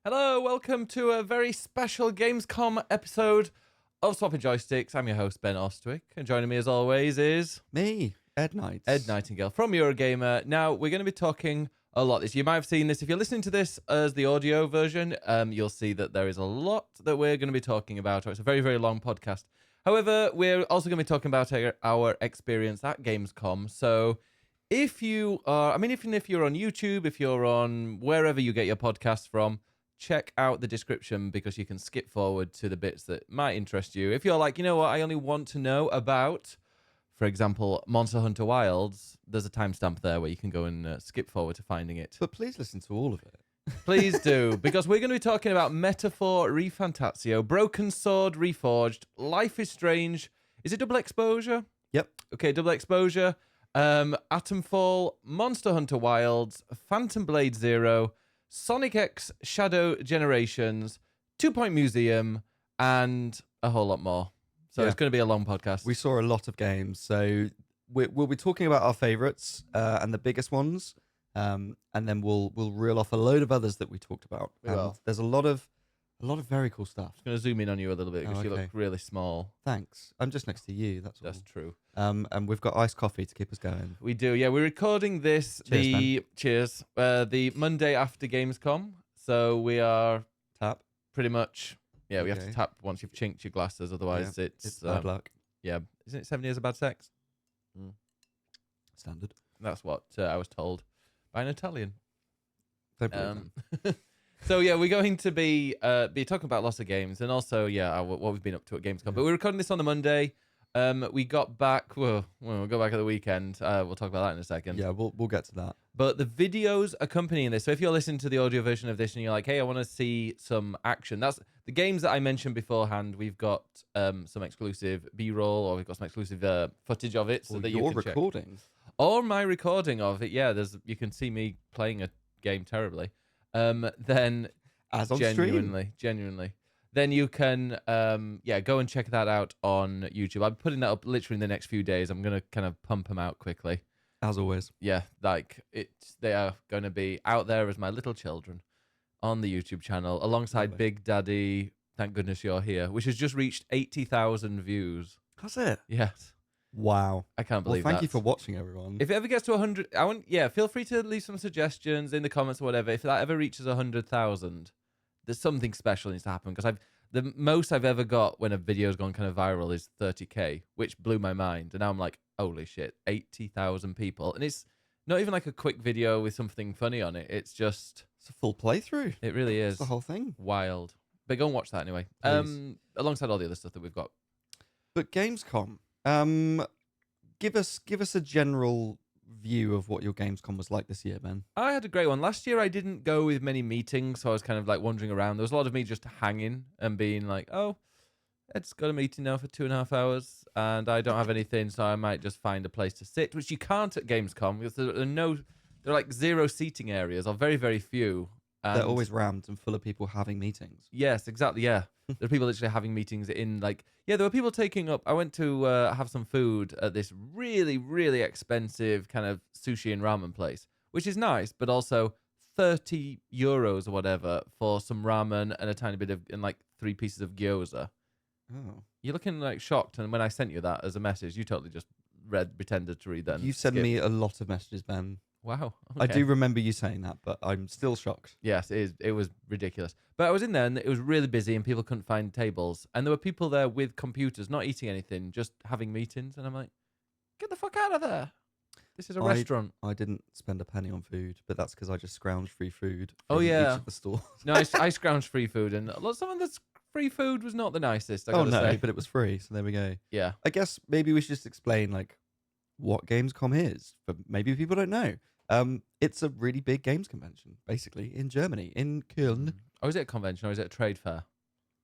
Hello, welcome to a very special Gamescom episode of Swapping Joysticks. I'm your host, Ben Ostwick, and joining me as always is... Me, Ed Knight. Ed Nightingale from Eurogamer. Now, we're going to be talking a lot. You might have seen this. If you're listening to this as the audio version, you'll see that there is a lot that we're going to be talking about. It's a very, very long podcast. However, we're also going to be talking about our experience at Gamescom. So if you are, even if you're on YouTube, if you're on wherever you get your podcasts from, check out the description because you can skip forward to the bits that might interest you. If you're like, you know what, I only want to know about, for example, Monster Hunter Wilds, there's a timestamp there where you can go and skip forward to finding it. But please listen to all of it. Please do, because we're going to be talking about Metaphor ReFantazio, Broken Sword Reforged, Life is Strange. Is it Double Exposure? Yep. Okay, Double Exposure. Atomfall, Monster Hunter Wilds, Phantom Blade Zero, Sonic X Shadow Generations, 2 Point Museum, and a whole lot more. So It's going to be a long podcast. We saw a lot of games, so we'll be talking about our favourites and the biggest ones, and then we'll reel off a load of others that we talked about. We will. There's a lot of very cool stuff. I'm going to zoom in on you a little bit because you okay. look really small. Thanks. I'm just next to you. That's all. That's true. And we've got iced coffee to keep us going. We do, yeah. We're recording this the Monday after Gamescom. So we are Tap. pretty much, we have Okay. to tap once you've chinked your glasses. Otherwise, It's bad luck. Yeah, isn't it 7 years of bad sex? Standard. That's what I was told by an Italian. Don't believe them. So yeah, we're going to be talking about lots of games and also what we've been up to at Gamescom. But we're recording this on the Monday. We got back. We'll go back at the weekend. We'll talk about that in a second. Yeah, we'll get to that. But the videos accompanying this. So if you're listening to the audio version of this and you're like, hey, I want to see some action. That's the games that I mentioned beforehand. We've got some exclusive B-roll, or we've got some exclusive footage of it, so that you can check. recording. Or my recording of it. Yeah, you can see me playing a game terribly. Then As on genuinely. Then you can go and check that out on YouTube. I'm putting that up literally in the next few days. I'm gonna kind of pump them out quickly. As always. Yeah, they are going to be out there as my little children on the YouTube channel alongside Lovely. Big Daddy. Thank goodness you're here, which has just reached 80,000 views. That's it. Yes, Wow. I can't believe Thank that. you for watching, everyone. If it ever gets to 100, feel free to leave some suggestions in the comments or whatever. If that ever reaches 100,000, there's something special needs to happen because the most I've ever got when a video's gone kind of viral is 30k, which blew my mind. And now I'm like, holy shit, 80,000 people. And it's not even like a quick video with something funny on it. It's just... It's a full playthrough. It really is. It's the whole thing. Wild. But go and watch that anyway. Please. Alongside all the other stuff that we've got. But Gamescom, give us a general view of what your Gamescom was like this year, Ben. I had a great one. Last year I didn't go with many meetings, so I was kind of like wandering around. There was a lot of me just hanging and being like, oh, Ed's got a meeting now for 2.5 hours and I don't have anything, so I might just find a place to sit, which you can't at Gamescom because there are like 0 seating areas or very, very few. And They're always rammed and full of people having meetings. yes, exactly, yeah. There are people literally having meetings there were people taking up, I went to have some food at this really, really expensive kind of sushi and ramen place, which is nice, but also 30 euros or whatever for some ramen and a tiny bit and like 3 pieces of gyoza. Oh. You're looking like shocked, and when I sent you that as a message, you totally just pretended to read that. You sent me a lot of messages, Ben. Wow. I okay. do remember you saying that, but I'm still shocked. Yes, it was ridiculous. But I was in there, and it was really busy, and people couldn't find tables. And there were people there with computers, not eating anything, just having meetings. And I'm like, get the fuck out of there. This is a restaurant. I didn't spend a penny on food, but that's because I just scrounged free food Oh, from yeah. each of the stores. No, I scrounged free food, and some of the free food was not the nicest, I Oh, gotta no, say. but it was free, so there we go. Yeah. I guess maybe we should just explain like what Gamescom is, for maybe people don't know. It's a really big games convention, basically, in Germany, in Köln. Oh, is it a convention or is it a trade fair?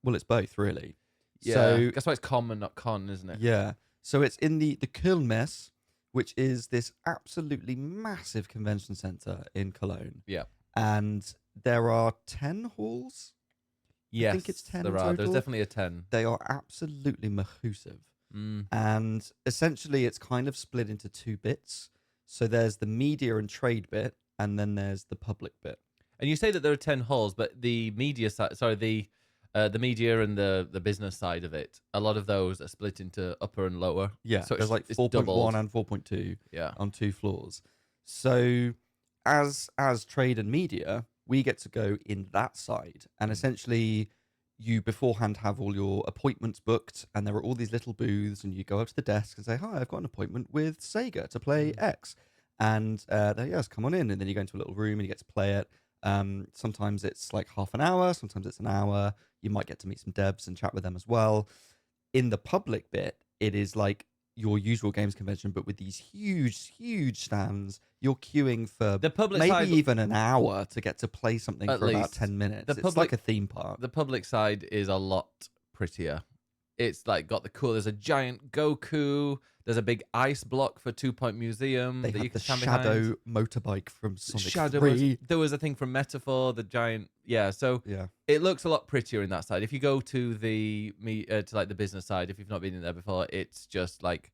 Well, it's both, really. Yeah. So, That's why it's com and not con, isn't it? yeah. So it's in the Köln Messe, which is this absolutely massive convention center in Cologne. Yeah. And there are 10 halls. Yes, I think it's 10 there in are. There's total. definitely a 10. They are absolutely massive. Mm. And essentially, it's kind of split into 2 bits. So there's the media and trade bit, and then there's the public bit. And you say that there are 10 halls, but the media side, sorry, the media and the business side of it, a lot of those are split into upper and lower. Yeah, So there's like it's 4.1 doubled. and 4.2 Yeah. on 2 floors. So as trade and media, we get to go in that side, and essentially you beforehand have all your appointments booked, and there are all these little booths, and you go up to the desk and say, "Hi, I've got an appointment with Sega to play X," and they yes, come on in, and then you go into a little room and you get to play it. Sometimes it's like half an hour, sometimes it's an hour. You might get to meet some devs and chat with them as well. In the public bit, it is like your usual games convention, but with these huge stands. You're queuing for The public maybe side, even an hour to get to play something at for about least. 10 minutes. The It's public- like a theme park. the public side is a lot prettier. It's like got the cool. There's a giant Goku. There's a big ice block for 2 Point Museum They that you had can the stand shadow behind. motorbike from Sonic Shadow 3. there was a thing from Metaphor, the giant. Yeah, so Yeah. it looks a lot prettier in that side. If you go to the the business side, if you've not been in there before, it's just like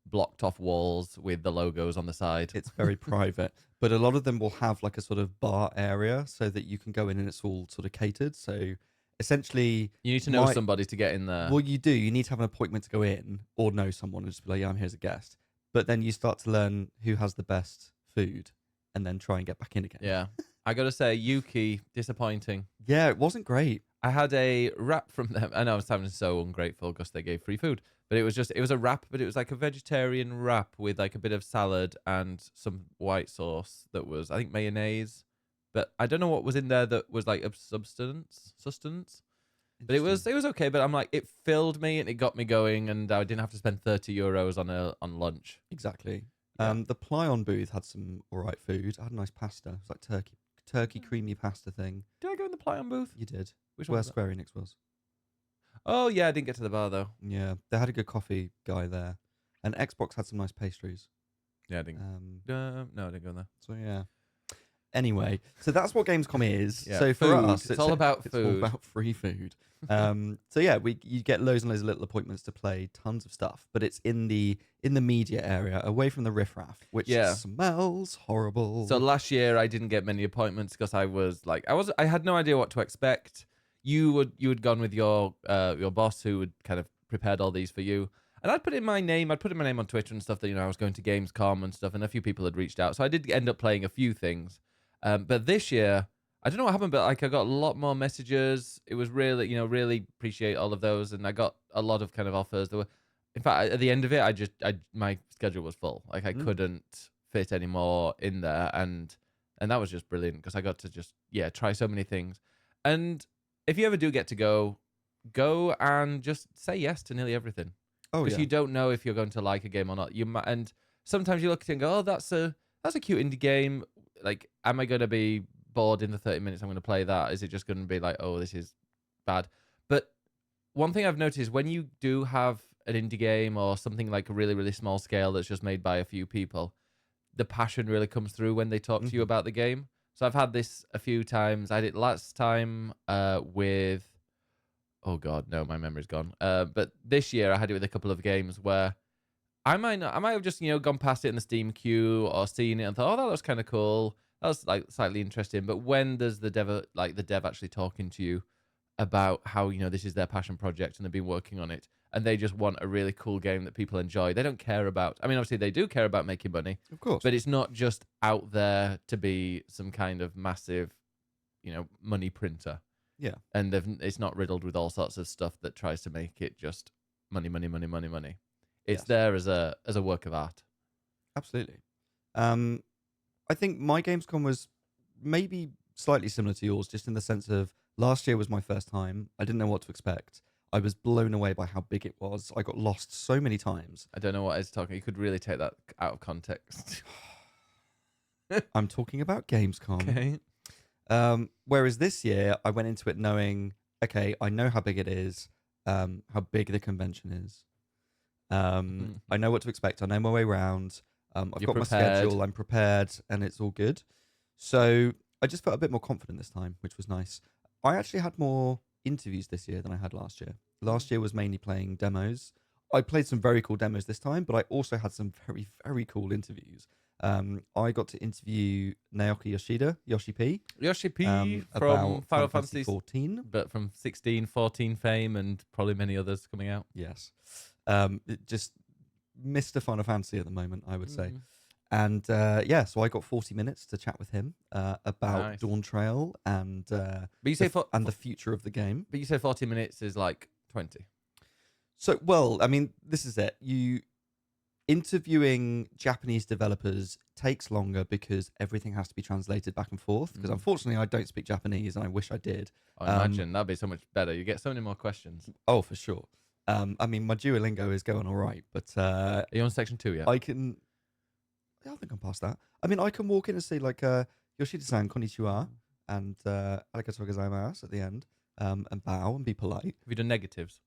blocked off walls with the logos on the side. It's very private, but a lot of them will have like a sort of bar area so that you can go in and it's all sort of catered. So essentially, You need to know somebody to get in there. well, you do. You need to have an appointment to go in or know someone and just be like, yeah, I'm here as a guest. But then you start to learn who has the best food and then try and get back in again. Yeah. I got to say, Yuki, disappointing. Yeah, it wasn't great. I had a wrap from them. I know I was sounding so ungrateful because they gave free food, but it was a wrap, but it was like a vegetarian wrap with like a bit of salad and some white sauce that was, I think, mayonnaise. But I don't know what was in there that was like of sustenance. But it was okay. But I'm like, it filled me and it got me going, and I didn't have to spend €30 on lunch. Exactly. Yeah. The Plyon booth had some all right food. I had a nice pasta. It was like turkey creamy pasta thing. Did I go in the Plyon booth? You did. Which Where one? Was that? Square Enix was. Oh yeah, I didn't get to the bar though. Yeah, they had a good coffee guy there, and Xbox had some nice pastries. Yeah, I didn't. No, I didn't go there. So yeah. Anyway, so that's what Gamescom is. Yeah, so for food. us, It's all about It's food. all about free food. So yeah, you get loads and loads of little appointments to play tons of stuff, but it's in the media area, away from the riffraff, which smells horrible. So last year I didn't get many appointments because I had no idea what to expect. You had gone with your boss who had kind of prepared all these for you. And I'd put in my name on Twitter and stuff that, I was going to Gamescom and stuff, and a few people had reached out. So I did end up playing a few things. But this year, I don't know what happened, but like I got a lot more messages. It was really, really appreciate all of those. And I got a lot of kind of offers. In fact, at the end of it, my schedule was full. Like I couldn't fit any more in there. And that was just brilliant because I got to just, try so many things. And if you ever do get to go and just say yes to nearly everything. Oh, Because yeah. you don't know if you're going to like a game or not. And sometimes you look at it and go, "Oh, that's a cute indie game. Like, am I going to be bored in the 30 minutes I'm going to play that? Is it just going to be like, oh, this is bad?" But one thing I've noticed when you do have an indie game or something like a really, really small scale that's just made by a few people, the passion really comes through when they talk to you about the game. So I've had this a few times. I did last time with... Oh God, no, my memory's gone. But this year I had it with a couple of games where I might have just gone past it in the Steam queue or seen it and thought, oh, that looks kind of cool. That was like slightly interesting. But when there's the dev actually talking to you about how this is their passion project and they've been working on it and they just want a really cool game that people enjoy, they don't care about. I mean, obviously they do care about making money, Of course. but it's not just out there to be some kind of massive, money printer. Yeah. And it's not riddled with all sorts of stuff that tries to make it just money. It's there as a work of art. Absolutely. I think my Gamescom was maybe slightly similar to yours, just in the sense of last year was my first time. I didn't know what to expect. I was blown away by how big it was. I got lost so many times. I don't know what Ed's talking. You could really take that out of context. I'm talking about Gamescom. Okay. Whereas this year, I went into it knowing, okay, I know how big it is, how big the convention is. I know what to expect. I know my way around. I've You're got prepared. my schedule. I'm prepared, and it's all good. So I just felt a bit more confident this time, which was nice. I actually had more interviews this year than I had last year. Last year was mainly playing demos. I played some very cool demos this time, but I also had some very, very cool interviews. I got to interview Naoki Yoshi P, Yoshi P from about Final Fantasy 14. but from 16, 14 fame, and probably many others coming out. Yes. Just Mr. Final Fantasy at the moment, I would say. Mm. And so I got 40 minutes to chat with him about Nice. Dawn Trail and But you say the future of the game. But you say 40 minutes is like 20. So, well, I mean, this is it. Interviewing Japanese developers takes longer because everything has to be translated back and forth. Because unfortunately, I don't speak Japanese, and I wish I did. I imagine that'd be so much better. You get so many more questions. Oh, for sure. I mean, my Duolingo is going all right, but Are you on section 2 yet? I think I'm past that. I mean, I can walk in and say like Yoshida-san, konnichiwa, and arigatou gozaimasu at the end, and bow and be polite. Have you done negatives?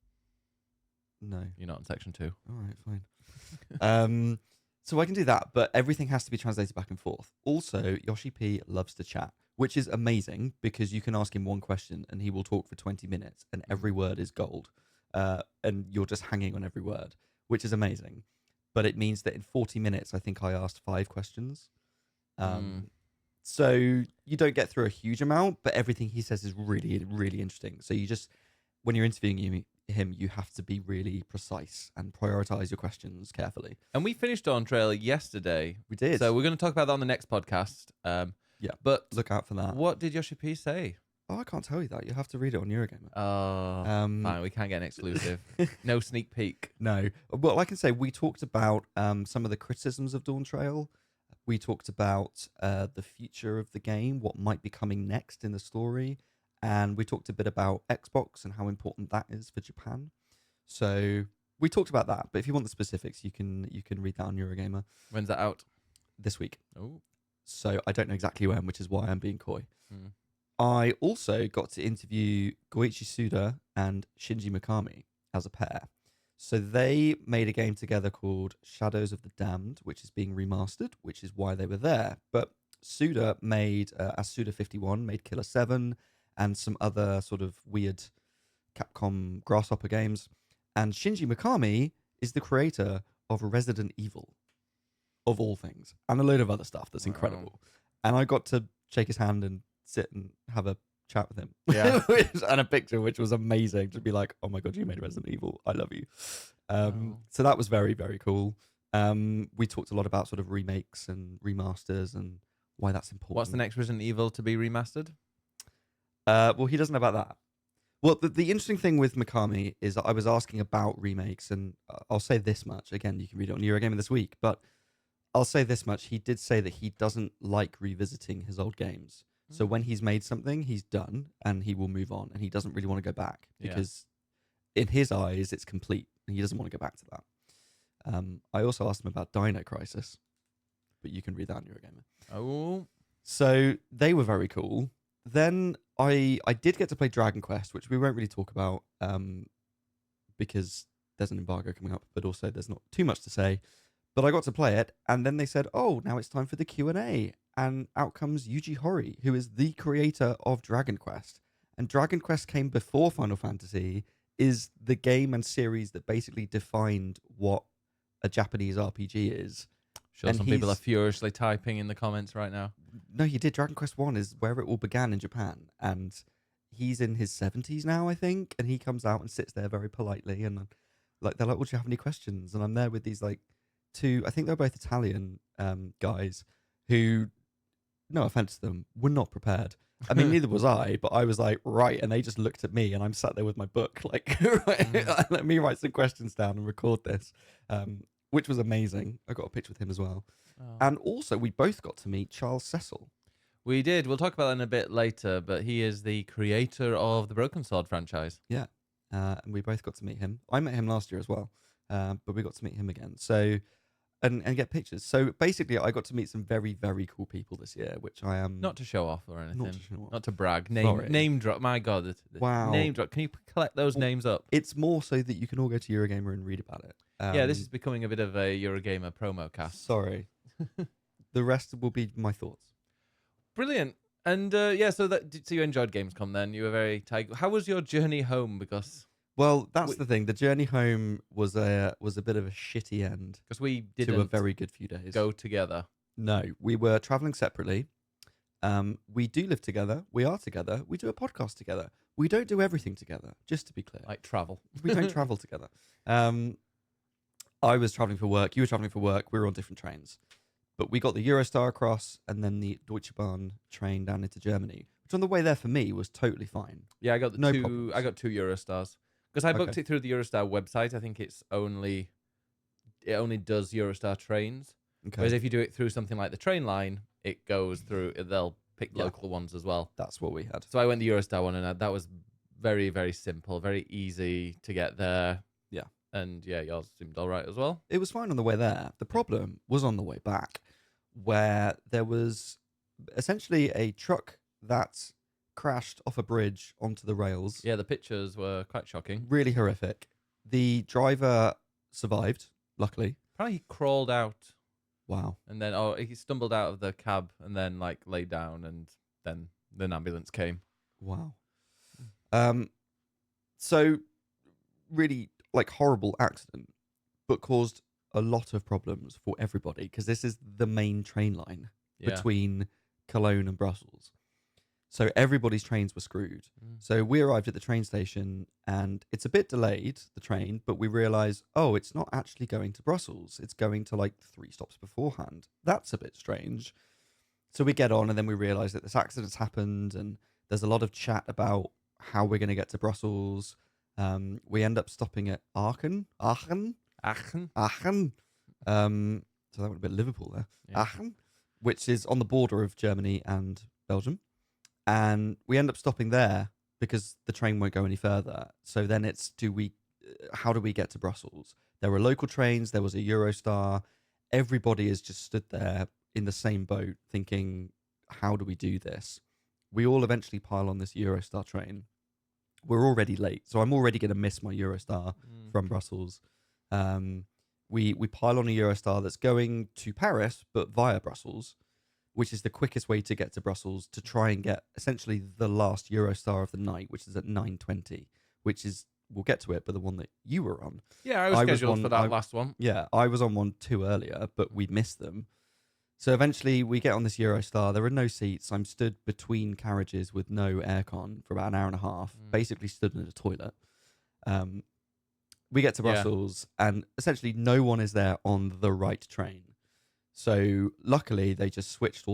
No. You're not on section 2. All right, fine. So I can do that, but everything has to be translated back and forth. Also, Yoshi P loves to chat, which is amazing because you can ask him one question and he will talk for 20 minutes and every word is gold. And you're just hanging on every word, which is amazing. But it means that in 40 minutes, I think I asked 5 questions. So you don't get through a huge amount, but everything he says is really, really interesting. So when you're interviewing him, you have to be really precise and prioritize your questions carefully. And we finished Dawn Trail yesterday. We did. So we're going to talk about that on the next podcast. Yeah, but look out for that. What did Yoshi P say? Oh, I can't tell you that. You have to read it on Eurogamer. Oh, fine. We can't get an exclusive. No sneak peek. No. Well, I can say we talked about some of the criticisms of Dawn Trail. We talked about the future of the game, what might be coming next in the story. And we talked a bit about Xbox and how important that is for Japan. So we talked about that. But if you want the specifics, you can read that on Eurogamer. When's that out? This week. Oh. So I don't know exactly when, which is why I'm being coy. Mm. I also got to interview Goichi Suda and Shinji Mikami as a pair. So they made a game together called Shadows of the Damned, which is being remastered, which is why they were there. But Suda made, as Suda51, made Killer 7 and some other sort of weird Capcom Grasshopper games. And Shinji Mikami is the creator of Resident Evil, of all things, and a load of other stuff that's incredible. And I got to shake his hand and sit and have a chat with him. Yeah. And a picture, which was amazing to be like, oh my God, you made Resident Evil. I love you. So that was very, very cool. We talked a lot about sort of remakes and remasters and why that's important. What's the next Resident Evil to be remastered? Well, he doesn't know about that. Well, the interesting thing with Mikami is that I was asking about remakes, and I'll say this much. Again, you can read it on Eurogamer this week, but I'll say this much. He did say that he doesn't like revisiting his old games. So when he's made something, he's done, and he will move on, and he doesn't really want to go back because in his eyes, it's complete, and he doesn't want to go back to that. I also asked him about Dino Crisis, but you can read that on Eurogamer. Oh. So they were very cool. Then I did get to play Dragon Quest, which we won't really talk about because there's an embargo coming up, but also there's not too much to say. But I got to play it, and then they said, oh, now it's time for the Q&A. And out comes Yuji Horii, who is the creator of Dragon Quest. And Dragon Quest came before Final Fantasy, is the game and series that basically defined what a Japanese RPG is. Sure, some people are furiously typing in the comments right now. No, he did. Dragon Quest 1 is where it all began in Japan. And he's in his 70s now, I think. And he comes out and sits there very politely. And like they're like, well, do you have any questions? And I'm there with these like two, I think they're both Italian guys who, no offense to them, were not prepared. I mean, neither was I, but I was like, right. And they just looked at me and I'm sat there with my book, like, let me write some questions down and record this, which was amazing. I got a picture with him as well. Oh. And also, we both got to meet Charles Cecil. We did. We'll talk about that in a bit later, but he is the creator of the Broken Sword franchise. Yeah. And we both got to meet him. I met him last year as well, but we got to meet him again. So, and get pictures. So basically, I got to meet some very, very cool people this year, which I am... Not to show off or anything. Not to show off. Not to brag. Sorry. Name drop. My God. Wow. Name drop. Can you collect those names up? It's more so that you can all go to Eurogamer and read about it. Yeah, this is becoming a bit of a Eurogamer promo cast. Sorry. The rest will be my thoughts. Brilliant. And so you enjoyed Gamescom then? You were very tight. How was your journey home? Because... Well, that's the thing. The journey home was a bit of a shitty end because we didn't to a very good few days. go together. No, we were traveling separately. We do live together. We are together. We do a podcast together. We don't do everything together, just to be clear. Like travel. We don't travel together. I was traveling for work. You were traveling for work. We were on different trains. But we got the Eurostar across and then the Deutsche Bahn train down into Germany, which on the way there for me was totally fine. Yeah, I got No two. problems. I got 2 Eurostars because I booked Okay. it through the Eurostar website. I think it only does Eurostar trains. Okay. Whereas if you do it through something like the train line, it goes through. They'll pick Yeah. local ones as well. That's what we had. So I went the Eurostar one, and that was very, very simple, very easy to get there. Yeah. And yeah, yours seemed all right as well. It was fine on the way there. The problem was on the way back, where there was essentially a truck that crashed off a bridge onto the rails. Yeah, the pictures were quite shocking. Really horrific. The driver survived, luckily. Apparently he crawled out Wow. and then he stumbled out of the cab and then like laid down and then an ambulance came. Wow. So really like horrible accident, but caused a lot of problems for everybody because this is the main train line Yeah. between Cologne and Brussels. So everybody's trains were screwed. So we arrived at the train station and it's a bit delayed, the train, but we realised, oh, it's not actually going to Brussels. It's going to like 3 stops beforehand. That's a bit strange. So we get on and then we realise that this accident's happened and there's a lot of chat about how we're going to get to Brussels. We end up stopping at Aachen. Aachen. So that would have been Liverpool there. Yeah. Aachen, which is on the border of Germany and Belgium. And we end up stopping there because the train won't go any further. So then it's, how do we get to Brussels? There were local trains. There was a Eurostar. Everybody is just stood there in the same boat thinking, how do we do this? We all eventually pile on this Eurostar train. We're already late. So I'm already going to miss my Eurostar from Brussels. We pile on a Eurostar that's going to Paris, but via Brussels, which is the quickest way to get to Brussels to try and get essentially the last Eurostar of the night, which is at 9:20, which is, we'll get to it, but the one that you were on. Yeah, I was scheduled for that last one. Yeah, I was on one 2 earlier, but we missed them. So eventually we get on this Eurostar. There are no seats. I'm stood between carriages with no aircon for about an hour and a half, basically stood in a toilet. We get to Brussels and essentially no one is there on the right train. So luckily they just switched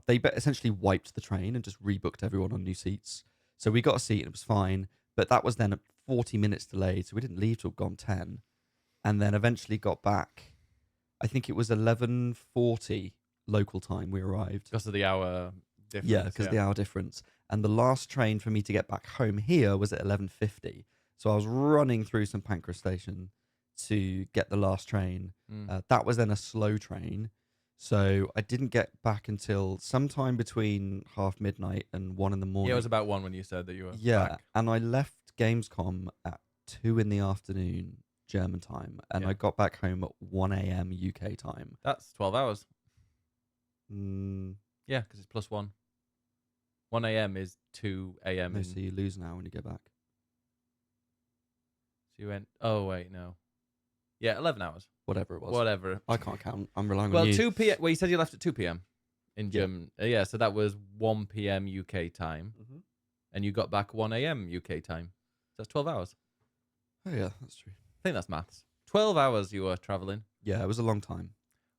they essentially wiped the train and just rebooked everyone on new seats. So we got a seat and it was fine, but that was then at 40 minutes delayed. So we didn't leave till gone 10 and then eventually got back. I think it was 11:40 local time we arrived. Because of the hour difference. Yeah, because of the hour difference. And the last train for me to get back home here was at 11:50. So I was running through St Pancras station to get the last train. That was then a slow train. So I didn't get back until sometime between midnight and 1 in the morning. Yeah, it was about 1 when you said that you were back. And I left Gamescom at 2 in the afternoon German time, and I got back home at 1 a.m. UK time. That's 12 hours. Yeah, because it's plus 1. 1 a.m. is 2 a.m. No, so you lose an hour when you get back. So you went, oh, wait, no. Yeah, 11 hours. Whatever it was. Whatever. I can't count. I'm relying on you. 2 p.m. Well, you said you left at 2 p.m. in German. Yeah, so that was 1 p.m. UK time. And you got back 1 a.m. UK time. So that's 12 hours. Oh, yeah, that's true. I think that's maths. 12 hours you were traveling. Yeah, it was a long time.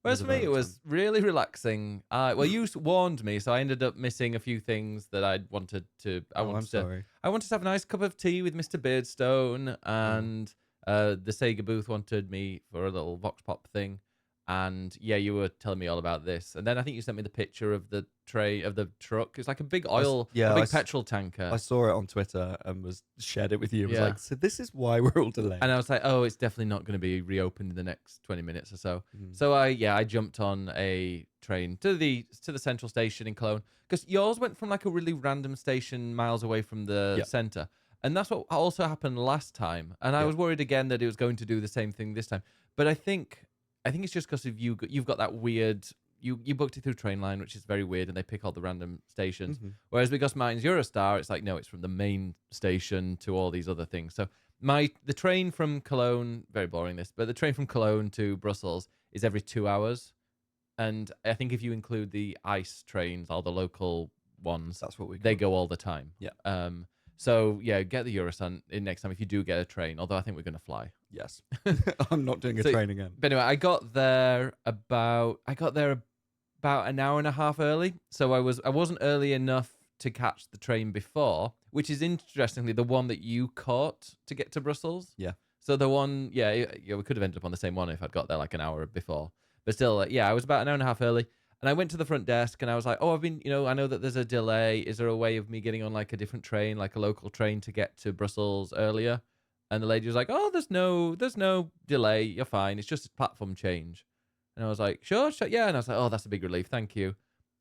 Whereas for me, it was really relaxing. Well, you warned me, so I ended up missing a few things that I wanted to. I'm sorry. I wanted to have a nice cup of tea with Mr. Beardstone, and the Sega booth wanted me for a little Vox Pop thing. And yeah, you were telling me all about this. And then I think you sent me the picture of the truck. It's like a big big petrol tanker. I saw it on Twitter and shared it with you. I was like, so this is why we're all delayed. And I was like, oh, it's definitely not going to be reopened in the next 20 minutes or so. So I jumped on a train to the central station in Cologne, because yours went from like a really random station miles away from the center. And that's what also happened last time. And I was worried again that it was going to do the same thing this time. But I think it's just because of you've got that weird. You booked it through Trainline, which is very weird, and they pick all the random stations. Whereas because mine's Eurostar, it's like, no, it's from the main station to all these other things. So the train from Cologne, very boring this, but the train from Cologne to Brussels is every 2 hours. And I think if you include the ice trains or the local ones, That's what we they call go all the time. Yeah. So yeah, get the Eurostar in next time if you do get a train. Although I think we're going to fly. Yes. I'm not doing a So- train again. But anyway, I got there about an hour and a half early. So I wasn't early enough to catch the train before, which is interestingly the one that you caught to get to Brussels. Yeah. So the one, yeah, we could have ended up on the same one if I'd got there like an hour before. But still, yeah, I was about an hour and a half early. And I went to the front desk and I was like, oh, I know that there's a delay. Is there a way of me getting on like a different train, like a local train to get to Brussels earlier? And the lady was like, oh, there's no delay. You're fine. It's just a platform change. And I was like, sure, yeah. And I was like, oh, that's a big relief. Thank you.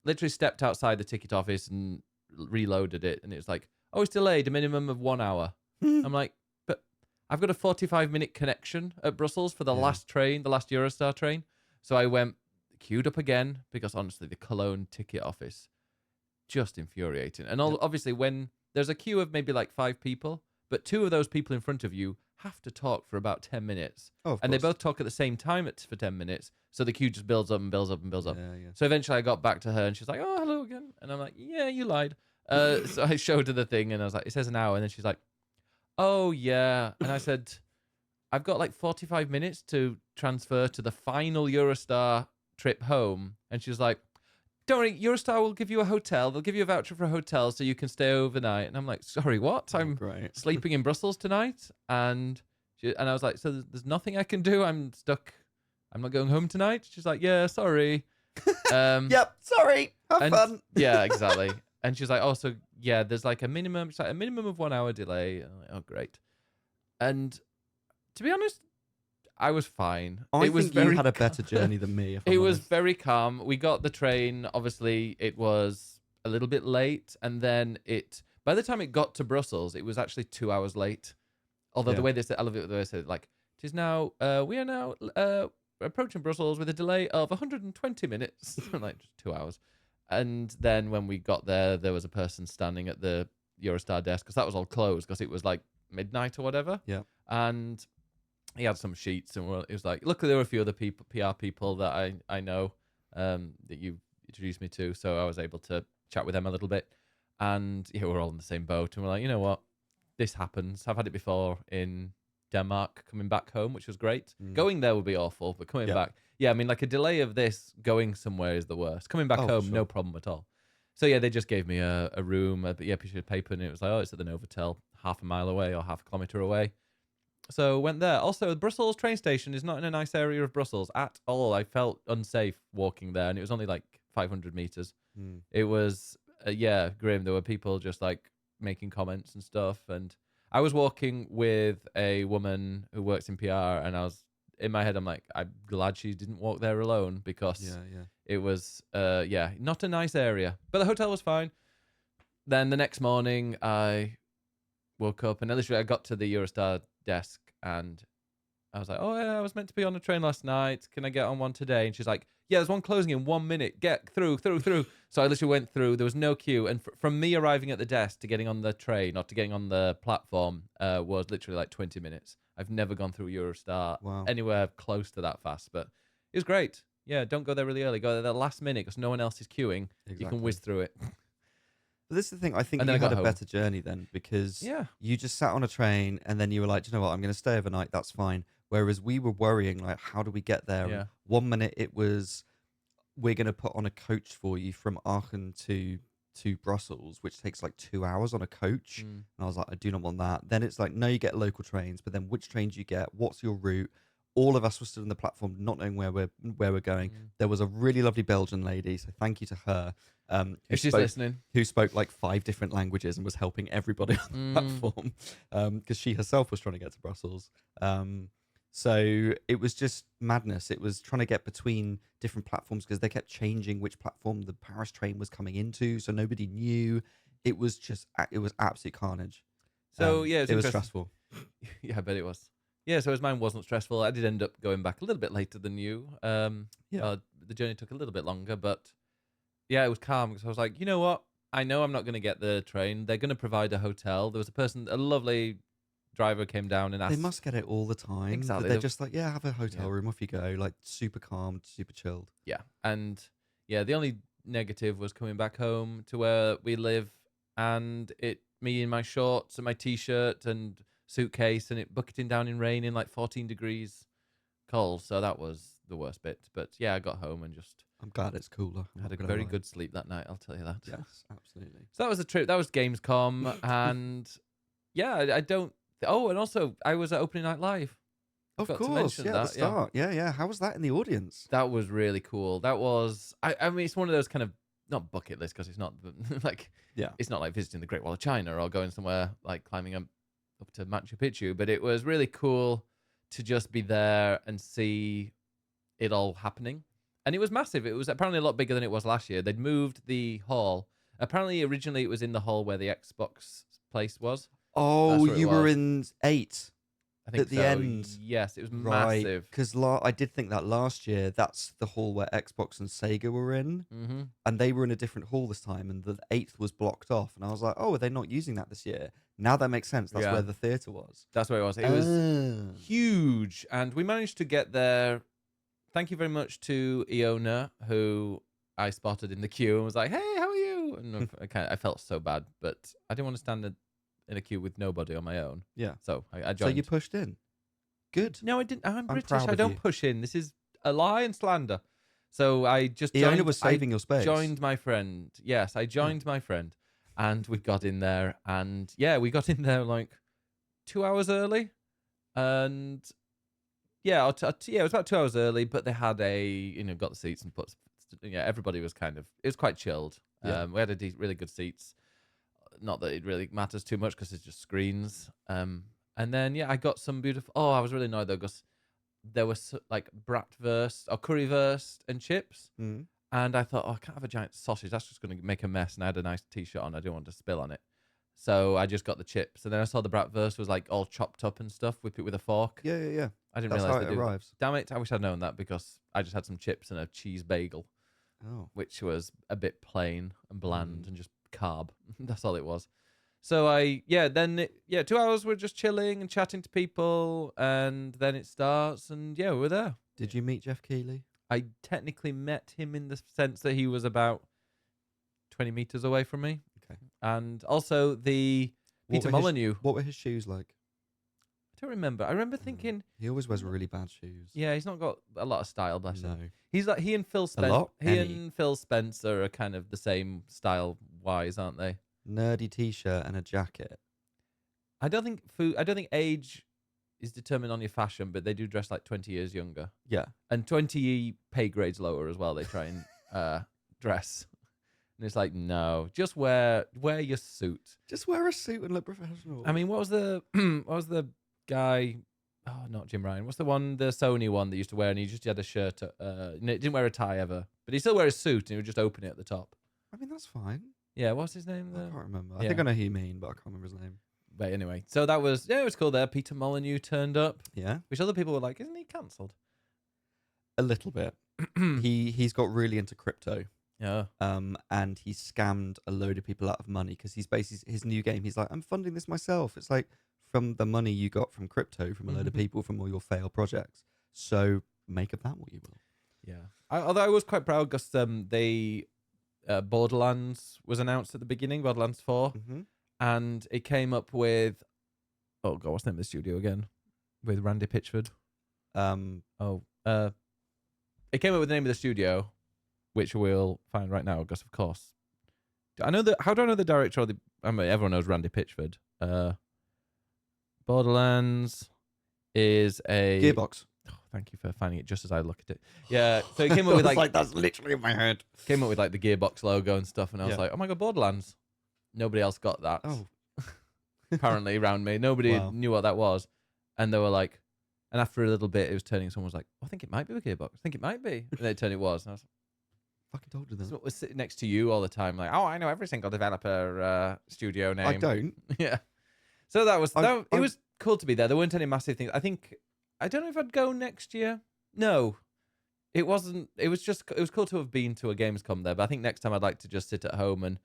Literally stepped outside the ticket office and reloaded it. And it was like, oh, it's delayed a minimum of 1 hour. I'm like, but I've got a 45-minute connection at Brussels for the last train, the last Eurostar train. So I queued up again because honestly, the Cologne ticket office, just infuriating. And obviously when there's a queue of maybe like 5 people, but 2 of those people in front of you have to talk for about 10 minutes. Oh, and they both talk at the same time for 10 minutes. So the queue just builds up and builds up and builds up. Yeah. So eventually I got back to her and she's like, oh, hello again. And I'm like, yeah, you lied. So I showed her the thing and I was like, it says an hour. And then she's like, oh, yeah. And I said, I've got like 45 minutes to transfer to the final Eurostar trip home. And she was like, don't worry, Eurostar will give you a hotel. They'll give you a voucher for a hotel so you can stay overnight. And I'm like, sorry, what? I'm sleeping in Brussels tonight. And I was like, so there's nothing I can do? I'm stuck. I'm not going home tonight. She's like, yeah, sorry. Yep, sorry. Have fun. Yeah, exactly. And she's like, oh, so yeah, there's like a minimum of 1 hour delay. And I'm like, oh, great. And to be honest, I was fine. I it was think you had a better journey than me. It was very calm. We got the train. Obviously, it was a little bit late. And then by the time it got to Brussels, it was actually 2 hours late. Although the way they said, the way they said, like, it is now, we are now approaching Brussels with a delay of 120 minutes. Like, just 2 hours. And then when we got there, there was a person standing at the Eurostar desk because that was all closed because it was like midnight or whatever. Yeah. And he had some sheets and it was like, luckily there were a few other people, PR people that I know that you introduced me to. So I was able to chat with them a little bit. And yeah, we're all in the same boat. And we're like, you know what? This happens. I've had it before in Denmark coming back home, which was great. Going there would be awful, but coming back, yeah, I mean, like a delay of this going somewhere is the worst. Coming back home, no problem at all. So yeah, they just gave me a room, a piece of paper, and it was like, oh, it's at the Novotel, half a mile away or half a kilometre away. So went there. Also, the Brussels train station is not in a nice area of Brussels at all. I felt unsafe walking there, and it was only like 500 meters. It was, grim. There were people just like making comments and stuff. And I was walking with a woman who works in PR, and I was, in my head, I'm like, I'm glad she didn't walk there alone because it was, not a nice area. But the hotel was fine. Then the next morning, I woke up and literally I got to the Eurostar desk and I was like, oh, yeah, I was meant to be on a train last night. Can I get on one today? And she's like, yeah, there's one closing in 1 minute. Get through. So I literally went through. There was no queue. And from me arriving at the desk to getting on the train or to getting on the platform was literally like 20 minutes. I've never gone through Eurostar anywhere close to that fast, but it was great. Yeah, don't go there really early. Go there the last minute because no one else is queuing. Exactly. You can whiz through it. But this is the thing. I think you had a better journey then because you just sat on a train and then you were like, you know what, I'm going to stay overnight. That's fine. Whereas we were worrying, like, how do we get there? Yeah. 1 minute it was, we're going to put on a coach for you from Aachen to Brussels, which takes like 2 hours on a coach. And I was like, I do not want that. Then it's like, no, you get local trains, but then which train do you get? What's your route? All of us were stood on the platform, not knowing where we're going. There was a really lovely Belgian lady, so thank you to her. If she's listening, who spoke like 5 different languages and was helping everybody on the platform because she herself was trying to get to Brussels. So it was just madness. It was trying to get between different platforms because they kept changing which platform the Paris train was coming into, so nobody knew. It was absolute carnage. So yeah, it was stressful. Yeah, I bet it was. Yeah, so as mine wasn't stressful, I did end up going back a little bit later than you. The journey took a little bit longer, but yeah, it was calm because I was like, you know what? I know I'm not going to get the train. They're going to provide a hotel. There was a lovely driver came down and asked. They must get it all the time. Exactly. They're just like, yeah, have a hotel Yeah. room, off you go. Like super calm, super chilled. Yeah, and the only negative was coming back home to where we live, and me in my shorts and my t-shirt and suitcase, and it bucketing down in rain in like 14 degrees cold. So that was the worst bit. But yeah, I got home and just I'm glad it's cooler. had a very good sleep that night. I'll tell you that. Yes, absolutely. So that was the trip. That was Gamescom, and yeah, I don't. Oh, and also I was at opening night live. Of Forgot to course, mention yeah, that, the start. Yeah. How was that in the audience? That was really cool. That was, I mean, it's one of those kind of, not bucket list, because it's not like, it's not like visiting the Great Wall of China or going somewhere like climbing up to Machu Picchu, but it was really cool to just be there and see it all happening. And it was massive. It was apparently a lot bigger than it was last year. They'd moved the hall. Apparently, originally it was in the hall where the Xbox place was. Oh, you were in 8. I think at the so. end. Yes, it was Right, massive. because I did think that last year, that's the hall where Xbox and Sega were in, Mm-hmm. and they were in a different hall this time, and the 8th was blocked off, and I was like, oh, are they not using that this year? Now that makes sense. That's where the theatre was. That's where it was. It was huge, and we managed to get there. Thank you very much to Iona, who I spotted in the queue and was like, "Hey, how are you?" And I felt so bad, but I didn't want to stand in a queue with nobody on my own. Yeah. So I joined. So you pushed in. Good. No, I didn't. I'm British. proud I of don't you. push in. This is a lie and slander. So I just Iona joined. was saving your space. Joined my friend. Yes, I joined my friend, and we got in there, and we got in there like 2 hours early, and it was about 2 hours early, but they had got the seats and put, everybody was it was quite chilled. Yeah. We had really good seats. Not that it really matters too much because it's just screens. And then, I got some beautiful, I was really annoyed though, because there was like bratwurst or currywurst and chips. Mm. And I thought, I can't have a giant sausage. That's just going to make a mess. And I had a nice t-shirt on. I didn't want to spill on it. So I just got the chips. And then I saw the bratwurst was like all chopped up and stuff. Whip it with a fork. Yeah. I didn't That's realize how they it do. arrives. Damn it! I wish I'd known that because I just had some chips and a cheese bagel, which was a bit plain and bland and just carb. That's all it was. So 2 hours we're just chilling and chatting to people, and then it starts, and we were there. Did you meet Jeff Keighley? I technically met him in the sense that he was about 20 meters away from me. Okay. And also the Peter Molyneux. What were his shoes like? I don't remember. I remember thinking he always wears really bad shoes. Yeah, he's not got a lot of style, bless him. No. He's like he and Phil Spencer. lot? And Phil Spencer are kind of the same style wise, aren't they? Nerdy t-shirt and a jacket. I don't think age is determined on your fashion, but they do dress like 20 years younger. Yeah. And 20 pay grades lower as well. They try and dress. And it's like, no, just wear your suit. Just wear a suit and look professional. I mean, what was the guy? Oh, not Jim Ryan. What's the Sony one that used to wear, and he just had a shirt. Didn't wear a tie ever, but he still wear a suit, and he would just open it at the top. I mean, that's fine. Yeah, what's his name? I can't remember. I think I know who you mean, but I can't remember his name. But anyway, so that was it was cool there. Peter Molyneux turned up. Yeah. Which other people were like, isn't he cancelled? A little bit. He's got really into crypto. Yeah. And he scammed a load of people out of money because he's basically his new game. He's like, I'm funding this myself. It's like from the money you got from crypto, from a load of people, from all your failed projects. So make of that what you will. Yeah. Although I was quite proud because Borderlands was announced at the beginning, Borderlands 4, and it came up with, oh god, what's the name of the studio again? With Randy Pitchford. It came up with the name of the studio, which we'll find right now, because of course, how do I know the director? Everyone knows Randy Pitchford. Borderlands is a Gearbox. Oh, thank you for finding it just as I look at it. Yeah, so it came up with like that's literally in my head. Came up with like the Gearbox logo and stuff, and I was like, oh my god, Borderlands. Nobody else got that. Oh. Apparently around me, nobody knew what that was, and they were like, and after a little bit, it was turning. Someone was like, I think it might be a Gearbox. I think it might be, and it turned it was. And I was fucking told you that. what was sitting next to you all the time, like, oh, I know every single developer studio name. I don't. Yeah. So that was it was cool to be there. There weren't any massive things. I don't know if I'd go next year. No, it wasn't. It was cool to have been to a Gamescom there. But I think next time I'd like to just sit at home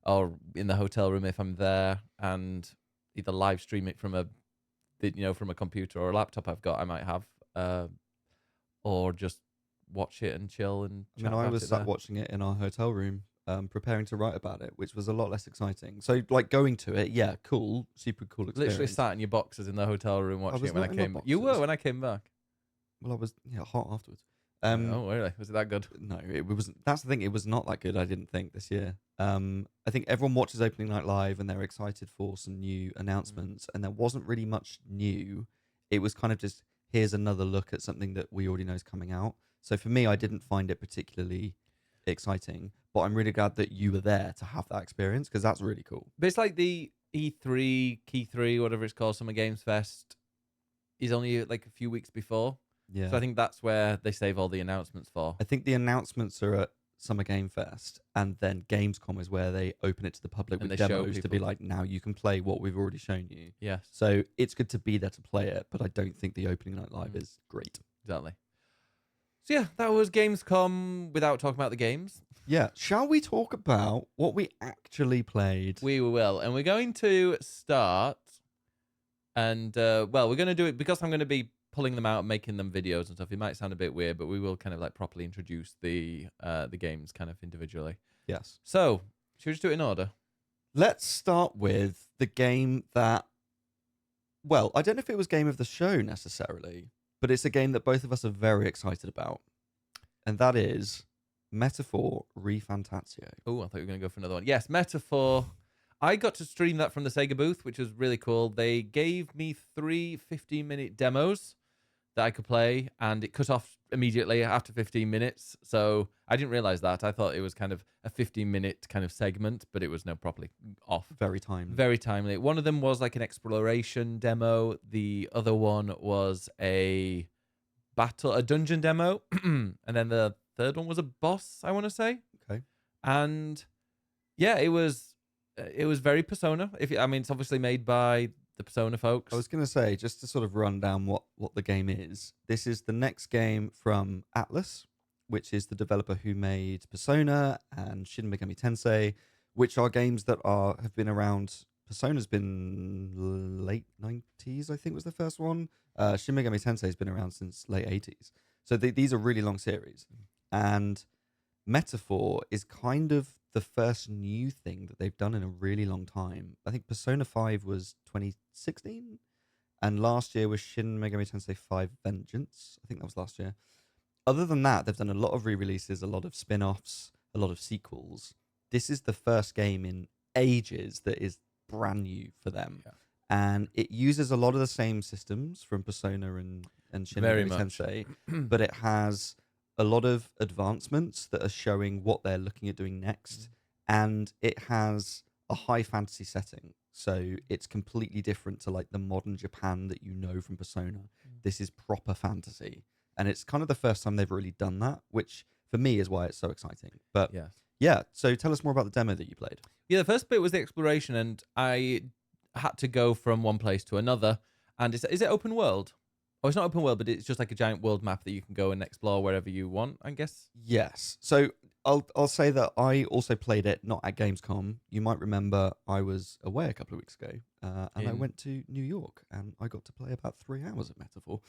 or in the hotel room if I'm there and either live stream it from a from a computer or a laptop I've got, I might have, or just watch it and chill and I chat mean, I about was it sat there. watching it in our hotel room, preparing to write about it, which was a lot less exciting. So, like, going to it, yeah, cool, super cool experience. Literally sat in your boxes in the hotel room watching was it when I not in my came. You were boxes. when I came back. Well, I was hot afterwards. Oh, really? Was it that good? No, it wasn't. That's the thing. It was not that good. I didn't think this year. I think everyone watches opening night live and they're excited for some new announcements, and there wasn't really much new. It was kind of just here's another look at something that we already know is coming out. So for me, I didn't find it particularly exciting, but I'm really glad that you were there to have that experience because that's really cool. But it's like the E3, Key 3, whatever it's called, Summer Games Fest is only like a few weeks before. Yeah. So I think that's where they save all the announcements for. I think the announcements are at Summer Game Fest, and then Gamescom is where they open it to the public And with they show demos to be people. like, now you can play what we've already shown you. Yes, So it's good to be there to play it, but I don't think the opening night live is great. exactly. So yeah, that was Gamescom without talking about the games. Yeah. Shall we talk about what we actually played? We will. And we're going to start. And, we're going to do it because I'm going to be pulling them out and making them videos and stuff. It might sound a bit weird, but we will kind of like properly introduce the games kind of individually. Yes. So, should we just do it in order? Let's start with the game that, well, I don't know if it was game of the show necessarily, but it's a game that both of us are very excited about. And that is Metaphor ReFantazio. Oh, I thought you were going to go for another one. Yes, Metaphor. I got to stream that from the Sega booth, which was really cool. They gave me 3 15-minute demos that I could play, and it cut off immediately after 15 minutes. So I didn't realize that. I thought it was kind of a 15-minute kind of segment, but it was no properly off. Very timely. Very timely. One of them was like an exploration demo. The other one was a dungeon demo. And then the third one was a boss, I want to say. Okay. And yeah, it was very Persona. It's obviously made by the Persona folks. I was going to say, just to sort of run down what the game is, this is the next game from Atlas, which is the developer who made Persona and Shin Megami Tensei, which are games that have been around. Persona's been late 90s, I think was the first one. Shin Megami Tensei has been around since late 80s. So these are really long series. And Metaphor is kind of the first new thing that they've done in a really long time. I think Persona 5 was 2016, and last year was Shin Megami Tensei 5 Vengeance. I think that was last year. Other than that, they've done a lot of re-releases, a lot of spin-offs, a lot of sequels. This is the first game in ages that is brand new for them. Yeah. And it uses a lot of the same systems from Persona and Shin Very Megami much. Tensei, but it has a lot of advancements that are showing what they're looking at doing next. And it has a high fantasy setting. So it's completely different to like the modern Japan that you know from Persona. This is proper fantasy. And it's kind of the first time they've really done that, which for me is why it's so exciting. But Yes. yeah, so tell us more about the demo that you played. Yeah, the first bit was the exploration, and I had to go from one place to another. And is it open world? Oh, it's not open world, but it's just like a giant world map that you can go and explore wherever you want, I guess. Yes. So I'll say that I also played it not at Gamescom. You might remember I was away a couple of weeks ago, and I went to New York, and I got to play about 3 hours of Metaphor,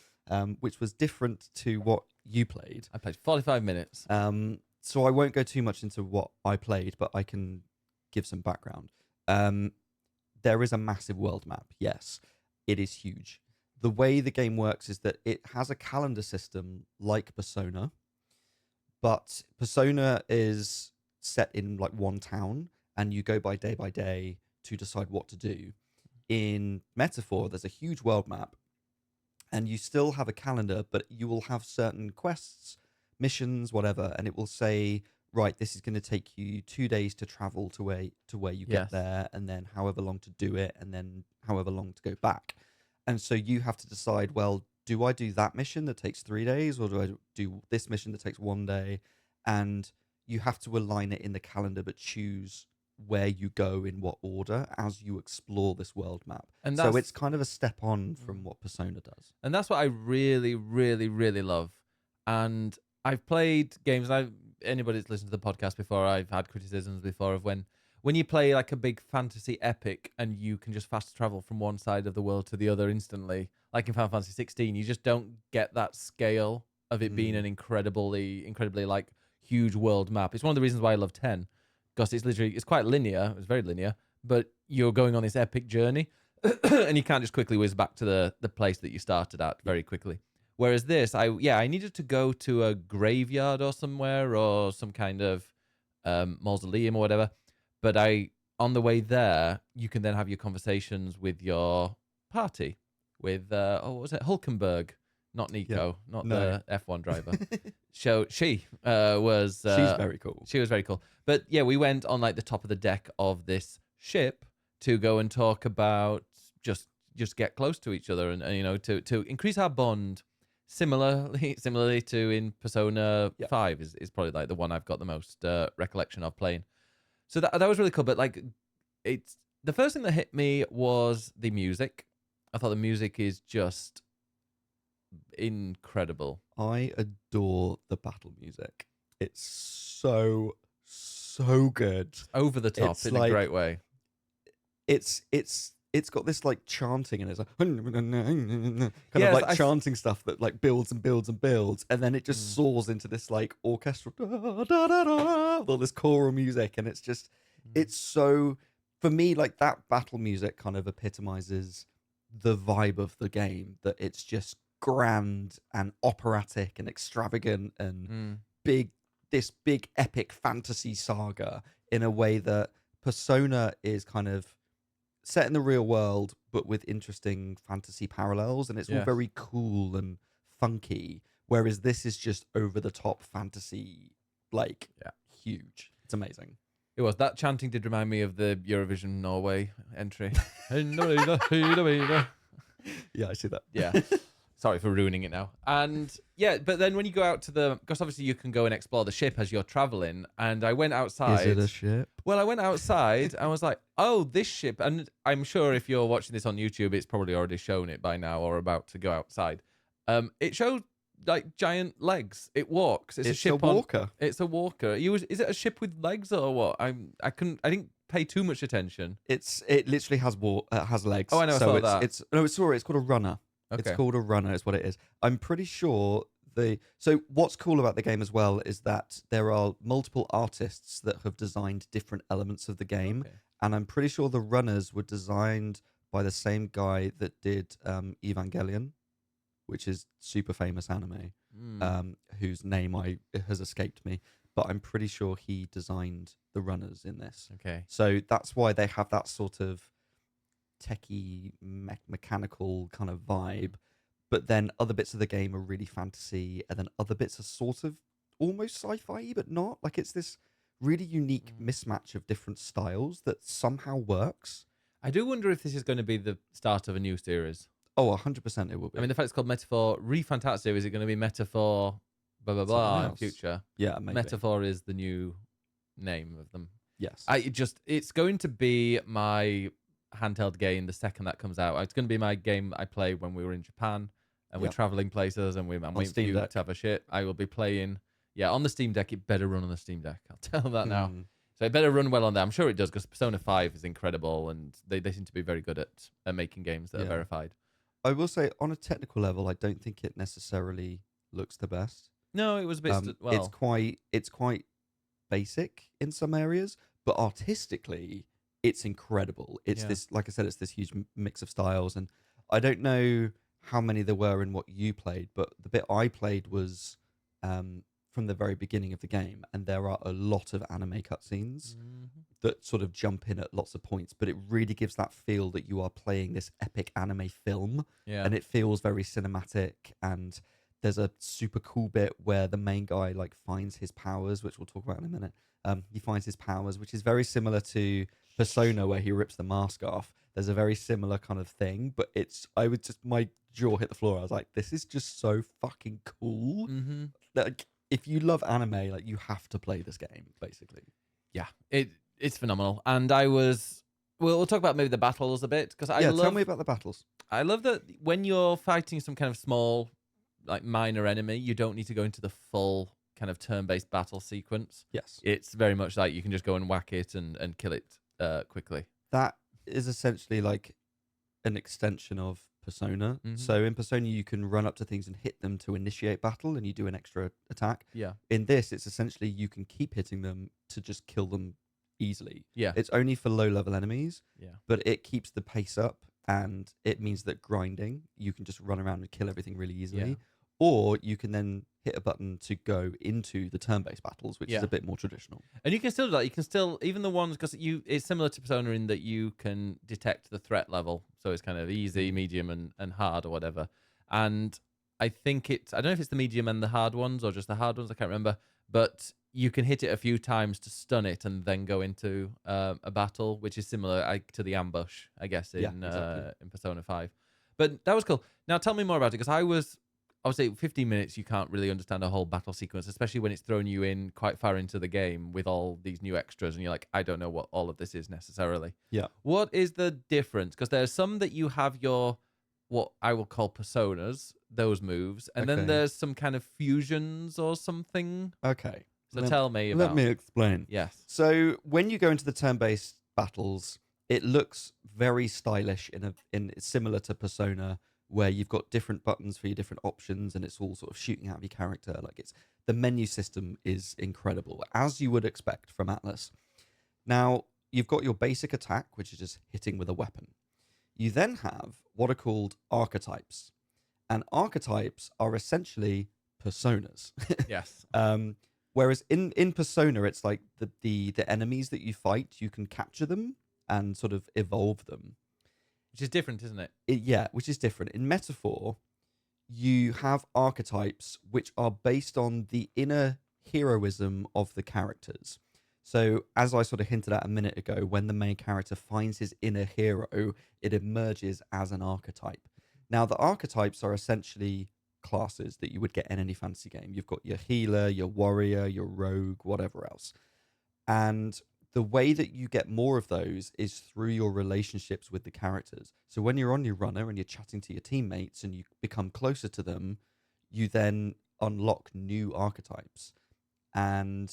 which was different to what you played. I played 45 minutes. So I won't go too much into what I played, but I can give some background. There is a massive world map. Yes, it is huge. The way the game works is that it has a calendar system like Persona, but Persona is set in like one town, and you go by day to decide what to do. In Metaphor, there's a huge world map, and you still have a calendar, but you will have certain quests, missions, whatever, and it will say, right, this is going to take you 2 days to travel to where you get Yes. there, and then however long to do it, and then however long to go back. And so you have to decide, well, do I do that mission that takes 3 days, or do I do this mission that takes 1 day? And you have to align it in the calendar, but choose where you go in what order as you explore this world map. And so that's- it's kind of a step on from what Persona does. And that's what I really, really, really love. And I've played games, and anybody that's listened to the podcast before, I've had criticisms before of when when you play like a big fantasy epic and you can just fast travel from one side of the world to the other instantly, like in Final Fantasy 16, you just don't get that scale of it being an incredibly like huge world map. It's one of the reasons why I love 10, because it's quite linear. It's very linear, but you're going on this epic journey and you can't just quickly whiz back to the place that you started at very quickly. Whereas this, I needed to go to a graveyard or somewhere or some kind of mausoleum or whatever. But on the way there, you can then have your conversations with your party, with what was it, Hulkenberg, not Nico, not the F1 driver. She was. She's very cool. She was very cool. But yeah, we went on like the top of the deck of this ship to go and talk about just get close to each other and you know to increase our bond. Similarly to in Persona 5 is probably like the one I've got the most recollection of playing. So that was really cool. But like, it's the first thing that hit me was the music. I thought the music is just incredible. I adore the battle music. It's so good. Over the top in a great way. It's got this like chanting and it's like kind of like chanting stuff that like builds and builds and builds, and then it just soars into this like orchestral all this choral music, and it's just it's so, for me, like that battle music kind of epitomizes the vibe of the game, that it's just grand and operatic and extravagant and this big epic fantasy saga in a way that Persona is kind of set in the real world, but with interesting fantasy parallels, and it's all very cool and funky. Whereas this is just over the top fantasy, like huge. It's amazing. It was. That chanting did remind me of the Eurovision Norway entry. Yeah, I see that. Yeah. Sorry for ruining it now. And yeah, but then when you go out to because obviously you can go and explore the ship as you're traveling. And I went outside. Is it a ship? Well, I went outside. I was like, oh, this ship. And I'm sure if you're watching this on YouTube, it's probably already shown it by now or about to go outside. It showed like giant legs. It walks. It's a ship. A walker. It's a walker. Is it a ship with legs or what? I didn't pay too much attention. It literally has legs. Oh, I know. So I saw that. It's called a runner. Okay. It's called a runner, is what it is. I'm pretty sure so what's cool about the game as well is that there are multiple artists that have designed different elements of the game. Okay. And I'm pretty sure the runners were designed by the same guy that did Evangelion, which is super famous anime, whose name has escaped me. But I'm pretty sure he designed the runners in this. Okay. So that's why they have that sort of techie, mechanical kind of vibe, but then other bits of the game are really fantasy, and then other bits are sort of almost sci-fi, but not. Like, it's this really unique mismatch of different styles that somehow works. I do wonder if this is going to be the start of a new series. Oh, 100% it will be. I mean, the fact it's called Metaphor ReFantazio, is it going to be Metaphor blah blah blah in future? Yeah, maybe. Metaphor is the new name of them. Yes. It's going to be my handheld game the second that comes out. It's going to be my game I play when we were in Japan and we're traveling places and I'm waiting for you to have a shit. I will be playing on the Steam Deck. It better run on the Steam Deck, I'll tell that now. So it better run well on there. I'm sure it does, because Persona 5 is incredible and they seem to be very good at making games that are verified. I will say, on a technical level, I don't think it necessarily looks the best. No, it was a bit it's quite basic in some areas, but artistically it's incredible. It's this, like I said, it's this huge mix of styles, and I don't know how many there were in what you played, but the bit I played was from the very beginning of the game, and there are a lot of anime cutscenes that sort of jump in at lots of points, but it really gives that feel that you are playing this epic anime film, and it feels very cinematic. And there's a super cool bit where the main guy like finds his powers, which we'll talk about in a minute. He finds his powers, which is very similar to Persona, where he rips the mask off. There's a very similar kind of thing, but my jaw hit the floor. I was like, this is just so fucking cool. Like, if you love anime, like, you have to play this game, basically. Yeah, it's phenomenal. And we'll talk about maybe the battles a bit, because tell me about the battles. I love that when you're fighting some kind of small, like, minor enemy, you don't need to go into the full kind of turn-based battle sequence. Yes. It's very much like you can just go and whack it and kill it quickly. That is essentially like an extension of Persona. Mhm. So in Persona, you can run up to things and hit them to initiate battle, and you do an extra attack. Yeah. In this, it's essentially you can keep hitting them to just kill them easily. Yeah. It's only for low-level enemies, Yeah. but it keeps the pace up, and it means that grinding, you can just run around and kill everything really easily. Yeah. Or you can then hit a button to go into the turn-based battles, which is Yeah. a bit more traditional. And you can still do that. You can still, even the ones, because it's similar to Persona in that you can detect the threat level. So it's kind of easy, medium, and hard or whatever. And I think I don't know if it's the medium and the hard ones or just the hard ones. I can't remember. But you can hit it a few times to stun it and then go into a battle, which is similar to the ambush, I guess, in Persona 5. But that was cool. Now tell me more about it, because I would say 15 minutes, you can't really understand a whole battle sequence, especially when it's thrown you in quite far into the game with all these new extras, and you're like, I don't know what all of this is necessarily. Yeah. What is the difference? Because there's some that you have what I will call personas, those moves, and then Okay. there's some kind of fusions or something. Okay. So tell me about... Let me explain. Yes. So when you go into the turn-based battles, it looks very stylish in similar to Persona, where you've got different buttons for your different options, and it's all sort of shooting out of your character. Like the menu system is incredible, as you would expect from Atlas. Now, you've got your basic attack, which is just hitting with a weapon. You then have what are called archetypes, and archetypes are essentially personas. Yes. Whereas in Persona, it's like the enemies that you fight, you can capture them and sort of evolve them. Which is different, isn't it? Yeah, which is different. In Metaphor, you have archetypes which are based on the inner heroism of the characters. So, as I sort of hinted at a minute ago, when the main character finds his inner hero, it emerges as an archetype. Now, the archetypes are essentially classes that you would get in any fantasy game. You've got your healer, your warrior, your rogue, whatever else. And the way that you get more of those is through your relationships with the characters. So when you're on your runner and you're chatting to your teammates and you become closer to them, you then unlock new archetypes. And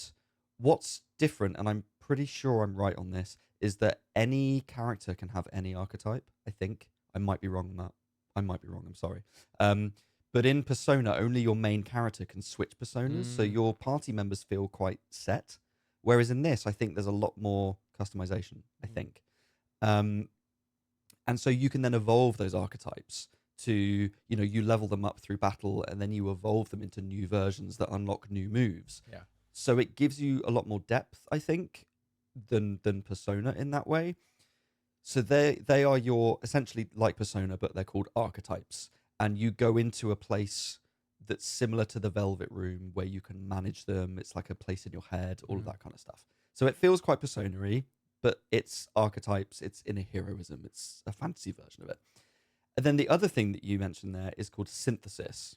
what's different, and I'm pretty sure I'm right on this, is that any character can have any archetype, I think. I might be wrong on that. I might be wrong, I'm sorry. But in Persona, only your main character can switch personas, so your party members feel quite set. Whereas in this, I think there's a lot more customization, I think. And so you can then evolve those archetypes to, you level them up through battle, and then you evolve them into new versions that unlock new moves. Yeah. So it gives you a lot more depth, I think, than Persona in that way. So they are your, essentially like Persona, but they're called archetypes. And you go into a place that's similar to the Velvet Room, where you can manage them. It's like a place in your head, all of that kind of stuff. So it feels quite Persona-y, but it's archetypes, it's inner heroism, it's a fantasy version of it. And then the other thing that you mentioned there is called synthesis.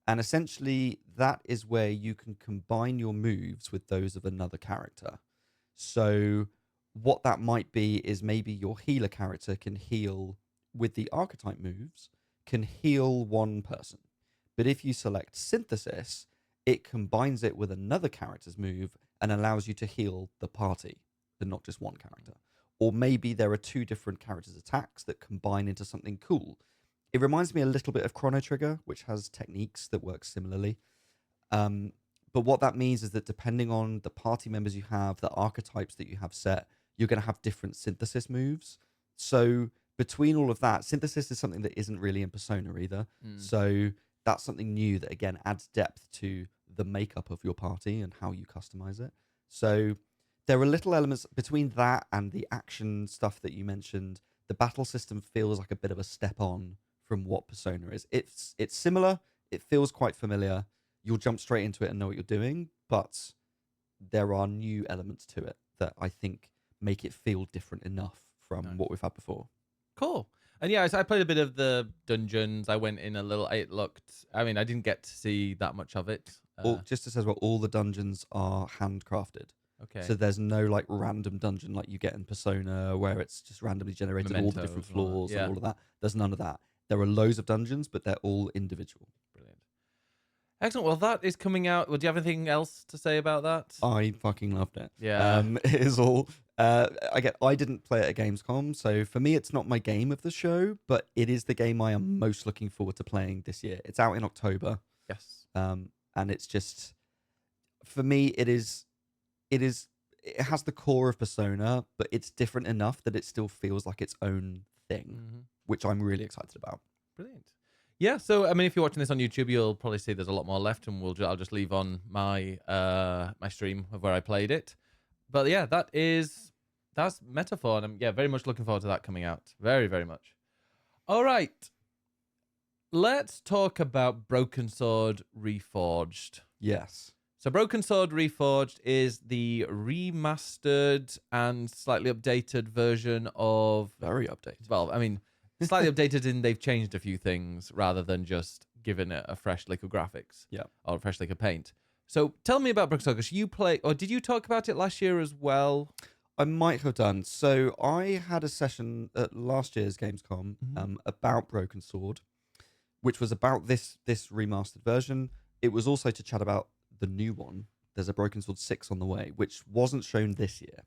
And essentially, that is where you can combine your moves with those of another character. So what that might be is maybe your healer character can heal with the archetype moves, can heal one person. But if you select synthesis, it combines it with another character's move and allows you to heal the party, and not just one character. Or maybe there are two different characters' attacks that combine into something cool. It reminds me a little bit of Chrono Trigger, which has techniques that work similarly. But what that means is that depending on the party members you have, the archetypes that you have set, you're going to have different synthesis moves. So between all of that, synthesis is something that isn't really in Persona either. So that's something new that, again, adds depth to the makeup of your party and how you customize it. So there are little elements between that and the action stuff that you mentioned. The battle system feels like a bit of a step on from what Persona is. It's similar. It feels quite familiar. You'll jump straight into it and know what you're doing, but there are new elements to it that I think make it feel different enough from what we've had before. Cool. And yeah, so I played a bit of the dungeons. I went in a little. I didn't get to see that much of it. Just to say as well, all the dungeons are handcrafted. Okay. So there's no like random dungeon like you get in Persona where it's just randomly generated all the different floors and all of that. There's none of that. There are loads of dungeons, but they're all individual. Brilliant. Excellent. Well, that is coming out. Well, do you have anything else to say about that? I fucking loved it. Yeah. It is all. I didn't play it at Gamescom, so for me, it's not my game of the show, but it is the game I am most looking forward to playing this year. It's out in October, Yes. and it's just for me, it is. It has the core of Persona, but it's different enough that it still feels like its own thing, which I'm really excited about. Brilliant. Yeah, so I mean, if you're watching this on YouTube, you'll probably see there's a lot more left, and I'll just leave on my my stream of where I played it. But yeah, that's Metaphor, and I'm very much looking forward to that coming out. Very, very much. All right, let's talk about Broken Sword Reforged. Yes. So Broken Sword Reforged is the remastered and slightly updated version of... Very updated. Well, I mean, slightly updated in they've changed a few things rather than just giving it a fresh lick of graphics. Yeah. Or a fresh lick of paint. So tell me about Broken Sword, because you play... Or did you talk about it last year as well? I might have done. So I had a session at last year's Gamescom about Broken Sword, which was about this remastered version. It was also to chat about the new one. There's a Broken Sword 6 on the way, which wasn't shown this year.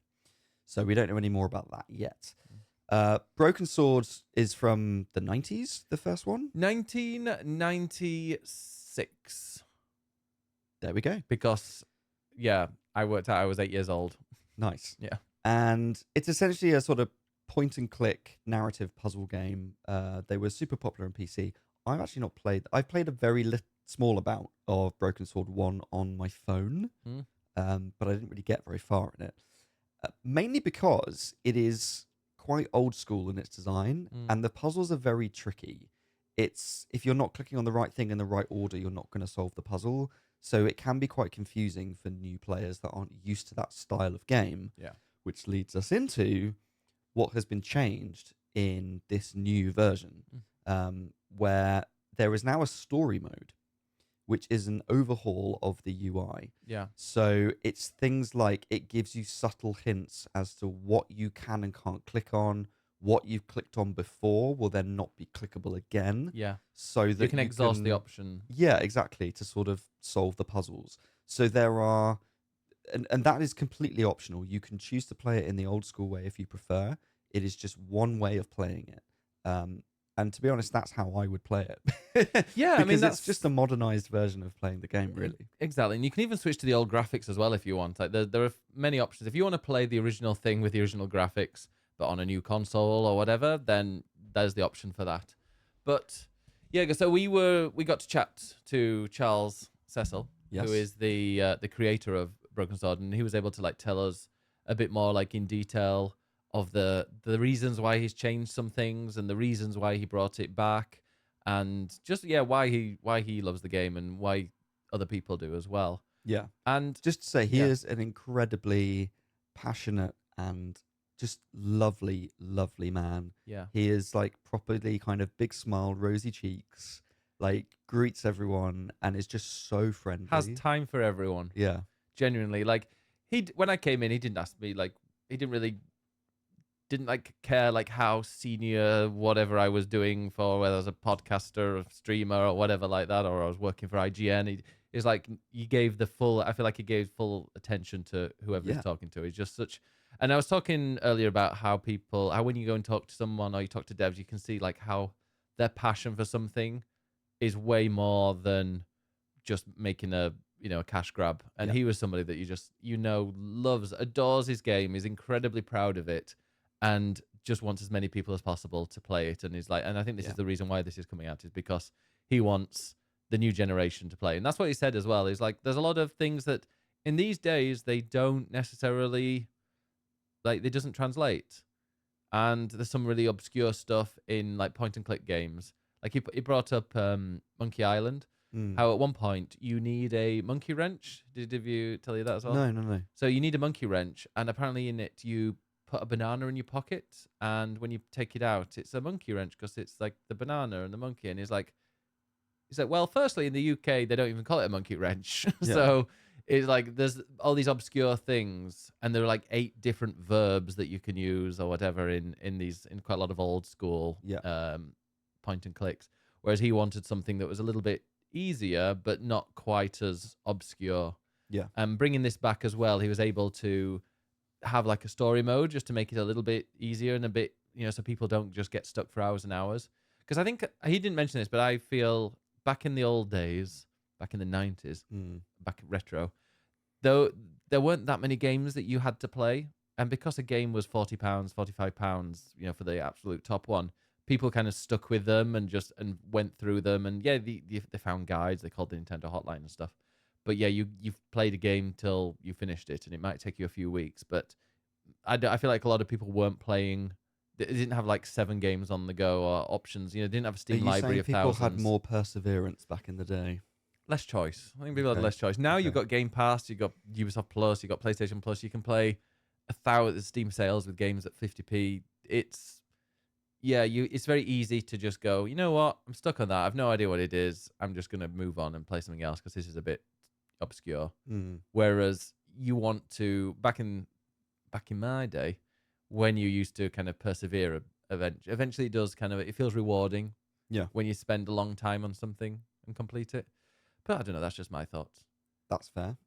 So we don't know any more about that yet. Broken Sword is from the 90s, the first one? 1996. There we go. Because, yeah, I worked out I was 8 years old. Nice. Yeah. And it's essentially a sort of point-and-click narrative puzzle game. They were super popular on PC. I've actually not played... I've played a very small amount of Broken Sword 1 on my phone, but I didn't really get very far in it. Mainly because it is quite old school in its design, and the puzzles are very tricky. It's if you're not clicking on the right thing in the right order, you're not going to solve the puzzle. So it can be quite confusing for new players that aren't used to that style of game. Yeah. Which leads us into what has been changed in this new version, where there is now a story mode, which is an overhaul of the UI. Yeah. So it's things like it gives you subtle hints as to what you can and can't click on. What you've clicked on before will then not be clickable again. Yeah. So that you can exhaust the option. Yeah, exactly, to sort of solve the puzzles. So there are... And that is completely optional. You can choose to play it in the old school way if you prefer. It is just one way of playing it. And to be honest, that's how I would play it. Yeah, I mean, that's just a modernized version of playing the game, really. Exactly. And you can even switch to the old graphics as well if you want. Like there are many options. If you want to play the original thing with the original graphics, but on a new console or whatever, then there's the option for that. But yeah, so we got to chat to Charles Cecil, Yes. who is the creator of Broken Sword, and he was able to tell us a bit more in detail of the reasons why he's changed some things and the reasons why he brought it back, and just why he loves the game and why other people do as well. Yeah. And just to say, he is an incredibly passionate and just lovely, lovely man. Yeah. He is properly kind of big smile, rosy cheeks, greets everyone and is just so friendly. Has time for everyone. Yeah. Genuinely. When I came in, he didn't ask me, he didn't care how senior whatever I was doing, for whether I was a podcaster or streamer or whatever like that, or I was working for IGN. He's he gave I feel like he gave full attention to whoever he's talking to. He's just such... And I was talking earlier about how when you go and talk to someone or you talk to devs, you can see how their passion for something is way more than just making a cash grab. And he was somebody that loves, adores his game, is incredibly proud of it, and just wants as many people as possible to play it. And and I think this is the reason why this is coming out, is because he wants the new generation to play. And that's what he said as well. Is there's a lot of things that in these days they don't necessarily it doesn't translate. And there's some really obscure stuff in point and click games. He brought up Monkey Island. How at one point you need a monkey wrench. Did you tell you that as well? No. So you need a monkey wrench, and apparently in it you put a banana in your pocket, and when you take it out, it's a monkey wrench because it's the banana and the monkey. And he's like, well, firstly in the UK they don't even call it a monkey wrench. So it's there's all these obscure things, and there are 8 different verbs that you can use or whatever in quite a lot of old school point and clicks. Whereas he wanted something that was a little bit easier, but not quite as obscure. Yeah. And bringing this back as well, he was able to have like a story mode just to make it a little bit easier and a bit, so people don't just get stuck for hours and hours. Because I think he didn't mention this, but I feel back in the old days, back in the 90s, back retro, though there weren't that many games that you had to play. And because a game was £40, £45, for the absolute top one, people kind of stuck with them and went through them. And yeah, they found guides. They called the Nintendo hotline and stuff. But yeah, you've played a game till you finished it, and it might take you a few weeks. But I feel like a lot of people weren't playing. They didn't have like 7 games on the go or options. They didn't have a Steam library of people thousands. had more perseverance back in the day. Less choice. I think people had less choice. Now you've got Game Pass, you've got Ubisoft Plus, you've got PlayStation Plus. You can play 1,000 Steam sales with games at 50p. It's very easy to just go, you know what? I'm stuck on that. I've no idea what it is. I'm just gonna move on and play something else because this is a bit obscure. Whereas you want to back in my day, when you used to kind of persevere, eventually it feels rewarding. Yeah. When you spend a long time on something and complete it. But I don't know. That's just my thoughts. That's fair.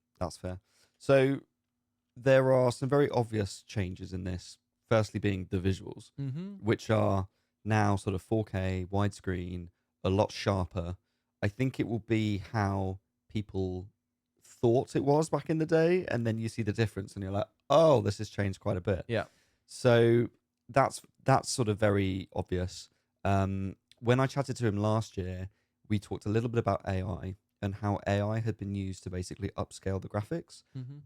So there are some very obvious changes in this. Firstly, being the visuals, which are now sort of 4K widescreen, a lot sharper. I think it will be how people thought it was back in the day, and then you see the difference, and you're like, oh, this has changed quite a bit. Yeah. So that's sort of very obvious. When I chatted to him last year, we talked a little bit about AI and how AI had been used to basically upscale the graphics,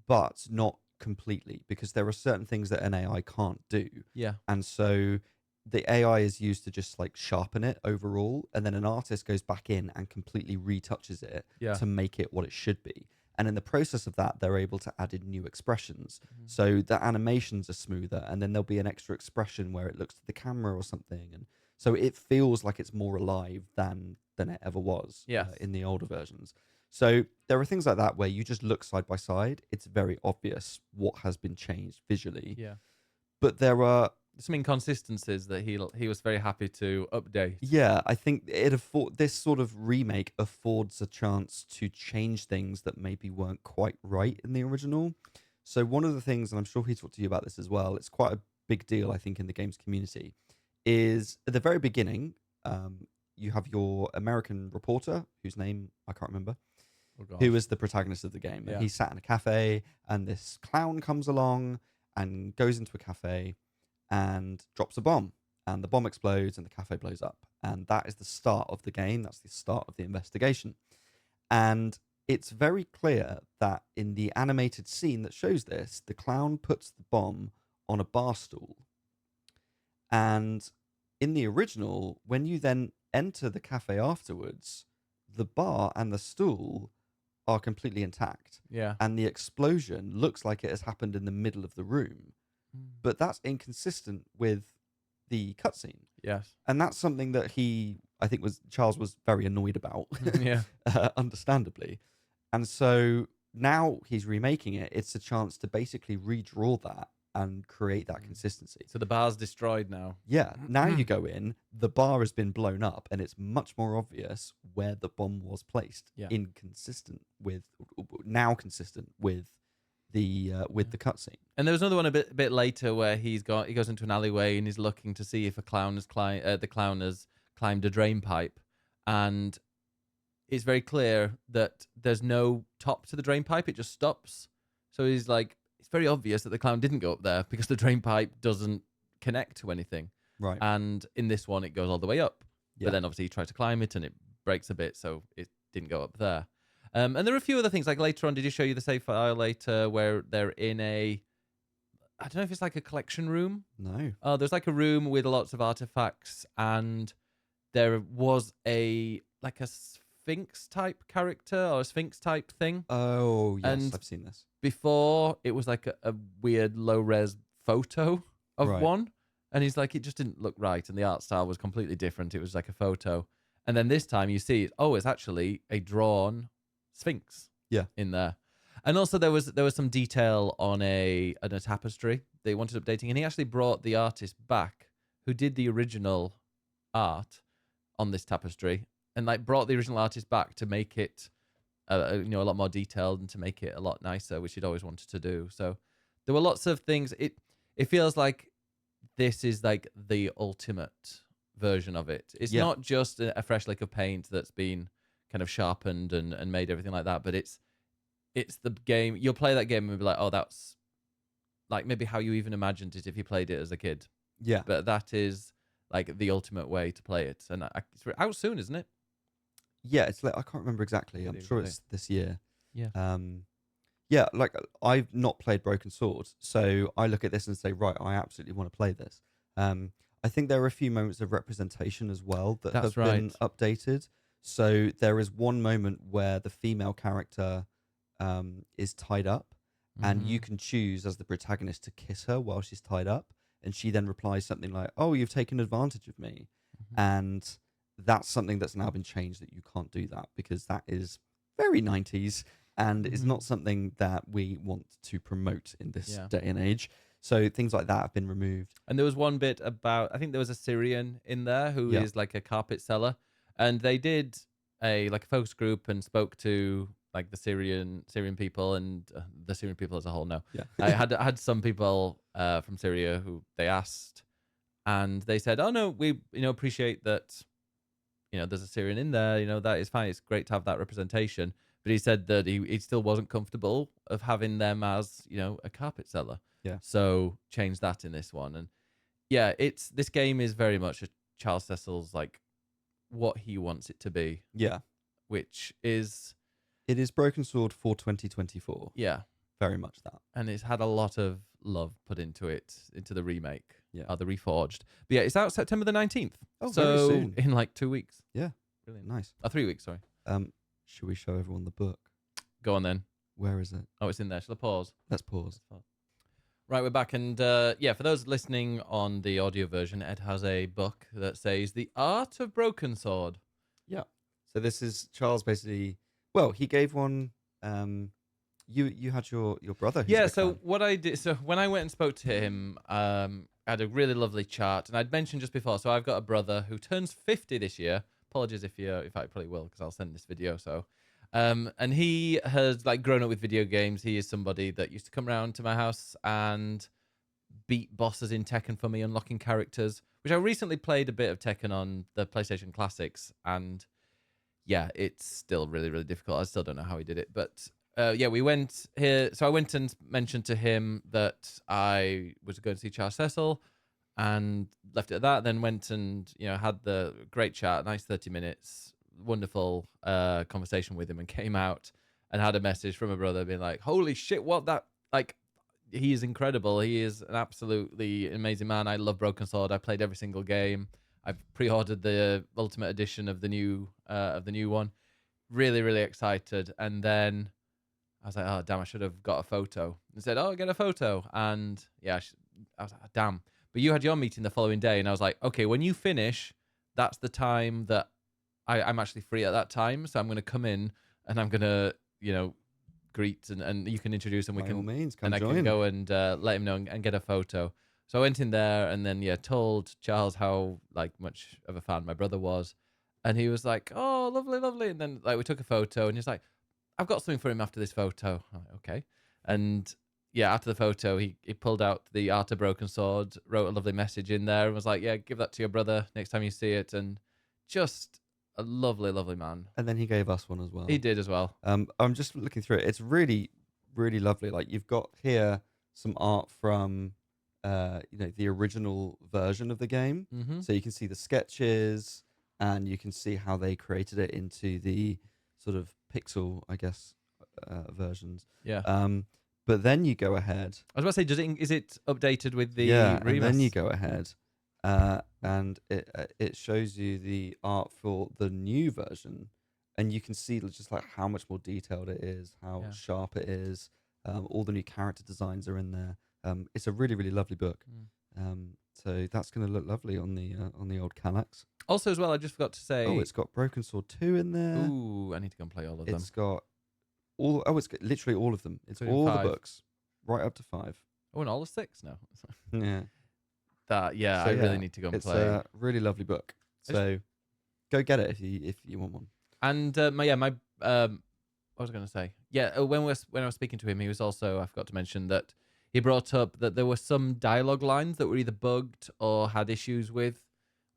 but not completely, because there are certain things that an AI can't do. Yeah. And so the AI is used to just like sharpen it overall, and then an artist goes back in and completely retouches it to make it what it should be. And in the process of that, they're able to add in new expressions. So the animations are smoother, and then there'll be an extra expression where it looks to the camera or something. And so it feels like it's more alive than it ever was in the older versions. So there are things like that where you just look side by side. It's very obvious what has been changed visually. Yeah. But there are some inconsistencies that he was very happy to update. Yeah, I think this sort of remake affords a chance to change things that maybe weren't quite right in the original. So one of the things, and I'm sure he talked to you about this as well, it's quite a big deal, I think, in the games community, is at the very beginning, you have your American reporter, whose name I can't remember, who is the protagonist of the game. And he sat in a cafe, and this clown comes along and goes into a cafe and drops a bomb, and the bomb explodes and the cafe blows up. And that is the start of the game. That's the start of the investigation. And it's very clear that in the animated scene that shows this, the clown puts the bomb on a bar stool. And in the original, when you then enter the cafe afterwards, the bar and the stool are completely intact. Yeah. And the explosion looks like it has happened in the middle of the room. But that's inconsistent with the cutscene. Yes. And that's something that Charles was very annoyed about. Yeah. Understandably. And so now he's remaking it. It's a chance to basically redraw that and create that consistency. So the bar's destroyed now. Yeah. Now you go in, the bar has been blown up, and it's much more obvious where the bomb was placed. Yeah. Consistent with the cutscene. And there was another one a bit later where he goes into an alleyway and he's looking to see if the clown has climbed a drain pipe, and it's very clear that there's no top to the drain pipe. It just stops. So he's like, it's very obvious that the clown didn't go up there because the drain pipe doesn't connect to anything. Right. And in this one, it goes all the way up. Yeah. But then obviously he tried to climb it and it breaks a bit, so it didn't go up there. And there are a few other things, like later on, did he show you the save file later where they're in I don't know if it's like a collection room? No. Oh, there's like a room with lots of artifacts, and there was a Sphinx type character or a Sphinx type thing. Oh, yes, and I've seen this. Before, it was like a weird low-res photo of one, and he's like, it just didn't look right, and the art style was completely different. It was like a photo. And then this time you see, it's actually a drawn Sphinx in there. And also there was some detail on a tapestry they wanted updating, and he actually brought the artist back who did the original art on this tapestry, and like brought the original artist back to make it, a lot more detailed and to make it a lot nicer, which he'd always wanted to do. So there were lots of things. It feels like this is like the ultimate version of it. It's not just a fresh lick of paint that's been kind of sharpened and made everything like that, but it's the game. You'll play that game and be like, oh, that's like maybe how you even imagined it if you played it as a kid. Yeah. But that is like the ultimate way to play it. And it's out soon, isn't it? Yeah, it's like, I can't remember exactly. I'm sure it's this year. Yeah. Yeah, like I've not played Broken Sword, so I look at this and say, right, I absolutely want to play this. I think there are a few moments of representation as well that have been updated. So there is one moment where the female character is tied up, and you can choose as the protagonist to kiss her while she's tied up, and she then replies something like, "Oh, you've taken advantage of me," and that's something that's now been changed, that you can't do that, because that is very 90s and is not something that we want to promote in this day and age. So things like that have been removed. And there was one bit about, I think there was a Syrian in there who is like a carpet seller, and they did a focus group and spoke to like the Syrian people and the Syrian people as a whole. No, I had some people from Syria who they asked, and they said, "Oh no, we appreciate that. There's a Syrian in there. That is fine. It's great to have that representation." But he said that he still wasn't comfortable of having them as a carpet seller. Yeah. So change that in this one, and this game is very much a Charles Cecil's like what he wants it to be. Yeah. Which is it is Broken Sword for 2024. Yeah. Very much that. And it's had a lot of love put into it, into the remake. Yeah. The Reforged. But yeah, it's out September the 19th. Oh, so very soon. In like 2 weeks. Yeah. Brilliant. Nice. 3 weeks, sorry. Should we show everyone the book? Go on then. Where is it? Oh, it's in there. Shall I pause? Let's pause. Right, we're back. And for those listening on the audio version, Ed has a book that says The Art of Broken Sword. Yeah. So this is Charles basically, well, he gave one, you had your brother. Yeah, so what I did, so when I went and spoke to him, I had a really lovely chat, and I'd mentioned just before, so I've got a brother who turns 50 this year. Apologies if I probably will, because I'll send this video, so. And he has like grown up with video games. He is somebody that used to come around to my house and beat bosses in Tekken for me, unlocking characters, which I recently played a bit of Tekken on the PlayStation Classics, and yeah, it's still really, really difficult. I still don't know how he did it, but we went here. So I went and mentioned to him that I was going to see Charles Cecil, and left it at that. Then went and had the great chat, nice 30 minutes, wonderful conversation with him, and came out and had a message from a brother being like, "Holy shit, what that like." He is incredible. He is an absolutely amazing man. I love Broken Sword. I played every single game. I've pre-ordered the Ultimate Edition of the new one. Really, really excited. And then I was like, oh, damn, I should have got a photo. And said, oh, get a photo. And yeah, I was like, damn. But you had your meeting the following day, and I was like, okay, when you finish, that's the time that I'm actually free at that time. So I'm going to come in and I'm going to, greet and you can introduce him. By all means, come and join. I can go and let him know and get a photo. So I went in there and then told Charles how like much of a fan my brother was, and he was like, "Oh, lovely, lovely." And then like we took a photo, and he's like, "I've got something for him after this photo." I'm like, okay. And yeah, after the photo, he pulled out the Art of Broken Sword, wrote a lovely message in there, and was like, "Yeah, give that to your brother next time you see it." And just a lovely, lovely man. And then he gave us one as well. He did as well. I'm just looking through it. It's really, really lovely. Like you've got here some art from, the original version of the game. Mm-hmm. So you can see the sketches, and you can see how they created it into the sort of pixel, I guess, versions. Yeah. But then you go ahead. I was about to say, is it updated with the and remix? then you go ahead, and it shows you the art for the new version, and you can see just like how much more detailed it is, how sharp it is. All the new character designs are in there. It's a really, really lovely book. So that's going to look lovely on the old Kallax. Also, as well, I just forgot to say. Oh, it's got Broken Sword 2 in there. Ooh, I need to go and play all of them. It's got all. Oh, it's got literally all of them. It's all 5. The books, right up to 5. Oh, and all the 6 now. Yeah. I really need to go and play. It's a really lovely book. So go get it if you want one. And what was I going to say? Yeah, when I was speaking to him, he was also, I forgot to mention that he brought up that there were some dialogue lines that were either bugged or had issues with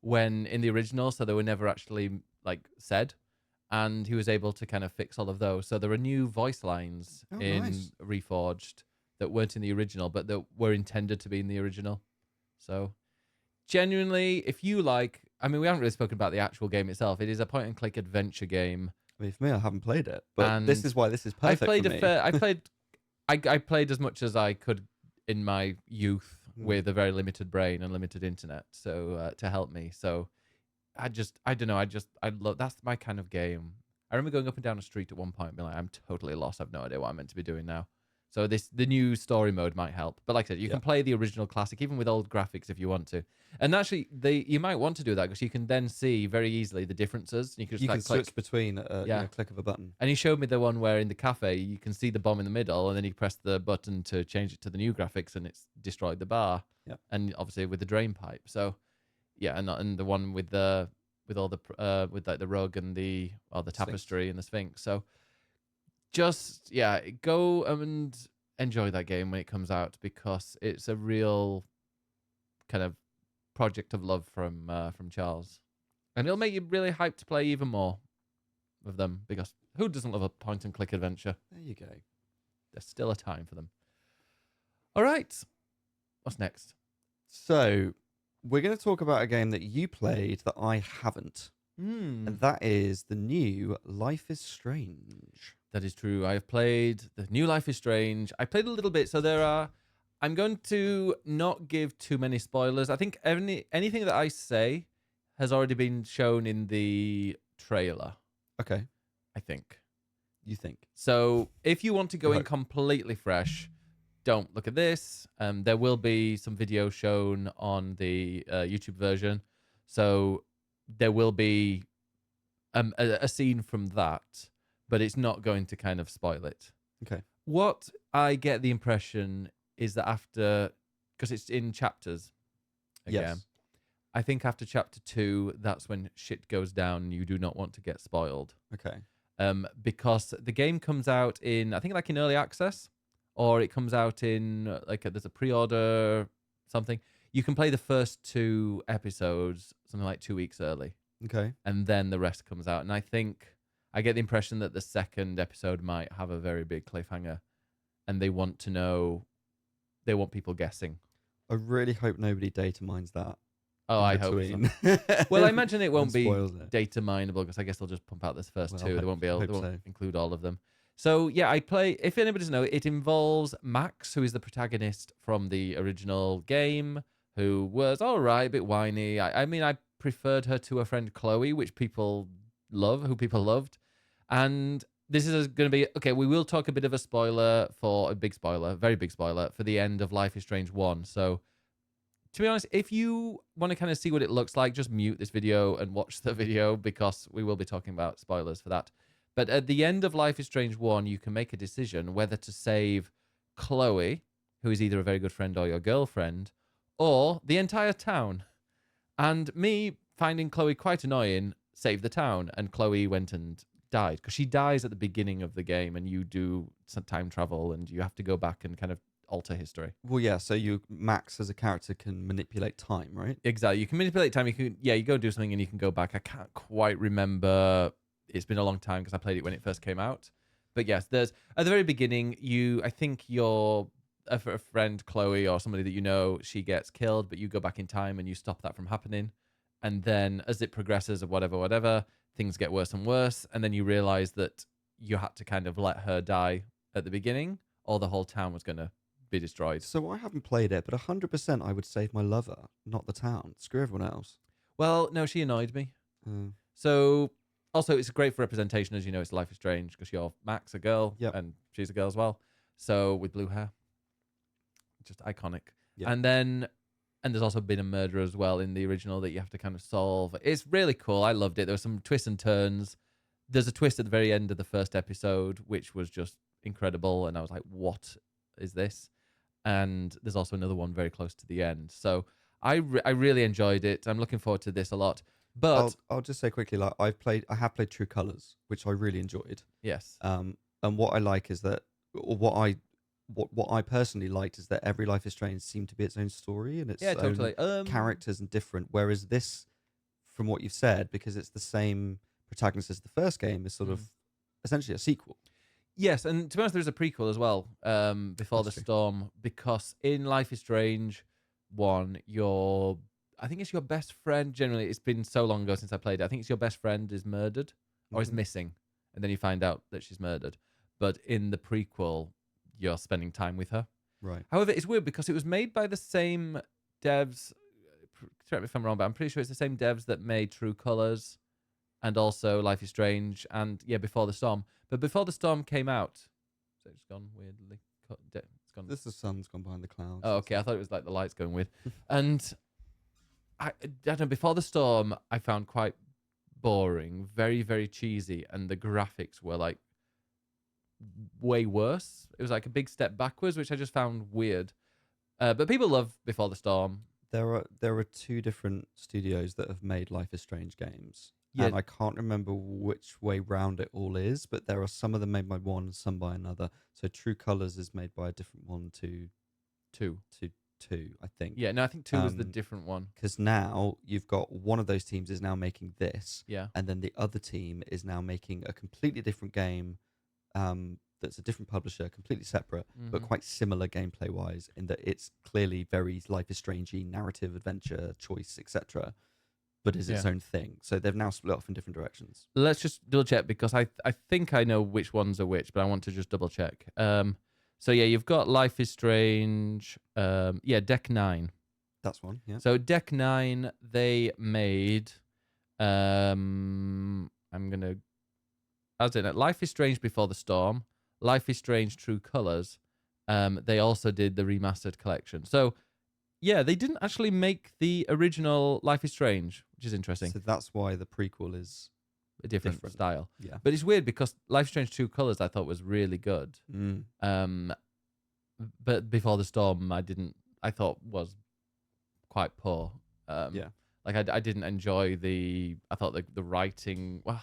when in the original, so they were never actually like said. And he was able to kind of fix all of those. So there are new voice lines in Nice. Reforged that weren't in the original, but that were intended to be in the original. So genuinely, if you like, I mean, we haven't really spoken about the actual game itself. It is a point and click adventure game. I mean, for me, I haven't played it, but And this is why this is perfect for me. I played as much as I could in my youth with a very limited brain and limited internet, so to help me. So I don't know. I love, that's my kind of game. I remember going up and down a street at one point and being like, I'm totally lost. I've no idea what I'm meant to be doing now. So the new story mode might help. But like I said, you can play the original classic, even with old graphics if you want to. And actually, you might want to do that because you can then see very easily the differences. You can switch between a click of a button. And he showed me the one where in the cafe, you can see the bomb in the middle, and then you press the button to change it to the new graphics, and it's destroyed the bar. Yeah. And obviously with the drain pipe. So, yeah, and the one with all the with like the rug and the tapestry and the Sphinx. So just go and enjoy that game when it comes out, because it's a real kind of project of love from Charles, and it'll make you really hyped to play even more of them, because who doesn't love a point and click adventure? There you go. There's still a time for them. All right, what's next? So we're going to talk about a game that you played that I haven't. And that is the new Life is Strange. That is true. I have played the new Life is Strange. I played a little bit, so I'm going to not give too many spoilers. I think anything that I say has already been shown in the trailer. Okay. I think. You think? So if you want to go in completely fresh, don't look at this. There will be some video shown on the YouTube version. So there will be a scene from that, but it's not going to kind of spoil it. Okay. What I get the impression is that after, because it's in chapters again, Yes. I think after chapter 2, that's when shit goes down. You do not want to get spoiled. Okay. Because the game comes out in, I think like in early access, or it comes out in there's a pre-order something. You can play the first 2 episodes something like 2 weeks early. Okay. And then the rest comes out. And I think I get the impression that the second episode might have a very big cliffhanger, and they want people guessing. I really hope nobody data mines that. Oh, I hope so. Well, I imagine it won't be data mineable, because I guess they'll just pump out this first 2. They won't include all of them. So yeah, if anybody doesn't know, it involves Max, who is the protagonist from the original game, who was all right, a bit whiny. I mean, I preferred her to her friend Chloe, who people loved. And this is going to be, okay, we will talk a bit of a spoiler very big spoiler, for the end of Life is Strange 1. So to be honest, if you want to kind of see what it looks like, just mute this video and watch the video, because we will be talking about spoilers for that. But at the end of Life is Strange 1, you can make a decision whether to save Chloe, who is either a very good friend or your girlfriend, or the entire town. And me, finding Chloe quite annoying, saved the town, and Chloe went and died, because she dies at the beginning of the game, and you do some time travel, and you have to go back and kind of alter history. Well, yeah, so Max as a character can manipulate time, right? Exactly. You can manipulate time. You go do something and you can go back. I can't quite remember. It's been a long time because I played it when it first came out. But yes, there's at the very beginning, I think your a friend Chloe or somebody that you know, she gets killed, but you go back in time and you stop that from happening. And then as it progresses or whatever, things get worse and worse. And then you realize that you had to kind of let her die at the beginning, or the whole town was going to be destroyed. So I haven't played it, but 100% I would save my lover, not the town. Screw everyone else. Well, no, she annoyed me. So also, it's great for representation, as you know. It's Life is Strange because you're Max, a girl, and she's a girl as well. So with blue hair, just iconic. Yep. And there's also been a murder as well in the original that you have to kind of solve. It's really cool. I loved it. There were some twists and turns. There's a twist at the very end of the first episode, which was just incredible. And I was like, what is this? And there's also another one very close to the end. So I really enjoyed it. I'm looking forward to this a lot. But I'll just say quickly, like I have played True Colors, which I really enjoyed. yes, And what I like is that, or what I personally liked is that every Life is Strange seemed to be its own story and its yeah, own totally. characters and different. Whereas this, from what you've said, because it's the same protagonist as the first game, is sort of essentially a sequel. Yes, and to be honest, there's a prequel as well, Before That's the true. Storm, because in Life is Strange 1, I think it's your best friend. Generally, it's been so long ago since I played it. I think it's your best friend is murdered or is Mhm. missing, and then you find out that she's murdered. But in the prequel, you're spending time with her. Right. However, it's weird because it was made by the same devs. Correct me if I'm wrong, but I'm pretty sure it's the same devs that made True Colors and also Life is Strange and Before the Storm. But Before the Storm came out, so it's gone weirdly. It's gone. The sun's gone behind the clouds. Oh, okay. I thought it was like the lights going weird. And I don't know. Before the Storm, I found quite boring, very very cheesy, and the graphics were like way worse. It was like a big step backwards, which I just found weird. But people love Before the Storm. There are two different studios that have made Life is Strange games. Yeah. And I can't remember which way round it all is, but there are some of them made by one and some by another. So True Colors is made by a different one to Two. two, I think. Yeah, no, I think two was the different one. Because now you've got one of those teams is now making this, Yeah. and then the other team is now making a completely different game that's a different publisher, completely separate, but quite similar gameplay wise, in that it's clearly very Life is Strange-y, narrative, adventure, choice, etc., but is its own thing. So they've now split off in different directions. Let's just double check because I think I know which ones are which, but I want to just double check. So yeah, you've got Life is Strange. Deck 9. That's one, yeah. So Deck 9, they made. I'm gonna. As in it, Life is Strange Before the Storm, Life is Strange True Colors. They also did the remastered collection. So yeah, they didn't actually make the original Life is Strange, which is interesting. So that's why the prequel is A different style. Yeah. But it's weird because Life is Strange True Colors I thought was really good. But Before the Storm I thought was quite poor. Yeah. Like I didn't enjoy I thought the writing, well,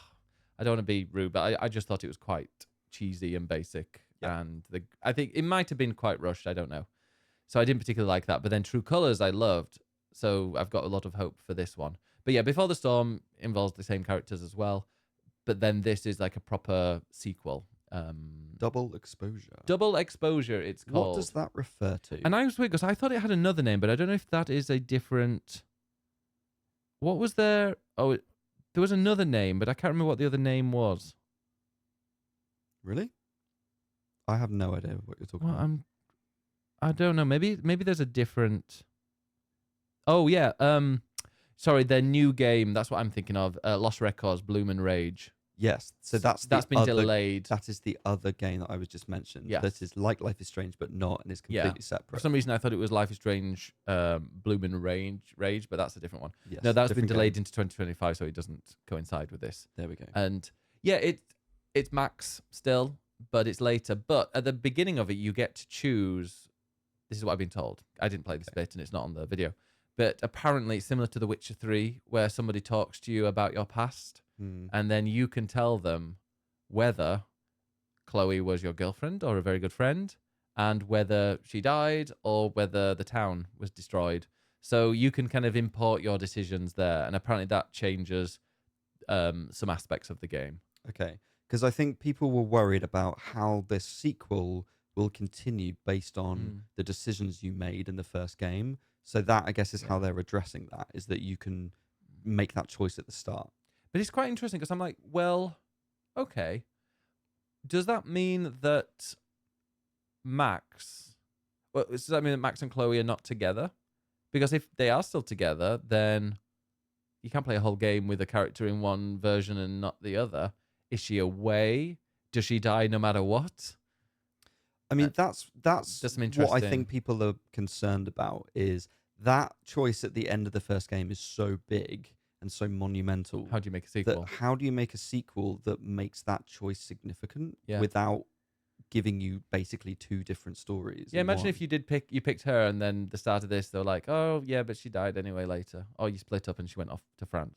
I don't want to be rude, but I just thought it was quite cheesy and basic. Yeah. And I think it might have been quite rushed, I don't know. So I didn't particularly like that. But then True Colors I loved. So I've got a lot of hope for this one. But yeah, Before the Storm involves the same characters as well. But then this is like a proper sequel. Double Exposure. Double Exposure, it's called. What does that refer to? And I was weird because I thought it had another name, but I don't know if that is a different. What was there? Oh, there was another name, but I can't remember what the other name was. Really? I have no idea what you're talking about. I don't know. Maybe there's a different. Oh yeah. Sorry, their new game. That's what I'm thinking of. Lost Records, Bloom and Rage. Yes, so that's been delayed. That is the other game that I was just mentioned. Yes. That is like Life is Strange, but not, and is completely For separate. some reason, I thought it was Life is Strange, Bloom and Rage, but that's a different one. Yes, No, that's been different delayed game. into 2025, so it doesn't coincide with this. There we go. And yeah, it's Max still, but it's later. But at the beginning of it, you get to choose. This is what I've been told. I didn't play this bit, and it's not on the video. But apparently, it's similar to The Witcher 3, where somebody talks to you about your past, and then you can tell them whether Chloe was your girlfriend or a very good friend, and whether she died or whether the town was destroyed. So you can kind of import your decisions there, and apparently that changes some aspects of the game. Okay, because I think people were worried about how this sequel will continue based on the decisions you made in the first game. So that, I guess, is how they're addressing that, is that you can make that choice at the start. But it's quite interesting because I'm like, well, okay. Does that mean that does that mean that Max and Chloe are not together? Because if they are still together, then you can't play a whole game with a character in one version and not the other. Is she away? Does she die no matter what? I mean, that's some what I think interesting- people are concerned about, is that choice at the end of the first game is so big and so monumental. How do you make a sequel? How do you make a sequel that makes that choice significant Yeah. without giving you basically two different stories? Yeah, in imagine one? if you picked her, and then the start of this, they're like, oh yeah, but she died anyway later. Oh, you split up and she went off to France.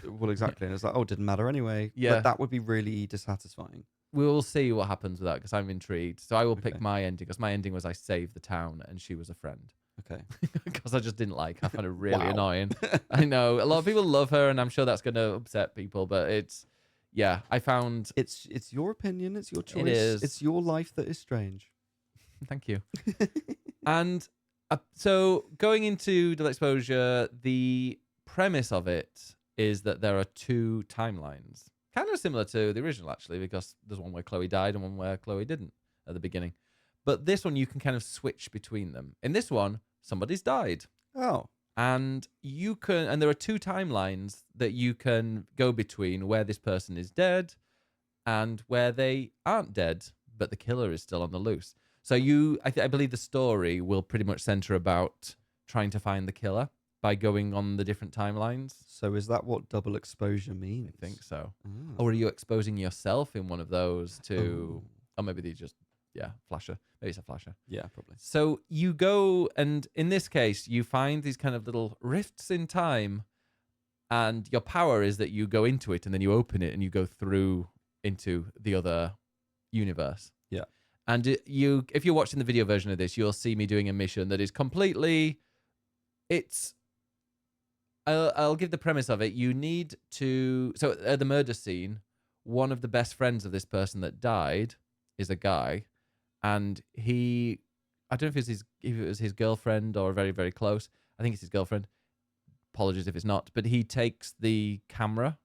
Well, exactly. And it's like, oh, it didn't matter anyway. Yeah. But that would be really dissatisfying. We will see what happens with that because I'm intrigued. So I will pick Okay. my ending because my ending was I saved the town and she was a friend. Okay. Because I just didn't like her. I found her really Wow. annoying. I know a lot of people love her, and I'm sure that's going to upset people. But I found It's your opinion. It's your choice. It is. It's your life that is strange. Thank you. And so going into Double Exposure, the premise of it is that there are two timelines, kind of similar to the original actually, because there's one where Chloe died and one where Chloe didn't at the beginning. But this one you can kind of switch between them. In this one, somebody's died. Oh. And there are two timelines that you can go between where this person is dead and where they aren't dead, but the killer is still on the loose. So I believe the story will pretty much center about trying to find the killer by going on the different timelines. So is that what double exposure means? I think so. Oh. Or are you exposing yourself in one of those to... Or maybe they just... Yeah, flasher. Maybe it's a flasher. Yeah, probably. So you go, and in this case, you find these kind of little rifts in time, and your power is that you go into it, and then you open it, and you go through into the other universe. Yeah. And if you're watching the video version of this, you'll see me doing a mission that is completely... I'll give the premise of it. You need to... So at the murder scene, one of the best friends of this person that died is a guy, and I don't know if it was his girlfriend or very, very close. I think it's his girlfriend. Apologies if it's not. But he takes the camera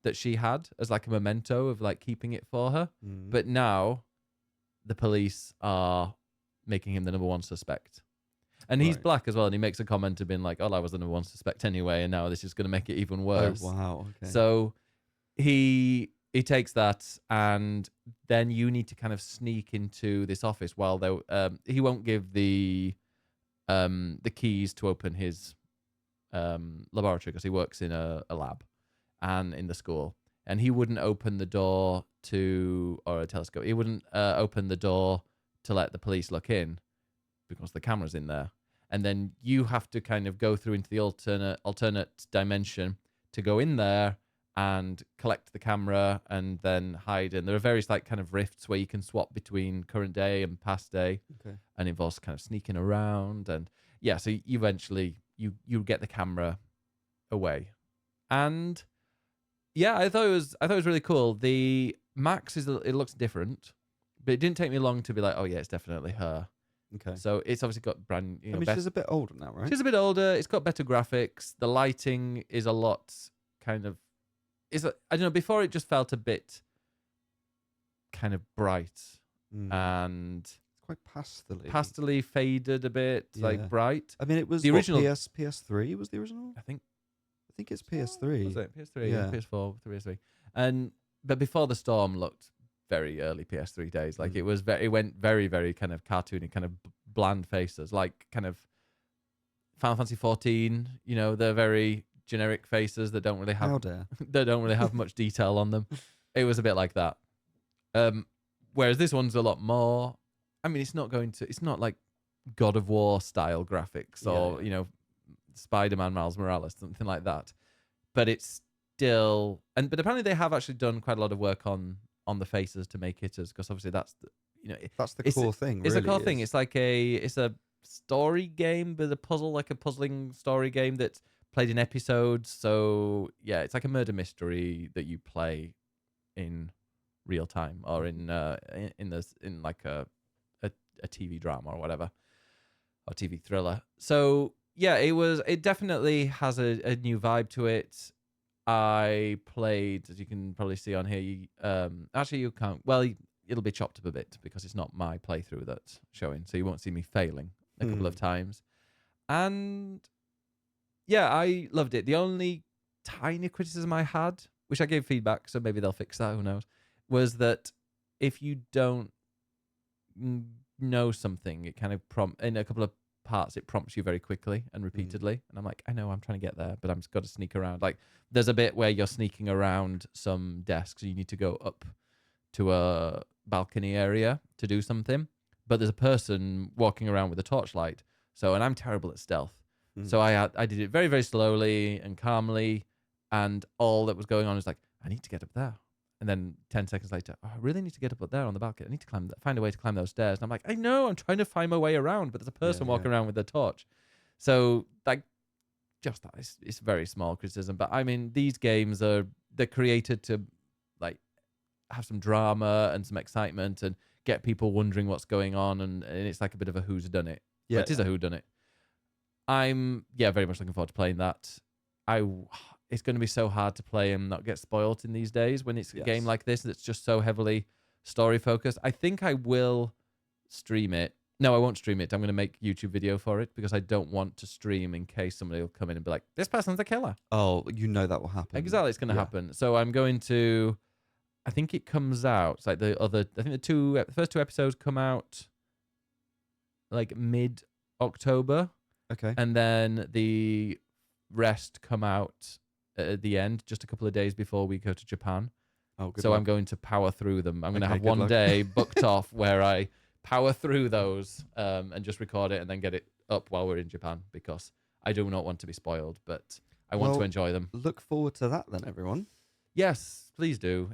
that she had as like a memento of like keeping it for her. Mm. But now the police are making him the number one suspect. And he's Right. black as well. And he makes a comment of being like, oh, I was the number one suspect anyway. And now this is going to make it even worse. Oh, wow. Okay. So he takes that, and then you need to kind of sneak into this office while he won't give the keys to open his laboratory because he works in a lab and in the school, and he wouldn't open the door or a telescope. He wouldn't open the door to let the police look in because the camera's in there, and then you have to kind of go through into the alternate dimension to go in there and collect the camera and then hide. And there are various like kind of rifts where you can swap between current day and past day. Okay. And involves kind of sneaking around. And yeah, so you eventually you get the camera away. And yeah, I thought it was really cool. The Max it looks different, but it didn't take me long to be like, oh yeah, it's definitely her. Okay. So it's obviously got brand. I mean, she's a bit older now, right? She's a bit older. It's got better graphics. The lighting is a lot kind of. I don't know. Before it just felt a bit kind of bright and It's quite pastely faded a bit, like bright. I mean, it was the original PS3 was the original. I think it's PS3. Was it PS3? Yeah. PS4, PS3. But Before the Storm looked very early PS3 days. Like it went very, very kind of cartoony, kind of bland faces, like kind of Final Fantasy 14. You know, they're very generic faces that don't really have much detail on them. It was a bit like that. Whereas this one's a lot more. I mean, it's not like God of War style graphics or you know, Spider-Man Miles Morales, something like that. But it's still but apparently they have actually done quite a lot of work on the faces to make it because obviously that's the core thing. It's really a core thing. It's like it's a story game, but a puzzling story game that's played in episodes. So yeah, it's like a murder mystery that you play in real time or in like a TV drama or whatever, or TV thriller. So yeah, it definitely has a new vibe to it. I played, as you can probably see on here, actually you can't, well, it'll be chopped up a bit because it's not my playthrough that's showing, so you won't see me failing a couple of times. And yeah, I loved it. The only tiny criticism I had, which I gave feedback, so maybe they'll fix that, who knows, was that if you don't know something, it kind of in a couple of parts, it prompts you very quickly and repeatedly. And I'm like, I know I'm trying to get there, but I'm just got to sneak around. Like, there's a bit where you're sneaking around some desks. You need to go up to a balcony area to do something, but there's a person walking around with a torchlight. And I'm terrible at stealth. So I did it very, very slowly and calmly, and all that was going on was like, I need to get up there. And then 10 seconds later, oh, I really need to get up there on the balcony. I need to find a way to climb those stairs. And I'm like, I know, I'm trying to find my way around, but there's a person walking around with a torch. So like, just that, it's very small criticism. But I mean, these games they're created to like have some drama and some excitement and get people wondering what's going on. And it's like a bit of a whodunit. Yeah, it is a whodunit. I'm very much looking forward to playing that. It's going to be so hard to play and not get spoiled in these days when it's a game like this that's just so heavily story focused. I think I will stream it. No, I won't stream it. I'm going to make a YouTube video for it because I don't want to stream in case somebody will come in and be like, this person's a killer. Oh, that will happen. Exactly, it's going to happen. So I'm going to, I think it comes out, it's like I think the first 2 episodes come out like mid-October. Okay. And then the rest come out at the end, just a couple of days before we go to Japan. Oh, good so luck. I'm going to power through them. I'm going to have one day booked off where I power through those and just record it and then get it up while we're in Japan because I do not want to be spoiled, but I want to enjoy them. Look forward to that then, everyone. Yes, please do.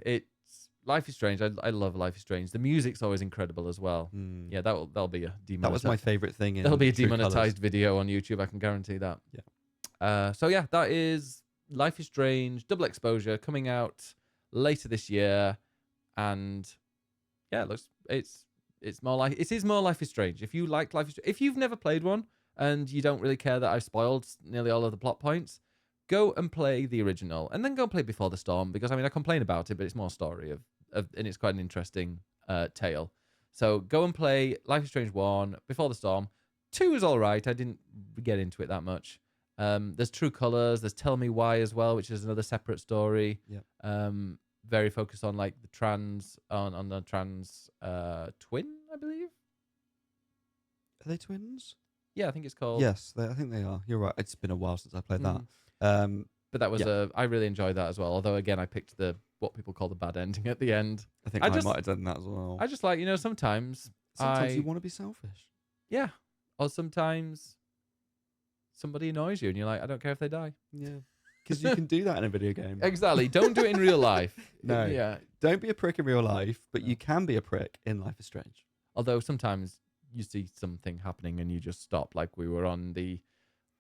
Life is Strange. I love Life is Strange. The music's always incredible as well. Yeah, that'll be a demonetized. That was my favorite thing. There'll be a demonetized video on YouTube. I can guarantee that. Yeah. So yeah, that is Life is Strange Double Exposure coming out later this year, and yeah, it is more Life is Strange. If you like Life is Strange, if you've never played one and you don't really care that I've spoiled nearly all of the plot points, go and play the original, and then go and play Before the Storm because I mean I complain about it, but it's more story and it's quite an interesting tale. So go and play Life is Strange 1, Before the Storm. 2 is all right. I didn't get into it that much. There's True Colors. There's Tell Me Why as well, which is another separate story. Yeah. Very focused on like the trans twin, I believe. Are they twins? Yeah, I think it's called. Yes, I think they are. You're right. It's been a while since I played that. But that was I really enjoyed that as well. Although again, I picked what people call the bad ending at the end. I think I might have done that as well. I just like sometimes you want to be selfish. Yeah, or sometimes somebody annoys you and you're like, I don't care if they die. Yeah, because you can do that in a video game. Exactly. Don't do it in real life. No. Yeah. Don't be a prick in real life, but you can be a prick in Life is Strange. Although sometimes you see something happening and you just stop. Like we were on the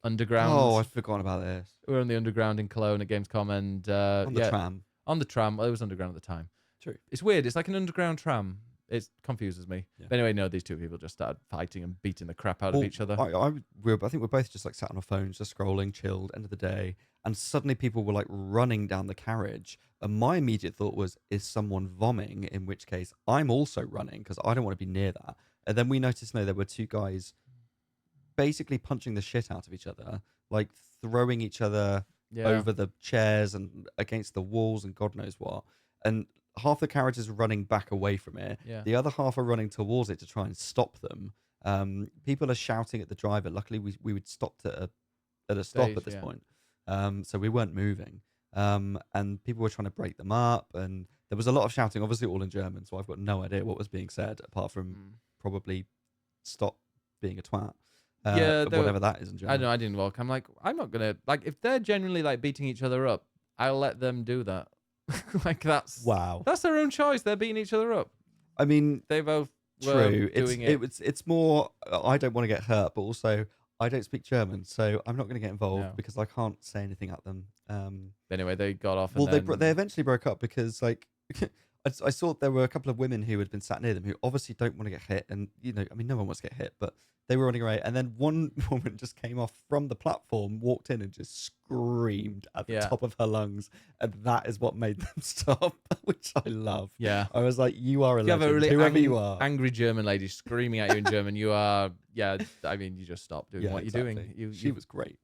underground. Oh, I'd forgotten about this. We were on the underground in Cologne at Gamescom and on the tram. On the tram. Well, it was underground at the time. True. It's weird. It's like an underground tram. It confuses me. Yeah. But anyway, no, these two people just started fighting and beating the crap out of each other. I think we're both just like sat on our phones, just scrolling, chilled, end of the day. And suddenly people were like running down the carriage. And my immediate thought was, is someone vomiting? In which case, I'm also running because I don't want to be near that. And then we noticed, no, there were 2 guys basically punching the shit out of each other, like throwing each other over the chairs and against the walls and God knows what. And half the carriages are running back away from it. Yeah. The other half are running towards it to try and stop them. People are shouting at the driver. Luckily, we would stopped at a stop at this point. So we weren't moving. And people were trying to break them up. And there was a lot of shouting, obviously all in German. So I've got no idea what was being said apart from probably stop being a twat. Whatever that is in German. I know, I didn't walk. I'm like, I'm not going to, like, if they're genuinely like beating each other up, I'll let them do that. Like that's their own choice. They're beating each other up. I mean, they both true. Were doing it. It's more. I don't want to get hurt, but also I don't speak German, so I'm not going to get involved because I can't say anything at them. Anyway, they got off. Well, they eventually broke up because like I saw there were a couple of women who had been sat near them who obviously don't want to get hit, and I mean, no one wants to get hit, but they were running away, and then one woman just came off from the platform, walked in, and just screamed at the top of her lungs, and that is what made them stop, which I love. Yeah, I was like, "You are a legend, have a really whoever you are." Angry German lady screaming at you in German. You are, I mean, you just stop doing what you're doing. She was great.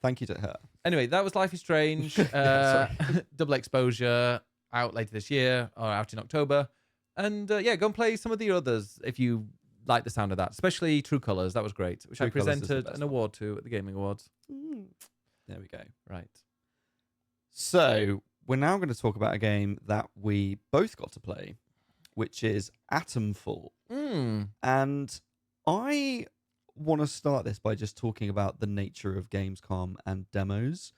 Thank you to her. Anyway, that was Life is Strange. Double Exposure out later this year or out in October, and go and play some of the others if you like the sound of that, especially True Colors. That was great, which I presented an award to at the Gaming Awards. There we go. Right. So we're now going to talk about a game that we both got to play, which is Atomfall. And I want to start this by just talking about the nature of Gamescom and demos.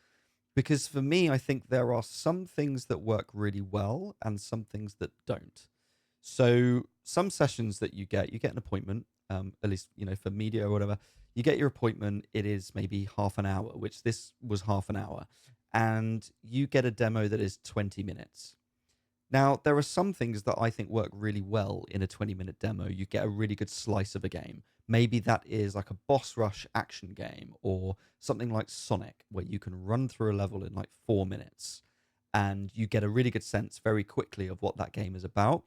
Because for me, I think there are some things that work really well and some things that don't. So some sessions that you get an appointment, at least, for media or whatever, you get your appointment. It is maybe half an hour, which this was half an hour. And you get a demo that is 20 minutes. Now, there are some things that I think work really well in a 20-minute demo. You get a really good slice of a game. Maybe that is like a boss rush action game or something like Sonic, where you can run through a level in like 4 minutes and you get a really good sense very quickly of what that game is about.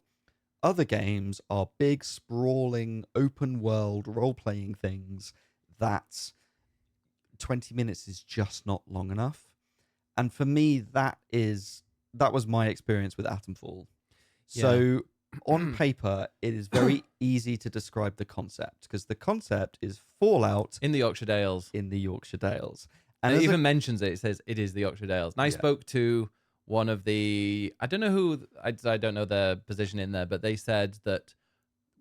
Other games are big, sprawling, open world role-playing things that 20 minutes is just not long enough. And for me, that was my experience with Atomfall. So on paper, it is very easy to describe the concept because the concept is Fallout in the Yorkshire Dales. In the Yorkshire Dales. And it even mentions it. It says it is the Yorkshire Dales. And I spoke to one of the, I don't know who, I don't know their position in there, but they said that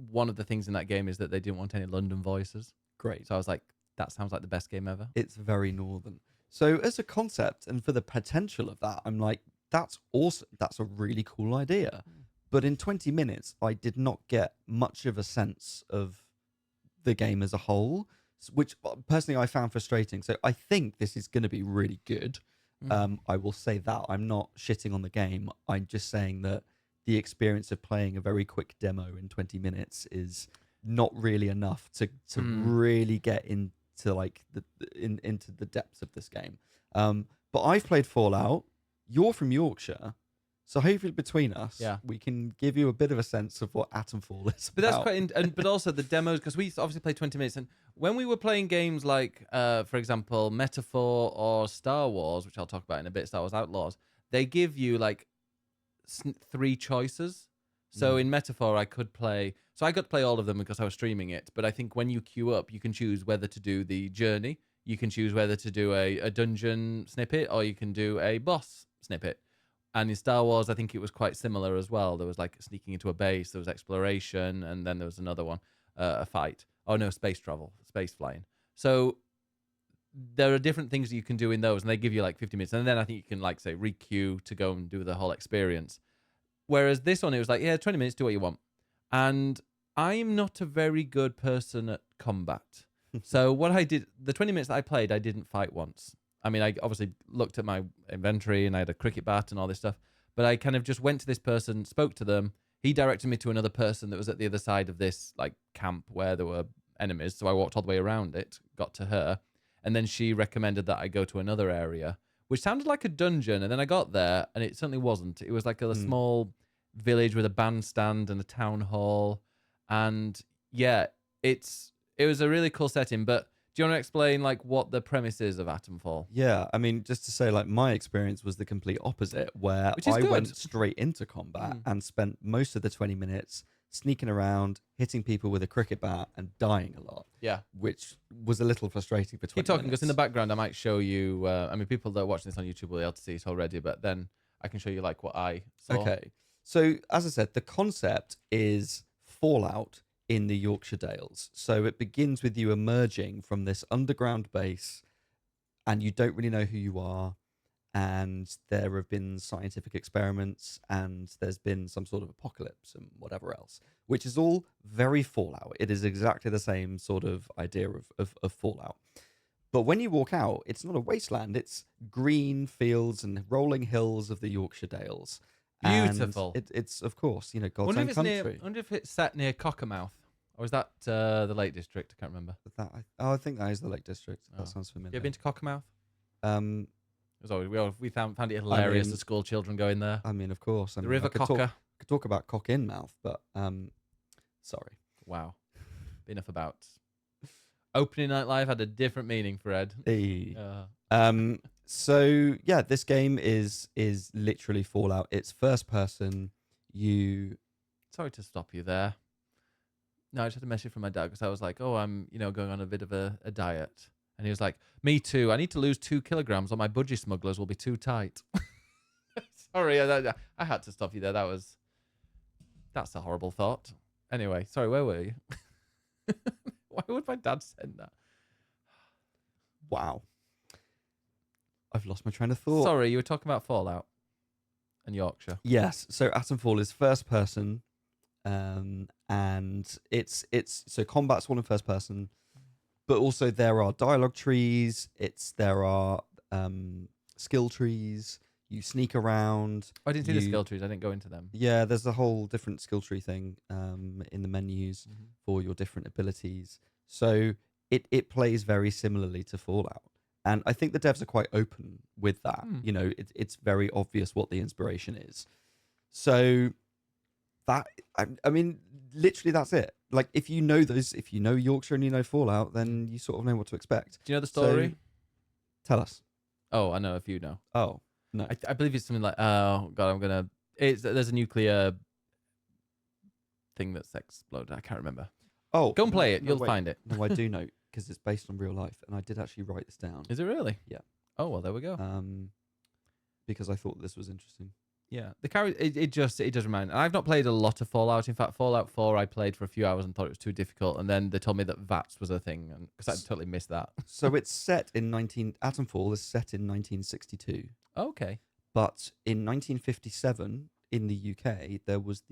one of the things in that game is that they didn't want any London voices. Great. So I was like, that sounds like the best game ever. It's very northern. So as a concept and for the potential of that, I'm like, that's awesome. That's a really cool idea. But in 20 minutes, I did not get much of a sense of the game as a whole, which personally I found frustrating. So I think this is going to be really good. I will say that. I'm not shitting on the game. I'm just saying that the experience of playing a very quick demo in 20 minutes is not really enough to really get into like into the depths of this game. But I've played Fallout. You're from Yorkshire, so hopefully between us, we can give you a bit of a sense of what Atomfall is. But that's quite, but also the demos, because we obviously played 20 minutes, and when we were playing games like, for example, Metaphor or Star Wars, which I'll talk about in a bit, Star Wars Outlaws, they give you like 3 choices. So in Metaphor, I got to play all of them because I was streaming it. But I think when you queue up, you can choose whether to do the journey, you can choose whether to do a dungeon snippet, or you can do a boss snippet. And in Star Wars, I think it was quite similar as well. There was like sneaking into a base, there was exploration, and then there was another one, a fight. Oh no, space travel, space flying. So there are different things that you can do in those, and they give you like 50 minutes. And then I think you can like say re-queue to go and do the whole experience. Whereas this one, it was like, 20 minutes, do what you want. And I'm not a very good person at combat. So what I did, the 20 minutes that I played, I didn't fight once. I mean, I obviously looked at my inventory and I had a cricket bat and all this stuff, but I kind of just went to this person, spoke to them. He directed me to another person that was at the other side of this like camp where there were enemies. So I walked all the way around it, got to her, and then she recommended that I go to another area, which sounded like a dungeon. And then I got there and it certainly wasn't. It was like a small village with a bandstand and a town hall. And yeah, it was a really cool setting, but do you want to explain like what the premise is of Atomfall? Yeah, I mean, just to say, like, my experience was the complete opposite, where I went straight into combat and spent most of the 20 minutes sneaking around, hitting people with a cricket bat, and dying a lot. Yeah, which was a little frustrating for 20 Keep talking, minutes. because in the background I might show you. I mean, people that are watching this on YouTube will be able to see it already, but then I can show you like what I saw. Okay, so as I said, the concept is Fallout in the Yorkshire Dales. So it begins with you emerging from this underground base and you don't really know who you are. And there have been scientific experiments and there's been some sort of apocalypse and whatever else, which is all very Fallout. It is exactly the same sort of idea of Fallout. But when you walk out, it's not a wasteland. It's green fields and rolling hills of the Yorkshire Dales. Beautiful. And it's, of course, God's own country. I wonder if it's set near Cockermouth. Or is that the Lake District? I can't remember. I think that is the Lake District. That sounds familiar. Have you been to Cockermouth? It was always, we found it hilarious, the school children going there. I mean, of course. The River Cocker. Could talk about Cock in Mouth, but sorry. Wow. Enough about opening night live had a different meaning for Ed. Hey. So yeah, this game is literally Fallout. It's first person. Sorry to stop you there. No, I just had a message from my dad because I was like, "Oh, I'm going on a bit of a diet," and he was like, "Me too. I need to lose 2 kilograms, or my budgie smugglers will be too tight." Sorry, I had to stop you there. That's a horrible thought. Anyway, sorry, where were you? Why would my dad send that? Wow. I've lost my train of thought. Sorry, you were talking about Fallout and Yorkshire. Yes. So Atomfall is first person, and it's so combat's all in first person, but also there are dialogue trees. There are skill trees. You sneak around. I didn't see the skill trees. I didn't go into them. Yeah, there's a whole different skill tree thing in the menus for your different abilities. So it plays very similarly to Fallout. And I think the devs are quite open with that. You know, it's very obvious what the inspiration is. So that, I mean, literally that's it. Like, if you know Yorkshire and you know Fallout, then you sort of know what to expect. Do you know the story? So, tell us. Oh, I know if you know. Oh, no. I believe it's something like, oh, God, there's a nuclear thing that's exploded. I can't remember. Oh. Go and play it. You'll find it. No, I do know, because it's based on real life, and I did actually write this down. Is it really? Yeah. Oh, well, there we go. Because I thought this was interesting. Yeah, the character it does remind. And I've not played a lot of Fallout. In fact, Fallout 4 I played for a few hours and thought it was too difficult, and then they told me that VATS was a thing, and because I totally missed that. So it's set in Atomfall is set in 1962. Okay. But in 1957 in the UK, there was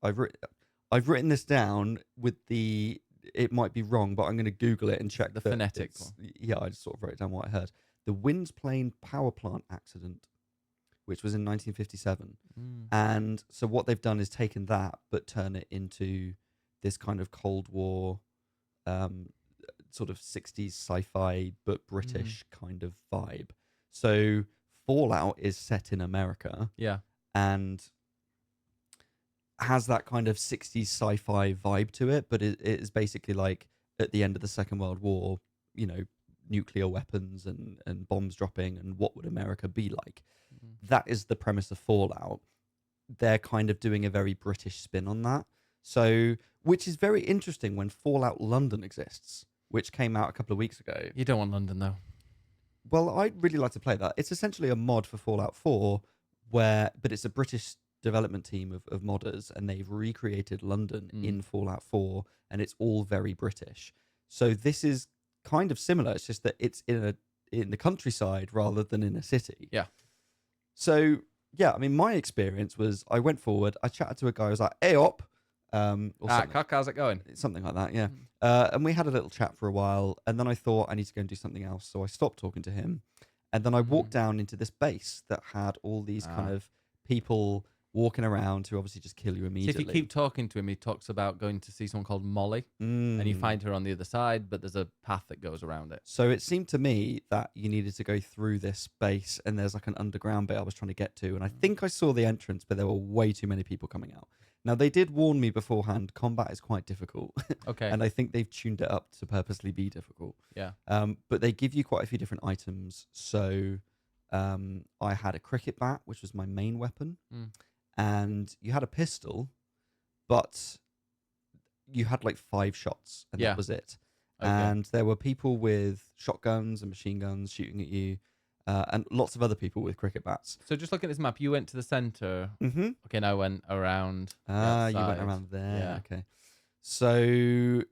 I've written this down with the. It might be wrong, but I'm going to Google it and check the phonetic one. Yeah, I just sort of wrote down what I heard. The Windsplane power plant accident, which was in 1957. And so what they've done is taken that, but turn it into this kind of Cold War, sort of 60s sci-fi, but British kind of vibe. So Fallout is set in America. Yeah. And has that kind of 60s sci-fi vibe to it, but it is basically like at the end of the Second World War, you know, nuclear weapons and bombs dropping, and what would America be like? That is the premise of Fallout. They're kind of doing a very British spin on that. So, which is very interesting when Fallout London exists, which came out a couple of weeks ago. You don't want London, though. Well, I'd really like to play that. It's essentially a mod for Fallout 4, but it's a British development team of modders, and they've recreated London in Fallout 4, and it's all very British. So this is kind of similar. It's just that it's in the countryside rather than in a city. Yeah. So yeah, I mean, my experience was I went forward, I chatted to a guy who was like, "Hey up," Cock, how's it going? something like that, yeah. And we had a little chat for a while, and then I thought I need to go and do something else, so I stopped talking to him, and then I walked down into this base that had all these kind of people walking around who obviously just kill you So immediately. if you keep talking to him, he talks about going to see someone called Molly, and you find her on the other side, but there's a path that goes around it. So it seemed to me that you needed to go through this base, and there's like an underground bit I was trying to get to, and I think I saw the entrance, but there were way too many people coming out. Now, they did warn me beforehand, combat is quite difficult. Okay. And I think they've tuned it up to purposely be difficult. Yeah. But they give you quite a few different items. So I had a cricket bat, which was my main weapon. And you had a pistol, but you had like 5 shots, and that was it. Okay. And there were people with shotguns and machine guns shooting at you, and lots of other people with cricket bats. So just looking at this map, you went to the center. Mm-hmm. Okay, and I went around. You went around there. Yeah. Okay. So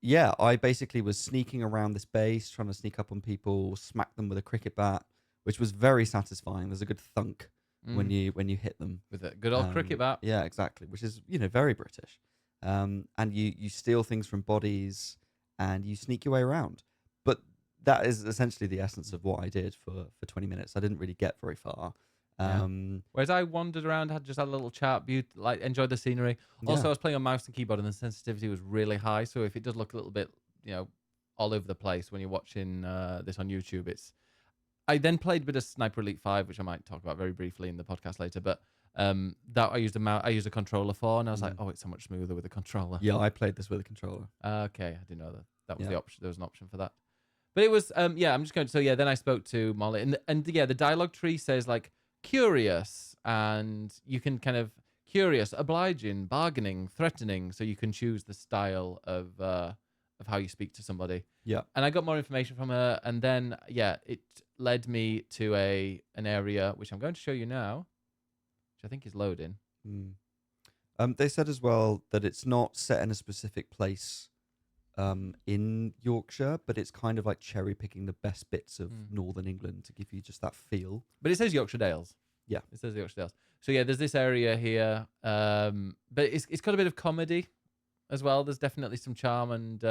yeah, I basically was sneaking around this base, trying to sneak up on people, smack them with a cricket bat, which was very satisfying. There's a good thunk when you hit them with a good old cricket bat. Yeah, exactly. Which is, you know, very British. And you steal things from bodies, and you sneak your way around. But that is essentially the essence of what I did for 20 minutes. I didn't really get very far. Whereas I wandered around, had a little chat, enjoyed the scenery. Also, I was playing on mouse and keyboard, and the sensitivity was really high. So if it does look a little bit, you know, all over the place when you're watching this on YouTube, I then played a bit of Sniper Elite 5, which I might talk about very briefly in the podcast later. But that I used a controller for, and I was like, oh, it's so much smoother with a controller. Yeah, I played this with a controller. Okay, I didn't know that was the option. There was an option for that. But it was, I'm just going to, so yeah, then I spoke to Molly, and yeah, the dialogue tree says like curious, and you can kind of curious, obliging, bargaining, threatening, so you can choose the style of how you speak to somebody. Yeah. And I got more information from her, and then, yeah, it led me to an area, which I'm going to show you now, which I think is loading. They said as well that it's not set in a specific place in Yorkshire, but it's kind of like cherry picking the best bits of Mm. Northern England to give you just that feel. But it says Yorkshire Dales. Yeah. It says Yorkshire Dales. So yeah, there's this area here, but it's got a bit of comedy as well. There's definitely some charm and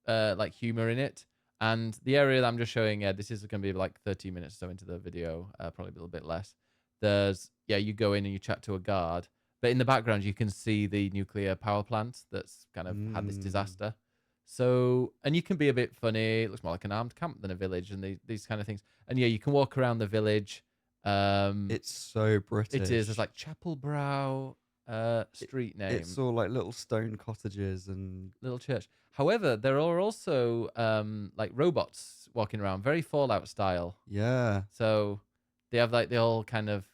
like humor in it. And the area that I'm just showing, this is going to be like 13 minutes or so into the video, probably a little bit less. You go in and you chat to a guard, but in the background you can see the nuclear power plant that's kind of had this disaster. So, and you can be a bit funny. It looks more like an armed camp than a village, and these kind of things. And yeah, you can walk around the village. It's so British. It is. There's like Chapel Brow, street name. It's all like little stone cottages and little church. However, there are also like robots walking around, very Fallout style. yeah. So they have like the all kind of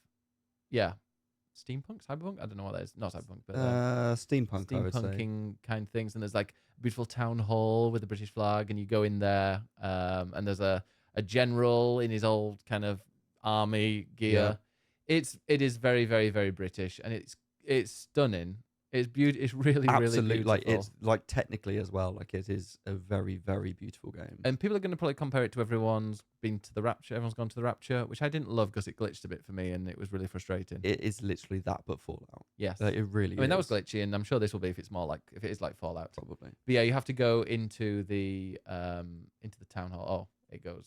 steampunk, cyberpunk. I don't know what that is. Not cyberpunk, but Steampunk, I would say. steampunking kind things. And there's like a beautiful town hall with the British flag, and you go in there, and there's a general in his old kind of army gear. Yeah. It is very, very, very British, and it's stunning. It's beautiful. It's really, Absolutely, really beautiful. like it's like technically as well. Like it is a very, very beautiful game. And people are going to probably compare it to everyone's been to the Rapture. Everyone's gone to the Rapture, which I didn't love because it glitched a bit for me, and it was really frustrating. It is literally that, but Fallout. Yes, Like, it really. I mean, that was is. glitchy, and I'm sure this will be if it is like Fallout. Probably. But yeah, you have to go into the town hall. Oh, it goes.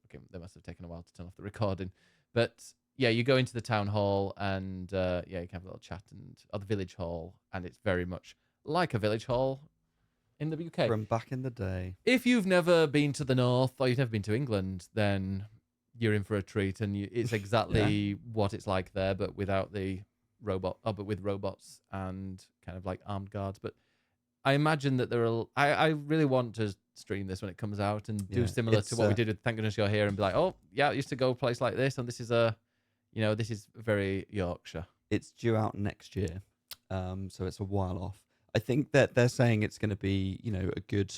Okay, they must have taken a while to turn off the recording, but yeah, you go into the town hall, and you can have a little chat or the village hall, and it's very much like a village hall in the UK. From back in the day. If you've never been to the north or you've never been to England, then you're in for a treat, and it's exactly what it's like there, but without the but with robots and kind of like armed guards. But I imagine that I really want to stream this when it comes out and do similar to what we did with Thank Goodness You're Here, and be like, oh yeah, I used to go a place like this, and this is this is very Yorkshire. It's due out next year, so it's a while off. I think that they're saying it's going to be, a good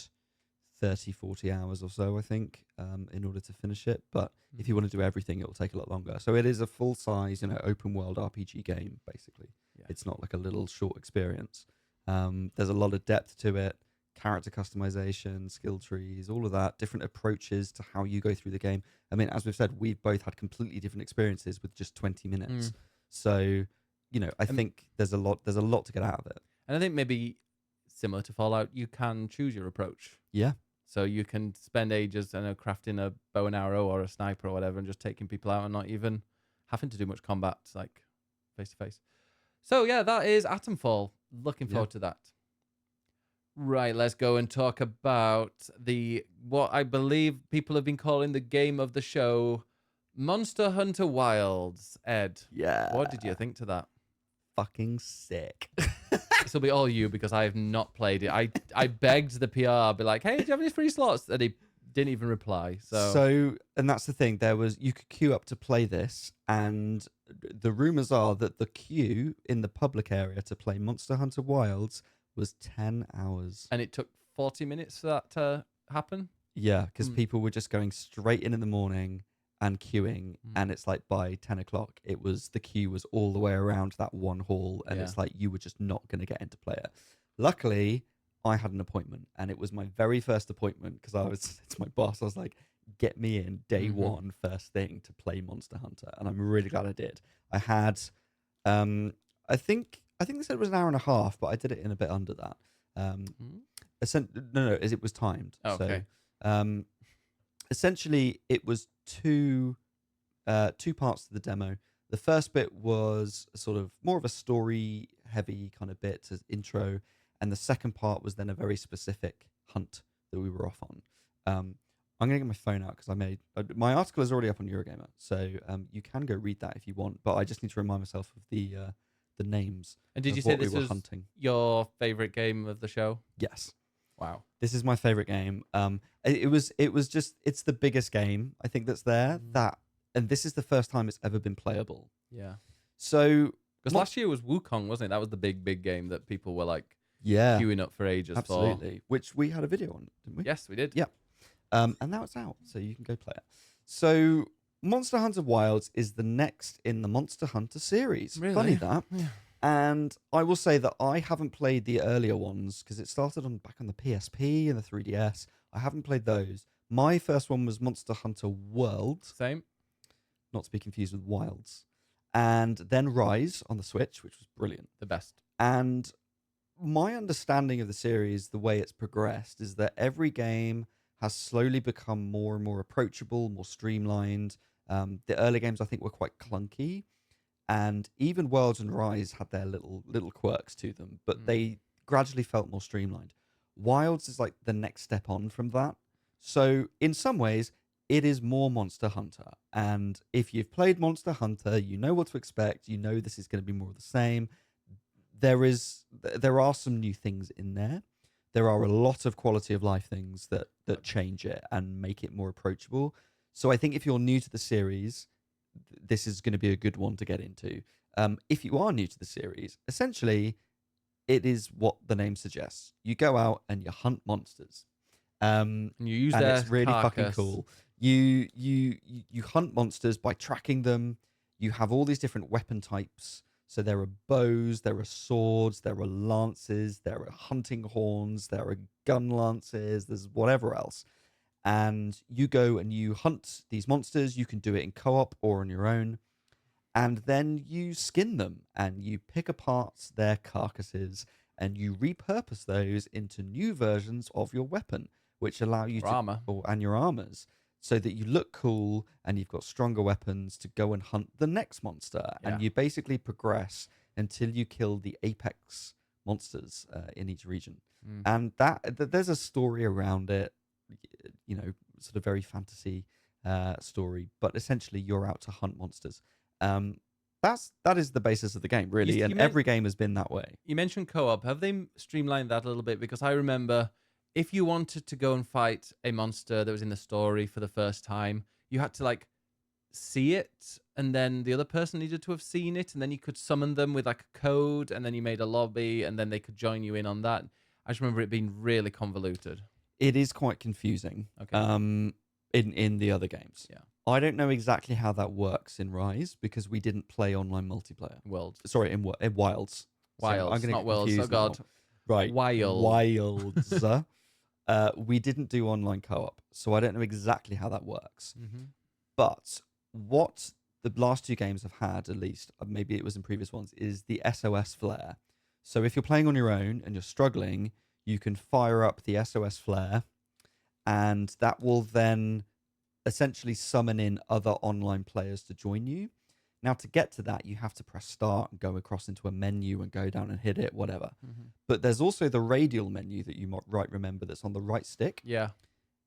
30, 40 hours or so, I think, in order to finish it. But if you want to do everything, it'll take a lot longer. So it is a full-size, open world RPG game, basically. Yeah. It's not like a little short experience. There's a lot of depth to it, character customization, skill trees, all of that, different approaches to how you go through the game. I mean, as we've said, we've both had completely different experiences with just 20 minutes. So, I think there's a lot to get out of it. And I think maybe similar to Fallout, you can choose your approach. Yeah. So you can spend ages, crafting a bow and arrow or a sniper or whatever, and just taking people out and not even having to do much combat, like face to face. So yeah, that is Atomfall. Looking forward to that. Right, let's go and talk about what I believe people have been calling the game of the show, Monster Hunter Wilds. Ed, Yeah. what did you think to that? Fucking sick. This will be all you because I have not played it. I begged the PR, be like, hey, do you have any free slots? And he didn't even reply. So And that's the thing. You could queue up to play this, and the rumors are that the queue in the public area to play Monster Hunter Wilds was 10 hours. And it took 40 minutes for that to happen? Yeah, because people were just going straight in the morning and queuing, and it's like by 10 o'clock, the queue was all the way around that one hall, and it's like you were just not going to get into play it. Luckily, I had an appointment, and it was my very first appointment because it's my boss. I was like, get me in day one, first thing to play Monster Hunter, and I'm really glad I did. I had, I think they said it was an hour and a half, but I did it in a bit under that. It was timed. Oh, okay. So, essentially, it was two parts to the demo. The first bit was sort of more of a story-heavy kind of bit, as intro, and the second part was then a very specific hunt that we were off on. I'm going to get my phone out because my article is already up on Eurogamer, so you can go read that if you want, but I just need to remind myself of the names. And did you say this was your favorite game of the show? Yes. Wow. This is my favorite game. It's the biggest game I think that's there. And this is the first time it's ever been playable. Yeah. So because last year was Wukong, wasn't it? That was the big game that people were like queuing up for ages. Absolutely. Which we had a video on, didn't we? Yes, we did. Yeah. And now it's out, so you can go play it. So Monster Hunter Wilds is the next in the Monster Hunter series. Really? Funny that. Yeah. And I will say that I haven't played the earlier ones because it started back on the PSP and the 3DS. I haven't played those. My first one was Monster Hunter World, Same. not to be confused with Wilds, and then Rise on the Switch, which was brilliant. The best. And my understanding of the series, the way it's progressed, is that every game has slowly become more and more approachable, more streamlined. The early games, I think, were quite clunky, and even Worlds and Rise had their little quirks to them, but they gradually felt more streamlined. Wilds is like the next step on from that. So in some ways, it is more Monster Hunter. And if you've played Monster Hunter, you know what to expect. You know this is going to be more of the same. There are some new things in there. There are a lot of quality of life things that change it and make it more approachable. So I think if you're new to the series, this is going to be a good one to get into. If you are new to the series, essentially, it is what the name suggests. You go out and you hunt monsters. And you use and their it's really fucking carcass. cool. You hunt monsters by tracking them. You have all these different weapon types. So there are bows, there are swords, there are lances, there are hunting horns, there are gun lances, there's whatever else. And you go and you hunt these monsters. You can do it in co-op or on your own. And then you skin them and you pick apart their carcasses and you repurpose those into new versions of your weapon, which allow you Armor. and your armors, so that you look cool and you've got stronger weapons to go and hunt the next monster. Yeah. And you basically progress until you kill the apex monsters in each region. And there's a story around it, you know, sort of very fantasy story, but essentially you're out to hunt monsters. That is the basis of the game, really, and every game has been that way. You mentioned co-op. Have they streamlined that a little bit? Because I remember if you wanted to go and fight a monster that was in the story for the first time, you had to like see it, and then the other person needed to have seen it, and then you could summon them with like a code, and then you made a lobby, and then they could join you in on that. I just remember it being really convoluted. It is quite confusing. Okay. In the other games. Yeah. I don't know exactly how that works in Rise because we didn't play online multiplayer. Worlds. Sorry, in Wilds. Wilds, not Worlds. Oh God. Right. Wilds. We didn't do online co-op, so I don't know exactly how that works. Mm-hmm. But what the last two games have had, at least, maybe it was in previous ones, is the SOS flare. So if you're playing on your own and you're struggling, you can fire up the SOS flare, and that will then essentially summon in other online players to join you. Now, to get to that, you have to press start and go across into a menu and go down and hit it, whatever. Mm-hmm. But there's also the radial menu that you might remember that's on the right stick. Yeah.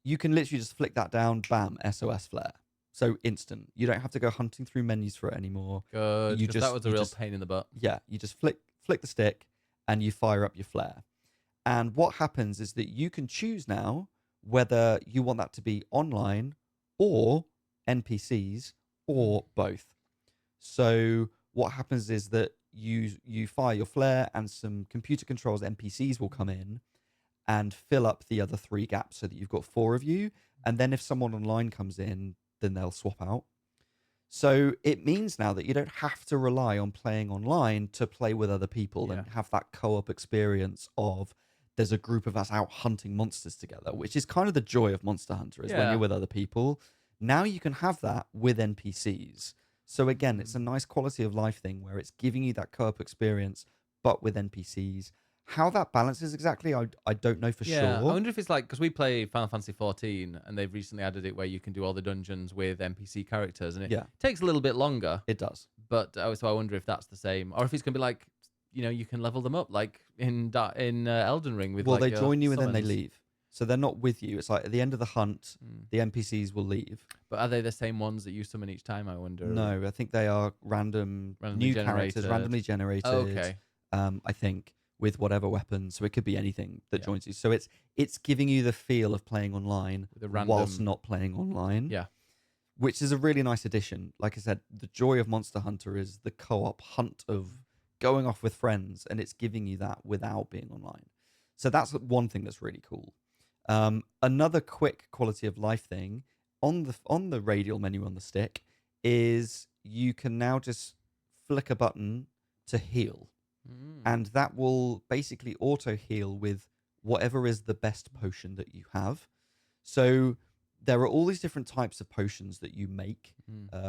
You can literally just flick that down, bam, SOS flare. So instant. You don't have to go hunting through menus for it anymore. Good. That was a real pain in the butt. Yeah, you just flick the stick and you fire up your flare. And what happens is that you can choose now whether you want that to be online or NPCs or both. So what happens is that you fire your flare and some computer controls NPCs will come in and fill up the other 3 gaps so that you've got 4 of you. And then if someone online comes in, then they'll swap out. So it means now that you don't have to rely on playing online to play with other people and have that co-op experience of there's a group of us out hunting monsters together, which is kind of the joy of Monster Hunter, is when you're with other people. Now you can have that with NPCs. So again, it's a nice quality of life thing where it's giving you that co-op experience, but with NPCs. How that balances exactly, I don't know for sure. I wonder if it's like, because we play Final Fantasy 14 and they've recently added it where you can do all the dungeons with NPC characters, and it takes a little bit longer. It does. But so I wonder if that's the same, or if it's going to be like, you know, you can level them up like in Elden Ring with they join you and then they leave. So they're not with you. It's like at the end of the hunt, the NPCs will leave. But are they the same ones that you summon each time, I wonder? No, I think they are randomly characters, randomly generated. Oh, okay. I think with whatever weapon. So it could be anything that joins you. So it's giving you the feel of playing online whilst not playing online. Yeah. Which is a really nice addition. Like I said, the joy of Monster Hunter is the co-op hunt of going off with friends, and it's giving you that without being online. So that's one thing that's really cool. Another quick quality of life thing on the radial menu on the stick is you can now just flick a button to heal. and that will basically auto heal with whatever is the best potion that you have. So there are all these different types of potions that you make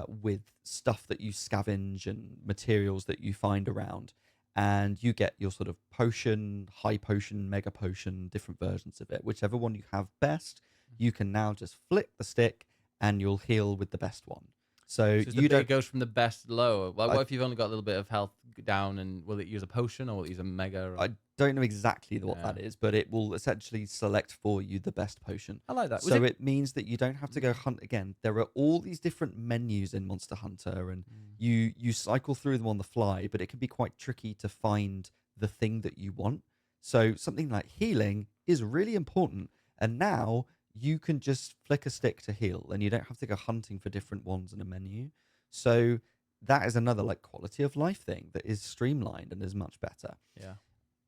with stuff that you scavenge and materials that you find around. And you get your sort of potion, high potion, mega potion, different versions of it. Whichever one you have best, you can now just flick the stick and you'll heal with the best one. So it goes from the best to lower. Like, what if you've only got a little bit of health down, and will it use a potion or will it use a mega? Or... I don't know exactly what that is, but it will essentially select for you the best potion. I like that. So it means that you don't have to go hunt again. There are all these different menus in Monster Hunter, and you cycle through them on the fly, but it can be quite tricky to find the thing that you want. So something like healing is really important. And now you can just flick a stick to heal, and you don't have to go hunting for different ones in a menu. So that is another like quality of life thing that is streamlined and is much better. Yeah.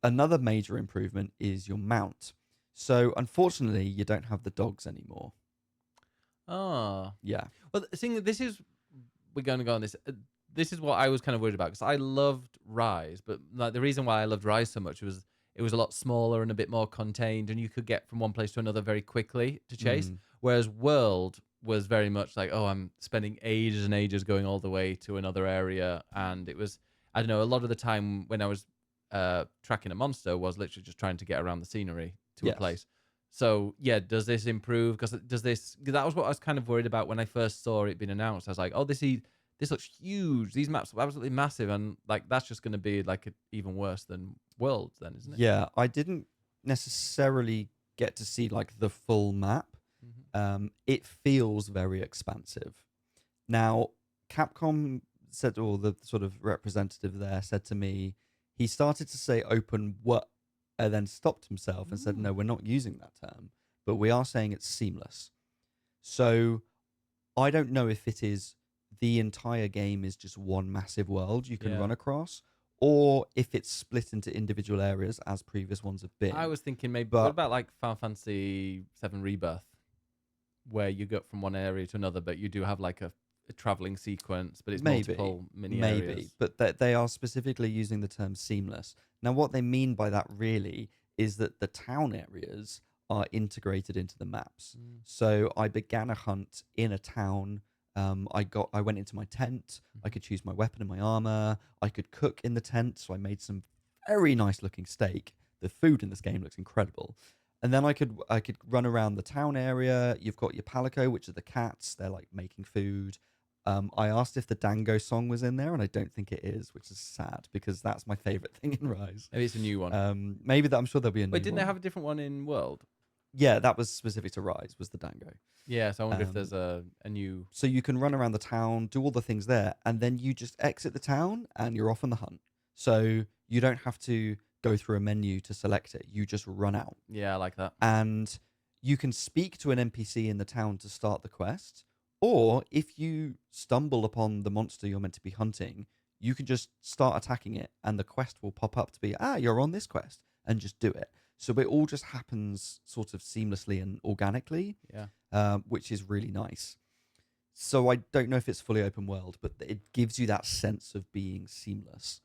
Another major improvement is your mount. So unfortunately, you don't have the dogs anymore. Oh. Yeah. Well, seeing that we're going to go on this. This is what I was kind of worried about, because I loved Rise, but like the reason why I loved Rise so much was it was a lot smaller and a bit more contained, and you could get from one place to another very quickly to chase. Whereas World was very much like, oh, I'm spending ages and ages going all the way to another area, and it was, I don't know, a lot of the time when I was tracking a monster was literally just trying to get around the scenery to a place. So yeah, does this improve? Because that was what I was kind of worried about when I first saw it being announced. I was like, oh, this looks huge. These maps are absolutely massive, and like that's just going to be like even worse than Worlds, then, isn't it? Yeah, I didn't necessarily get to see like the full map. It feels very expansive. Now, Capcom said, or the sort of representative there said to me, he started to say open what, and then stopped himself and said, no, we're not using that term, but we are saying it's seamless. So I don't know if it is the entire game is just one massive world you can run across, or if it's split into individual areas as previous ones have been. I was thinking maybe, what about like Final Fantasy VII Rebirth, where you go from one area to another, but you do have like a traveling sequence, but it's multiple mini areas. But they are specifically using the term seamless. Now, what they mean by that really is that the town areas are integrated into the maps. So I began a hunt in a town. I went into my tent. I could choose my weapon and my armor. I could cook in the tent, so I made some very nice looking steak. The food in this game looks incredible. And then I could run around the town area. You've got your palico, which are the cats. They're like making food. I asked if the Dango song was in there, and I don't think it is, which is sad because that's my favorite thing in Rise. Maybe it's a new one. Maybe that I'm sure there'll be a new one. Wait, didn't they have a different one in World? Yeah, that was specific to Rise, was the Dango. Yeah, so I wonder if there's a new... So you can run around the town, do all the things there, and then you just exit the town and you're off on the hunt. So you don't have to go through a menu to select it. You just run out. Yeah, I like that. And you can speak to an NPC in the town to start the quest, or if you stumble upon the monster you're meant to be hunting, you can just start attacking it and the quest will pop up to be, you're on this quest, and just do it. So it all just happens sort of seamlessly and organically, which is really nice. So I don't know if it's fully open world, but it gives you that sense of being seamless.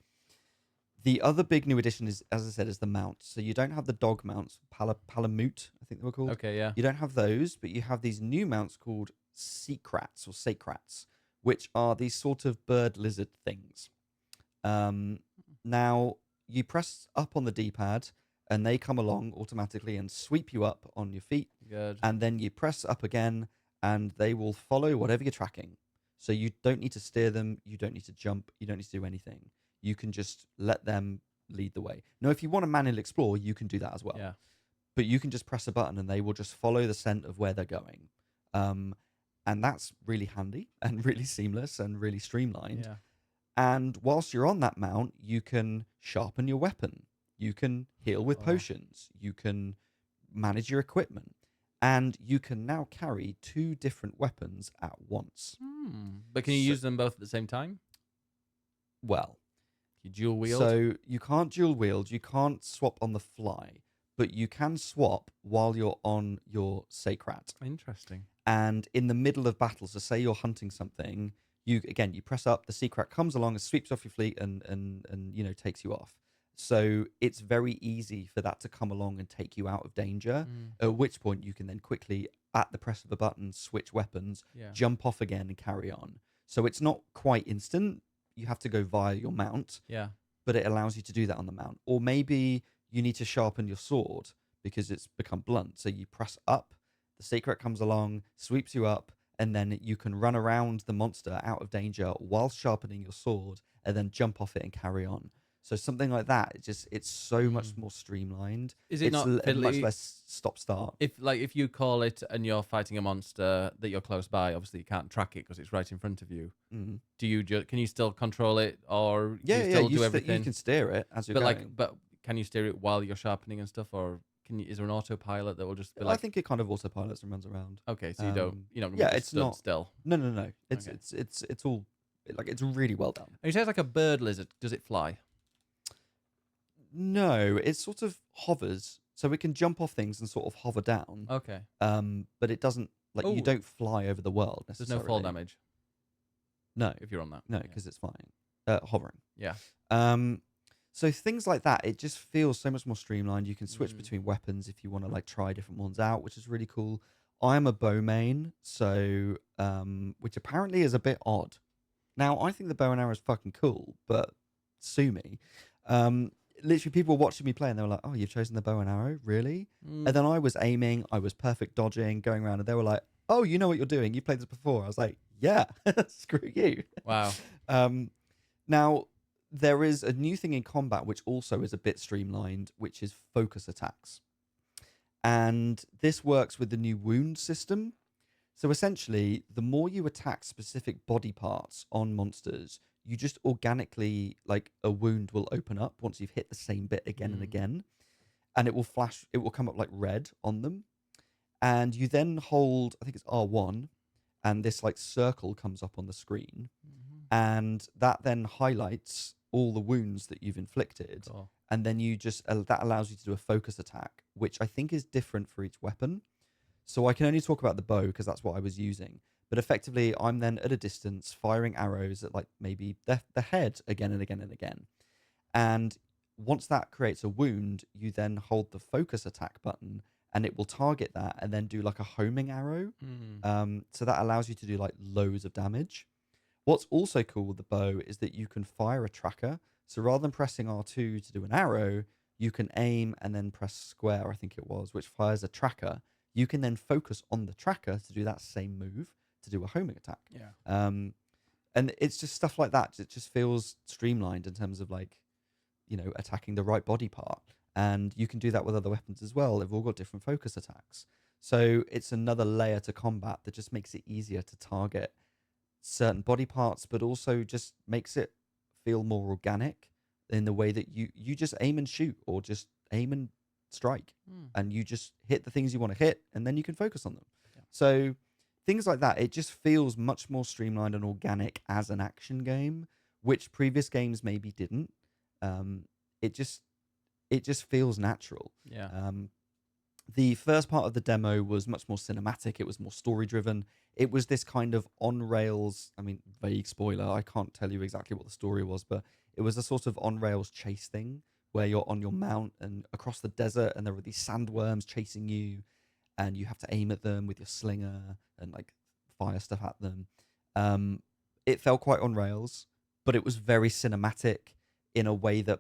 The other big new addition is, as I said, is the mount. So you don't have the dog mounts, Palamute, I think they were called. Okay, yeah. You don't have those, but you have these new mounts called Secrats or Sacrats, which are these sort of bird lizard things. Now, you press up on the D-pad, and they come along automatically and sweep you up on your feet. Good. And then you press up again, and they will follow whatever you're tracking. So you don't need to steer them, you don't need to jump, you don't need to do anything. You can just let them lead the way. Now, if you want to manually explore, you can do that as well. Yeah. But you can just press a button, and they will just follow the scent of where they're going. And that's really handy and really seamless and really streamlined. Yeah. And whilst you're on that mount, you can sharpen your weapon. You can heal with potions. You can manage your equipment. And you can now carry 2 different weapons at once. But can you use them both at the same time? Well, you dual wield? So you can't dual wield. You can't swap on the fly. But you can swap while you're on your Sacrat. Interesting. And in the middle of battle, so say you're hunting something, you press up, the Secret comes along and sweeps off your fleet and takes you off. So it's very easy for that to come along and take you out of danger, at which point you can then quickly, at the press of a button, switch weapons, Yeah. jump off again and carry on. So it's not quite instant. You have to go via your mount, Yeah. but it allows you to do that on the mount. Or maybe you need to sharpen your sword because it's become blunt. So you press up, the secret comes along, sweeps you up, and then you can run around the monster out of danger while sharpening your sword and then jump off it and carry on. So something like that, it's so much more streamlined. Is it It's not much fiddly? less stop-start. If you call it and you're fighting a monster that you're close by, obviously you can't track it because it's right in front of you. Mm. Do you can you still control it, or Yeah, you yeah, still do everything? you can steer it as you're but going. but can you steer it while you're sharpening and stuff, or is there an autopilot that will just be I think it kind of autopilots and runs around. okay, so you don't yeah, be it's stood not still. No. It's Okay. it's all like it's really well done. And you say it's like a bird lizard. Does it fly? No, it sort of hovers, so it can jump off things and sort of hover down. Okay. But it doesn't you Oh. don't fly over the world There's necessarily. no fall damage No, if you're on that. no, because it's flying, hovering. Yeah. So things like that, it just feels so much more streamlined. You can switch between weapons if you want to like try different ones out, which is really cool. I'm a bow main, so which apparently is a bit odd. Now I think the bow and arrow is fucking cool, but sue me. Literally, people were watching me play and they were like, "Oh, you've chosen the bow and arrow, really?" And then I was aiming, I was perfect dodging, going around, and they were like, "Oh, you know what you're doing? You played this before." I was like, "Yeah, screw you." Wow. Now, there is a new thing in combat which also is a bit streamlined, which is focus attacks. And this works with the new wound system. So essentially, the more you attack specific body parts on monsters, you just organically, like a wound will open up once you've hit the same bit again and again. And it will flash, it will come up like red on them. And you then hold, I think it's R1, and this like circle comes up on the screen. And that then highlights all the wounds that you've inflicted. Cool. And then you just, that allows you to do a focus attack, which I think is different for each weapon. So I can only talk about the bow because that's what I was using. But effectively, I'm then at a distance firing arrows at like maybe the head again and again and again. And once that creates a wound, you then hold the focus attack button and it will target that and then do like a homing arrow. So that allows you to do like loads of damage. What's also cool with the bow is that you can fire a tracker. So rather than pressing R2 to do an arrow, you can aim and then press square, I think it was, which fires a tracker. You can then focus on the tracker to do that same move, to do a homing attack. Yeah. And it's just stuff like that. It just feels streamlined in terms of like, you know, attacking the right body part. And you can do that with other weapons as well. They've all got different focus attacks. So it's another layer to combat that just makes it easier to target certain body parts, but also just makes it feel more organic in the way that you just aim and shoot, or just aim and strike, and you just hit the things you want to hit, and then you can focus on them. Yeah. So things like that, it just feels much more streamlined and organic as an action game, which previous games maybe didn't. It just feels natural. Yeah. The first part of the demo was much more cinematic. It was more story driven. It was this kind of on rails, I mean, vague spoiler, I can't tell you exactly what the story was, but it was a sort of on rails chase thing where you're on your mount and across the desert and there are these sandworms chasing you and you have to aim at them with your slinger and like fire stuff at them. It felt quite on rails, but it was very cinematic in a way that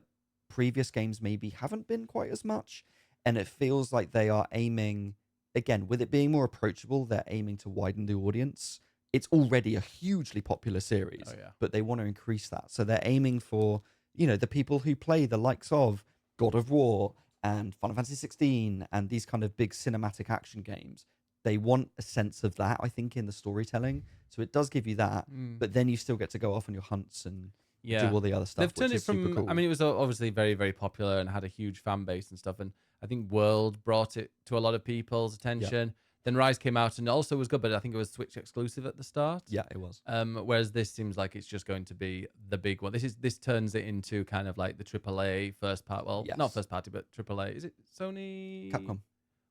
previous games maybe haven't been quite as much. And it feels like they are aiming, again, with it being more approachable, they're aiming to widen the audience. It's already a hugely popular series, but they want to increase that. So they're aiming for, you know, the people who play the likes of God of War and Final Fantasy 16 and these kind of big cinematic action games. They want a sense of that, I think, in the storytelling. So it does give you that, but then you still get to go off on your hunts and do all the other stuff. They've turned which it is super from, cool. I mean, it was obviously very, very popular and had a huge fan base and stuff. And I think World brought it to a lot of people's attention. Then Rise came out and also was good, but I think it was Switch exclusive at the start. Yeah, it was. Whereas this seems like it's just going to be the big one. This turns it into kind of like the AAA first part. Well, not first party, but AAA. Is it Sony? Capcom.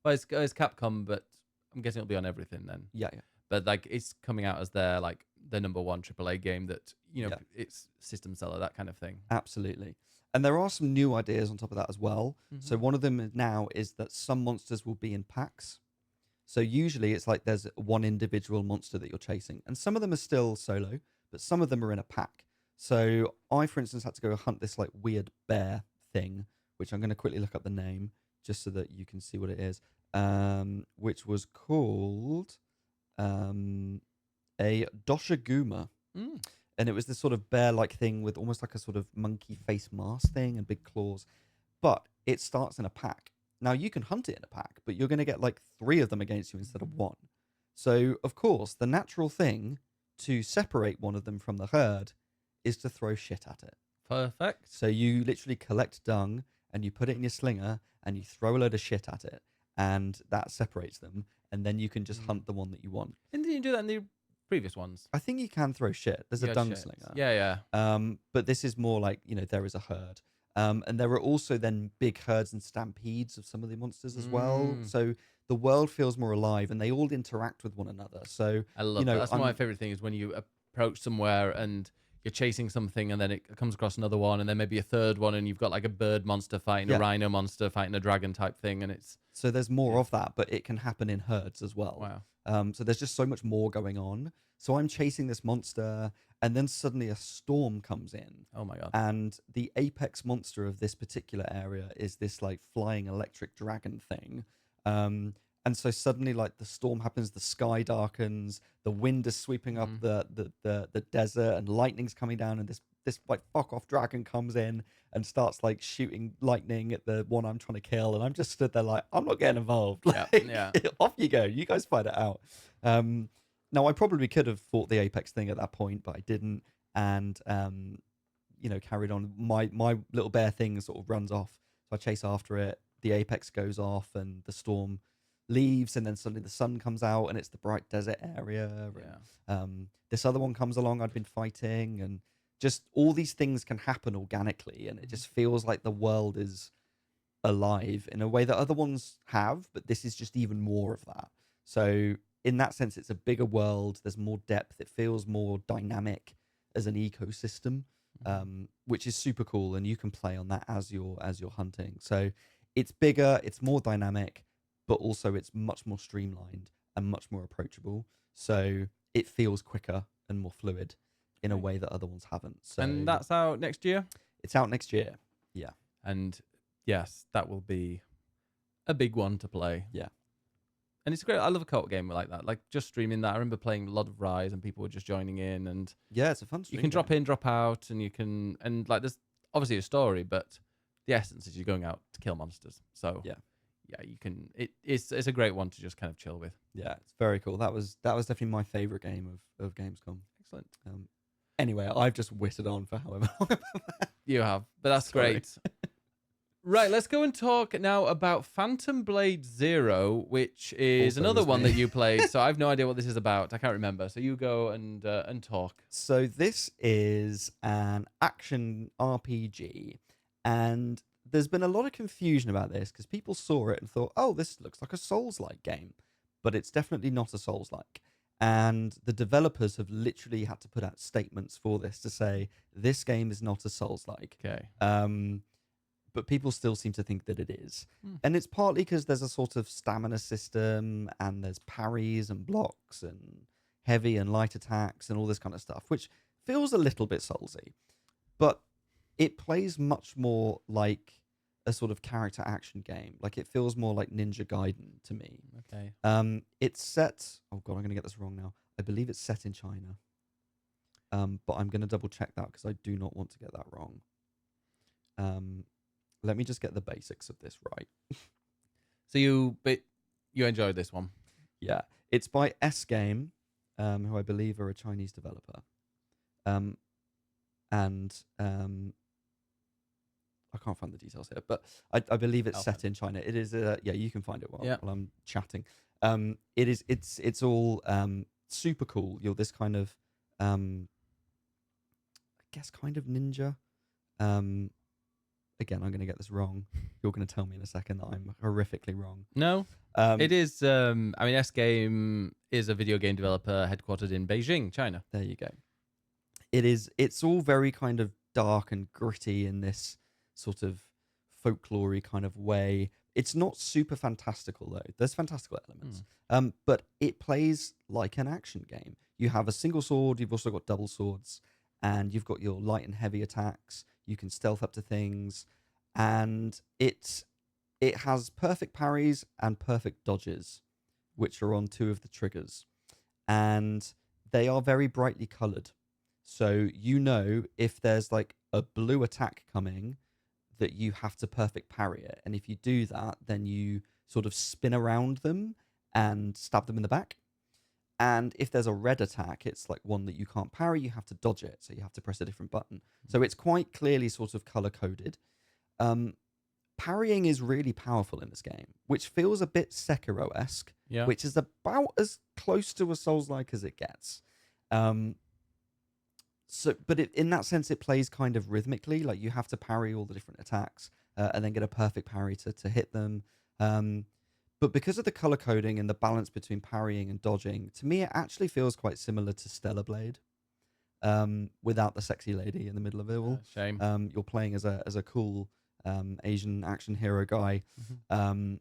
Well, it's Capcom, but I'm guessing it'll be on everything then. Yeah. But like it's coming out as their like the number one AAA game that, you know, it's system seller, that kind of thing. Absolutely. And there are some new ideas on top of that as well. Mhm. So one of them now is that some monsters will be in packs. So usually it's like there's one individual monster that you're chasing, and some of them are still solo, but some of them are in a pack. So I, for instance, had to go hunt this like weird bear thing, which I'm going to quickly look up the name just so that you can see what it is, which was called a Doshaguma. Mm. And it was this sort of bear-like thing with almost like a sort of monkey face mask thing and big claws. But it starts in a pack. Now, you can hunt it in a pack, but you're going to get like 3 of them against you instead of 1. So, of course, the natural thing to separate one of them from the herd is to throw shit at it. Perfect. So you literally collect dung and you put it in your slinger and you throw a load of shit at it, and that separates them. And then you can just hunt the one that you want. And did you do that in the previous ones? I think you can throw shit. There's a dung slinger. Yeah, yeah. But this is more like, there is a herd. And there are also then big herds and stampedes of some of the monsters as well. So the world feels more alive and they all interact with one another. So I love that. That's my favorite thing is when you approach somewhere and you're chasing something and then it comes across another one and then maybe a third one and you've got like a bird monster fighting a rhino monster fighting a dragon type thing, and it's... So there's more of that, but it can happen in herds as well. Wow. So there's just so much more going on. So I'm chasing this monster, and then suddenly a storm comes in. Oh my god. And the apex monster of this particular area is this like flying electric dragon thing. And so suddenly, like, the storm happens, the sky darkens, the wind is sweeping up the desert, and lightning's coming down, and this like fuck off dragon comes in and starts like shooting lightning at the one I'm trying to kill, and I'm just stood there like, I'm not getting involved. Like, off you go, you guys fight it out. Now I probably could have fought the apex thing at that point, but I didn't, and carried on. My little bear thing sort of runs off, so I chase after it. The apex goes off, and the storm leaves, and then suddenly the sun comes out, and it's the bright desert area. And, this other one comes along I'd been fighting, and just all these things can happen organically, and it just feels like the world is alive in a way that other ones have, but this is just even more of that. So in that sense, it's a bigger world. There's more depth. It feels more dynamic as an ecosystem, which is super cool, and you can play on that as you're hunting. So it's bigger, it's more dynamic, but also it's much more streamlined and much more approachable. So it feels quicker and more fluid in a way that other ones haven't. So, and that's out next year? It's out next year. Yeah. And yes, that will be a big one to play. Yeah. And it's great. I love a co-op game like that. Like just streaming that. I remember playing a lot of Rise and people were just joining in, and yeah, it's a fun stream. You can drop in, drop out, and you can, and like there's obviously a story, but the essence is you're going out to kill monsters. So yeah, you can. It's a great one to just kind of chill with. Yeah, it's very cool. That was definitely my favorite game of Gamescom. Excellent. Anyway, I've just whittled on for however long. You have, but that's great. Right, let's go and talk now about Phantom Blade Zero, which is also another one that you played. So I have no idea what this is about. I can't remember. So you go and talk. So this is an action RPG, and there's been a lot of confusion about this because people saw it and thought, "Oh, this looks like a Souls-like game," but it's definitely not a Souls-like. And the developers have literally had to put out statements for this to say this game is not a Souls-like. Okay. But people still seem to think that it is. And it's partly because there's a sort of stamina system, and there's parries and blocks and heavy and light attacks and all this kind of stuff, which feels a little bit Soulsy. But it plays much more like a sort of character action game. Like it feels more like Ninja Gaiden to me. Okay. It's set... Oh God, I'm going to get this wrong now. I believe it's set in China. But I'm going to double check that because I do not want to get that wrong. Let me just get the basics of this right. So you enjoyed this one? Yeah. It's by S Game, who I believe are a Chinese developer. I can't find the details here, but I believe it's set in China. It is you can find it while I'm chatting. It's all super cool. You're this kind of I guess kind of ninja. Again, I'm going to get this wrong. You're going to tell me in a second that I'm horrifically wrong. No, it is. I mean, S Game is a video game developer headquartered in Beijing, China. There you go. It's all very kind of dark and gritty in this sort of folklore-y kind of way. It's not super fantastical though. There's fantastical elements, but it plays like an action game. You have a single sword. You've also got double swords, and you've got your light and heavy attacks. You can stealth up to things, and it has perfect parries and perfect dodges, which are on 2 of the triggers, and they are very brightly coloured. So you know if there's like a blue attack coming, that you have to perfect parry it. And if you do that, then you sort of spin around them and stab them in the back. And if there's a red attack, it's like one that you can't parry, you have to dodge it. So you have to press a different button. So it's quite clearly sort of color coded. Parrying is really powerful in this game, which feels a bit Sekiro-esque, which is about as close to a Souls-like as it gets. But in that sense, it plays kind of rhythmically. Like you have to parry all the different attacks and then get a perfect parry to hit them. But because of the color coding and the balance between parrying and dodging, to me, it actually feels quite similar to Stellar Blade, without the sexy lady in the middle of it all. Shame. You're playing as a cool Asian action hero guy, and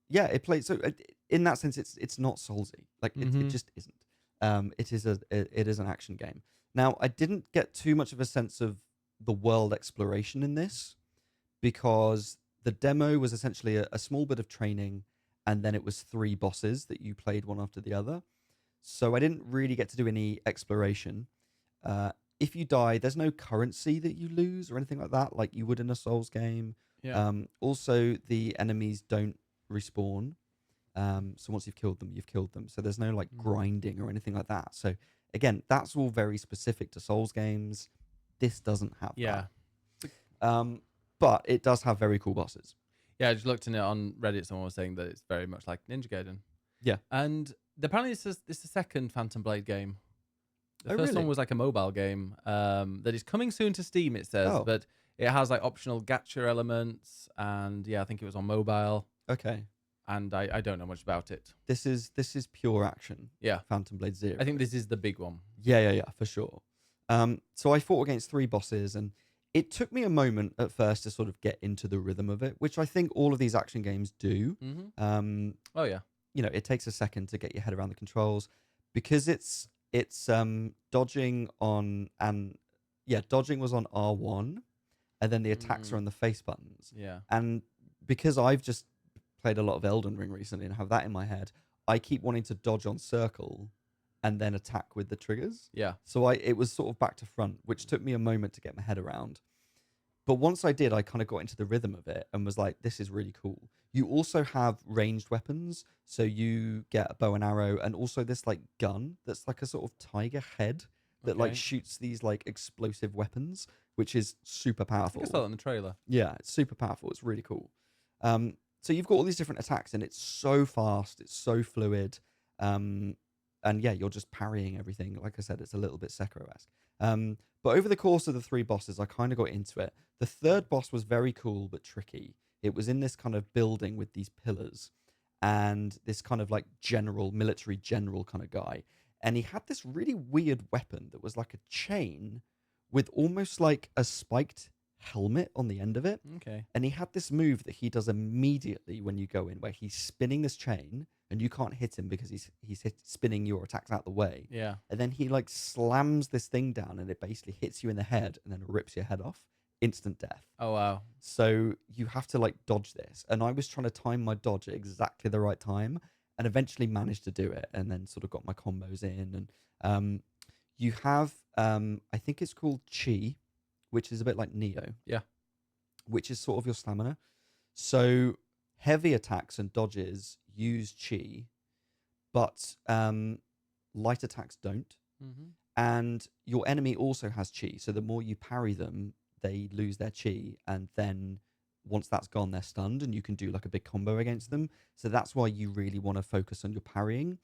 yeah, it plays. So in that sense, it's not Soulsy. Like it just isn't. It is an action game. Now, I didn't get too much of a sense of the world exploration in this because the demo was essentially a small bit of training, and then it was 3 bosses that you played one after the other. So I didn't really get to do any exploration. If you die, there's no currency that you lose or anything like that, like you would in a Souls game. Also, the enemies don't respawn. So once you've killed them, you've killed them. So there's no like grinding or anything like that. So again, that's all very specific to Souls games. This doesn't have that. But it does have very cool bosses. Yeah, I just looked in it on Reddit. Someone was saying that it's very much like Ninja Gaiden. Yeah. And apparently it's the second Phantom Blade game. The first really? one was like a mobile game that is coming soon to Steam, it says. But it has like optional gacha elements. And yeah, I think it was on mobile. Okay. And I don't know much about it. This is pure action. Yeah. Phantom Blade 0. I think this is the big one. Yeah, for sure. So I fought against 3 bosses, and it took me a moment at first to sort of get into the rhythm of it, which I think all of these action games do. Oh yeah. You know, it takes a second to get your head around the controls because it's dodging on dodging was on R1, and then the attacks are on the face buttons. Yeah. And because I've just played a lot of Elden Ring recently and have that in my head, I keep wanting to dodge on circle and then attack with the triggers. Yeah. So it was sort of back to front, which took me a moment to get my head around. But once I did, I kind of got into the rhythm of it and was like, this is really cool. You also have ranged weapons. So you get a bow and arrow and also this like gun that's like a sort of tiger head that like shoots these like explosive weapons, which is super powerful. I saw that in the trailer. Yeah, it's super powerful. It's really cool. So you've got all these different attacks and it's so fast. It's so fluid. And yeah, you're just parrying everything. Like I said, it's a little bit Sekiro-esque. But over the course of the 3 bosses, I kind of got into it. The 3rd boss was very cool but tricky. It was in this kind of building with these pillars and this kind of like military general kind of guy. And he had this really weird weapon that was like a chain with almost like a spiked helmet on the end of it. Okay. And he had this move that he does immediately when you go in, where he's spinning this chain and you can't hit him because he's spinning your attacks out the way. Yeah. And then he like slams this thing down and it basically hits you in the head and then rips your head off. Instant death. Oh wow. So you have to like dodge this. And I was trying to time my dodge at exactly the right time and eventually managed to do it and then sort of got my combos in. And you have I think it's called Chi, which is a bit like Neo. Yeah. Which is sort of your stamina. So heavy attacks and dodges use Chi, but light attacks don't. And your enemy also has Chi. So the more you parry them, they lose their Chi. And then once that's gone, they're stunned and you can do like a big combo against them. So that's why you really want to focus on your parrying.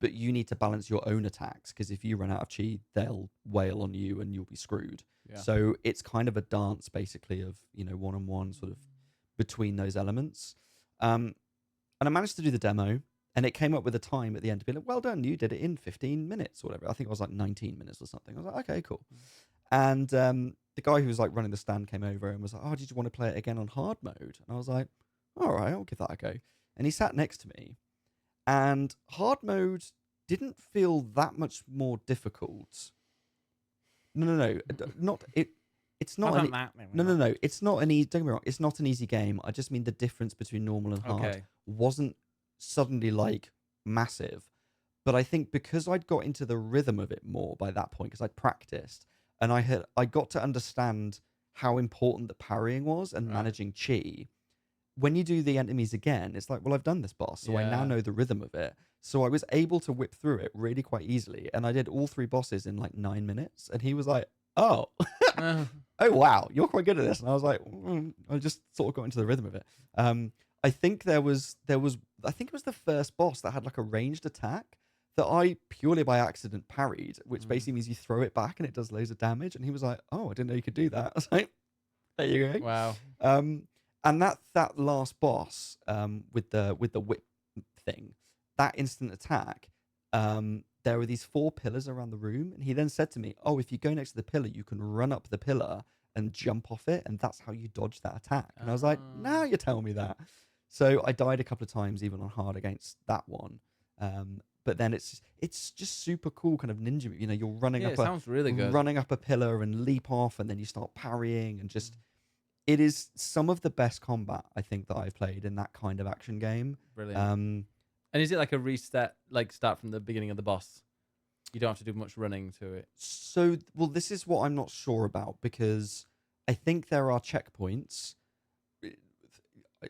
But you need to balance your own attacks because if you run out of Chi, they'll wail on you and you'll be screwed. Yeah. So it's kind of a dance basically of, you know, one-on-one sort of between those elements. And I managed to do the demo and it came up with a time at the end to be like, well done, you did it in 15 minutes or whatever. I think it was like 19 minutes or something. I was like, okay, cool. And the guy who was like running the stand came over and was like, "Oh, did you want to play it again on hard mode?" And I was like, "All right, I'll give that a go." And he sat next to me, and hard mode didn't feel that much more difficult. No, not it. It's not. No. It's not an easy. Don't get me wrong. It's not an easy game. I just mean the difference between normal and hard Okay. wasn't suddenly like massive. But I think because I'd got into the rhythm of it more by that point, because I'd practiced and I got to understand how important the parrying was and Right. managing chi. When you do the enemies again, it's like, well, I've done this boss, so I now Yeah. know the rhythm of it. So I was able to whip through it really quite easily, and I did all 3 bosses in like 9 minutes. And he was like, "Oh, Uh, oh wow, you're quite good at this." And I was like, I just sort of got into the rhythm of it. I think I think it was the first boss that had like a ranged attack that I purely by accident parried, which basically means you throw it back and it does loads of damage. And he was like, "Oh, I didn't know you could do that." I was like, "There you go." wow. And that last boss with the whip thing, that instant attack, there were these 4 pillars around the room, and he then said to me, "Oh, if you go next to the pillar, you can run up the pillar and jump off it, and that's how you dodge that attack." And I was like, "Now you're telling me that." So I died a couple of times, even on hard, against that one. But then it's just super cool, kind of ninja. You know, you're running Yeah, up it sounds really good. running up a pillar and leap off, and then you start parrying, and just it is some of the best combat I think that I've played in that kind of action game. Brilliant. And is it like a reset, like start from the beginning of the boss? You don't have to do much running to it. So, well, this is what I'm not sure about, because I think there are checkpoints.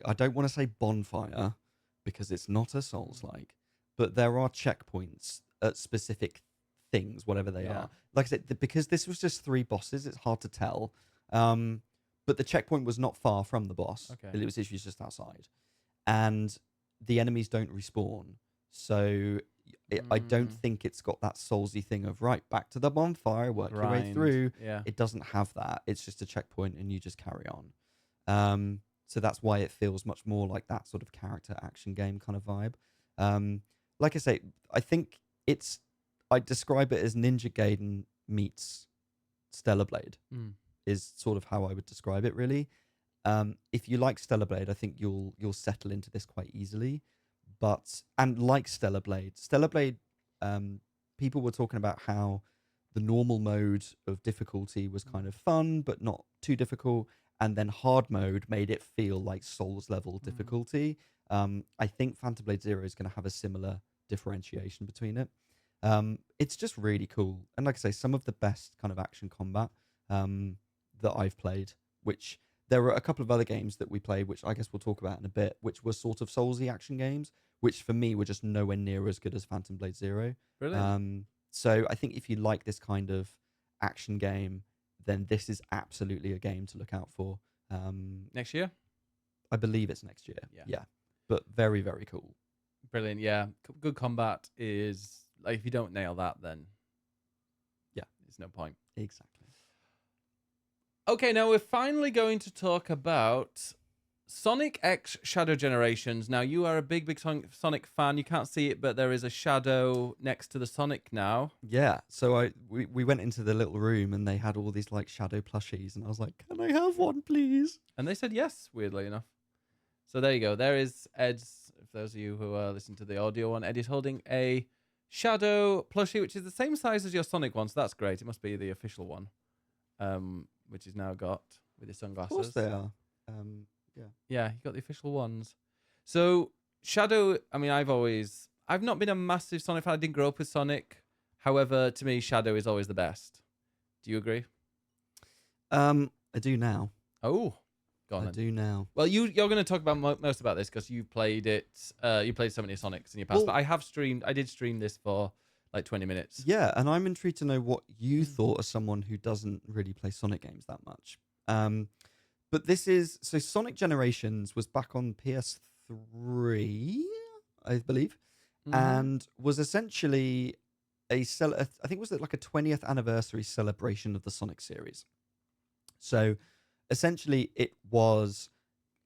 I don't want to say bonfire because it's not a Souls-like, but there are checkpoints at specific things, whatever they Yeah. are. Like I said, because this was just 3 bosses, it's hard to tell. But the checkpoint was not far from the boss. Okay. It was literally just outside. And the enemies don't respawn. So I don't think it's got that Soulsy thing of, right, back to the bonfire, work your way Grind. through. Yeah. It doesn't have that. It's just a checkpoint and you just carry on. So that's why it feels much more like that sort of character action game kind of vibe. Like I say, I think I describe it as Ninja Gaiden meets Stellar Blade. Is sort of how I would describe it, really. If you like Stellar Blade, I think you'll settle into this quite easily. And like Stellar Blade, people were talking about how the normal mode of difficulty was kind of fun, but not too difficult. And then hard mode made it feel like Souls level difficulty. I think Phantom Blade Zero is going to have a similar differentiation between it. It's just really cool. And like I say, some of the best kind of action combat that I've played, which there were a couple of other games that we played, which I guess we'll talk about in a bit, which were sort of Soulsy action games, which for me were just nowhere near as good as Phantom Blade Zero. Brilliant. So I think if you like this kind of action game, then this is absolutely a game to look out for. Next year? I believe it's next year. Yeah. But very, very cool. Brilliant. Yeah. Good combat is, like, if you don't nail that, then yeah, there's no point. Exactly. Okay, now we're finally going to talk about Sonic X Shadow Generations. Now, you are a big Sonic fan. You can't see it, but there is a shadow next to the Sonic now. Yeah, so we went into the little room and they had all these like shadow plushies, and I was like, "Can I have one, please?" And they said yes, weirdly enough. So there you go. There is Ed's, for those of you who are listening to the audio one, Ed is holding a shadow plushie, which is the same size as your Sonic one, so that's great. It must be the official one. Which he's now got with his sunglasses. Of course they are. Yeah, he got the official ones. So Shadow, I mean, I've not been a massive Sonic fan. I didn't grow up with Sonic. However, to me, Shadow is always the best. Do you agree? I do now. Oh, go on. I then. do now. Well, you're going to talk about most about this because you played it. You played so many Sonics in your past. Well, but I did stream this for like 20 minutes. Yeah, and I'm intrigued to know what you thought as someone who doesn't really play Sonic games that much. But so Sonic Generations was back on PS3, I believe, and was essentially I think it was like a 20th anniversary celebration of the Sonic series. So essentially, it was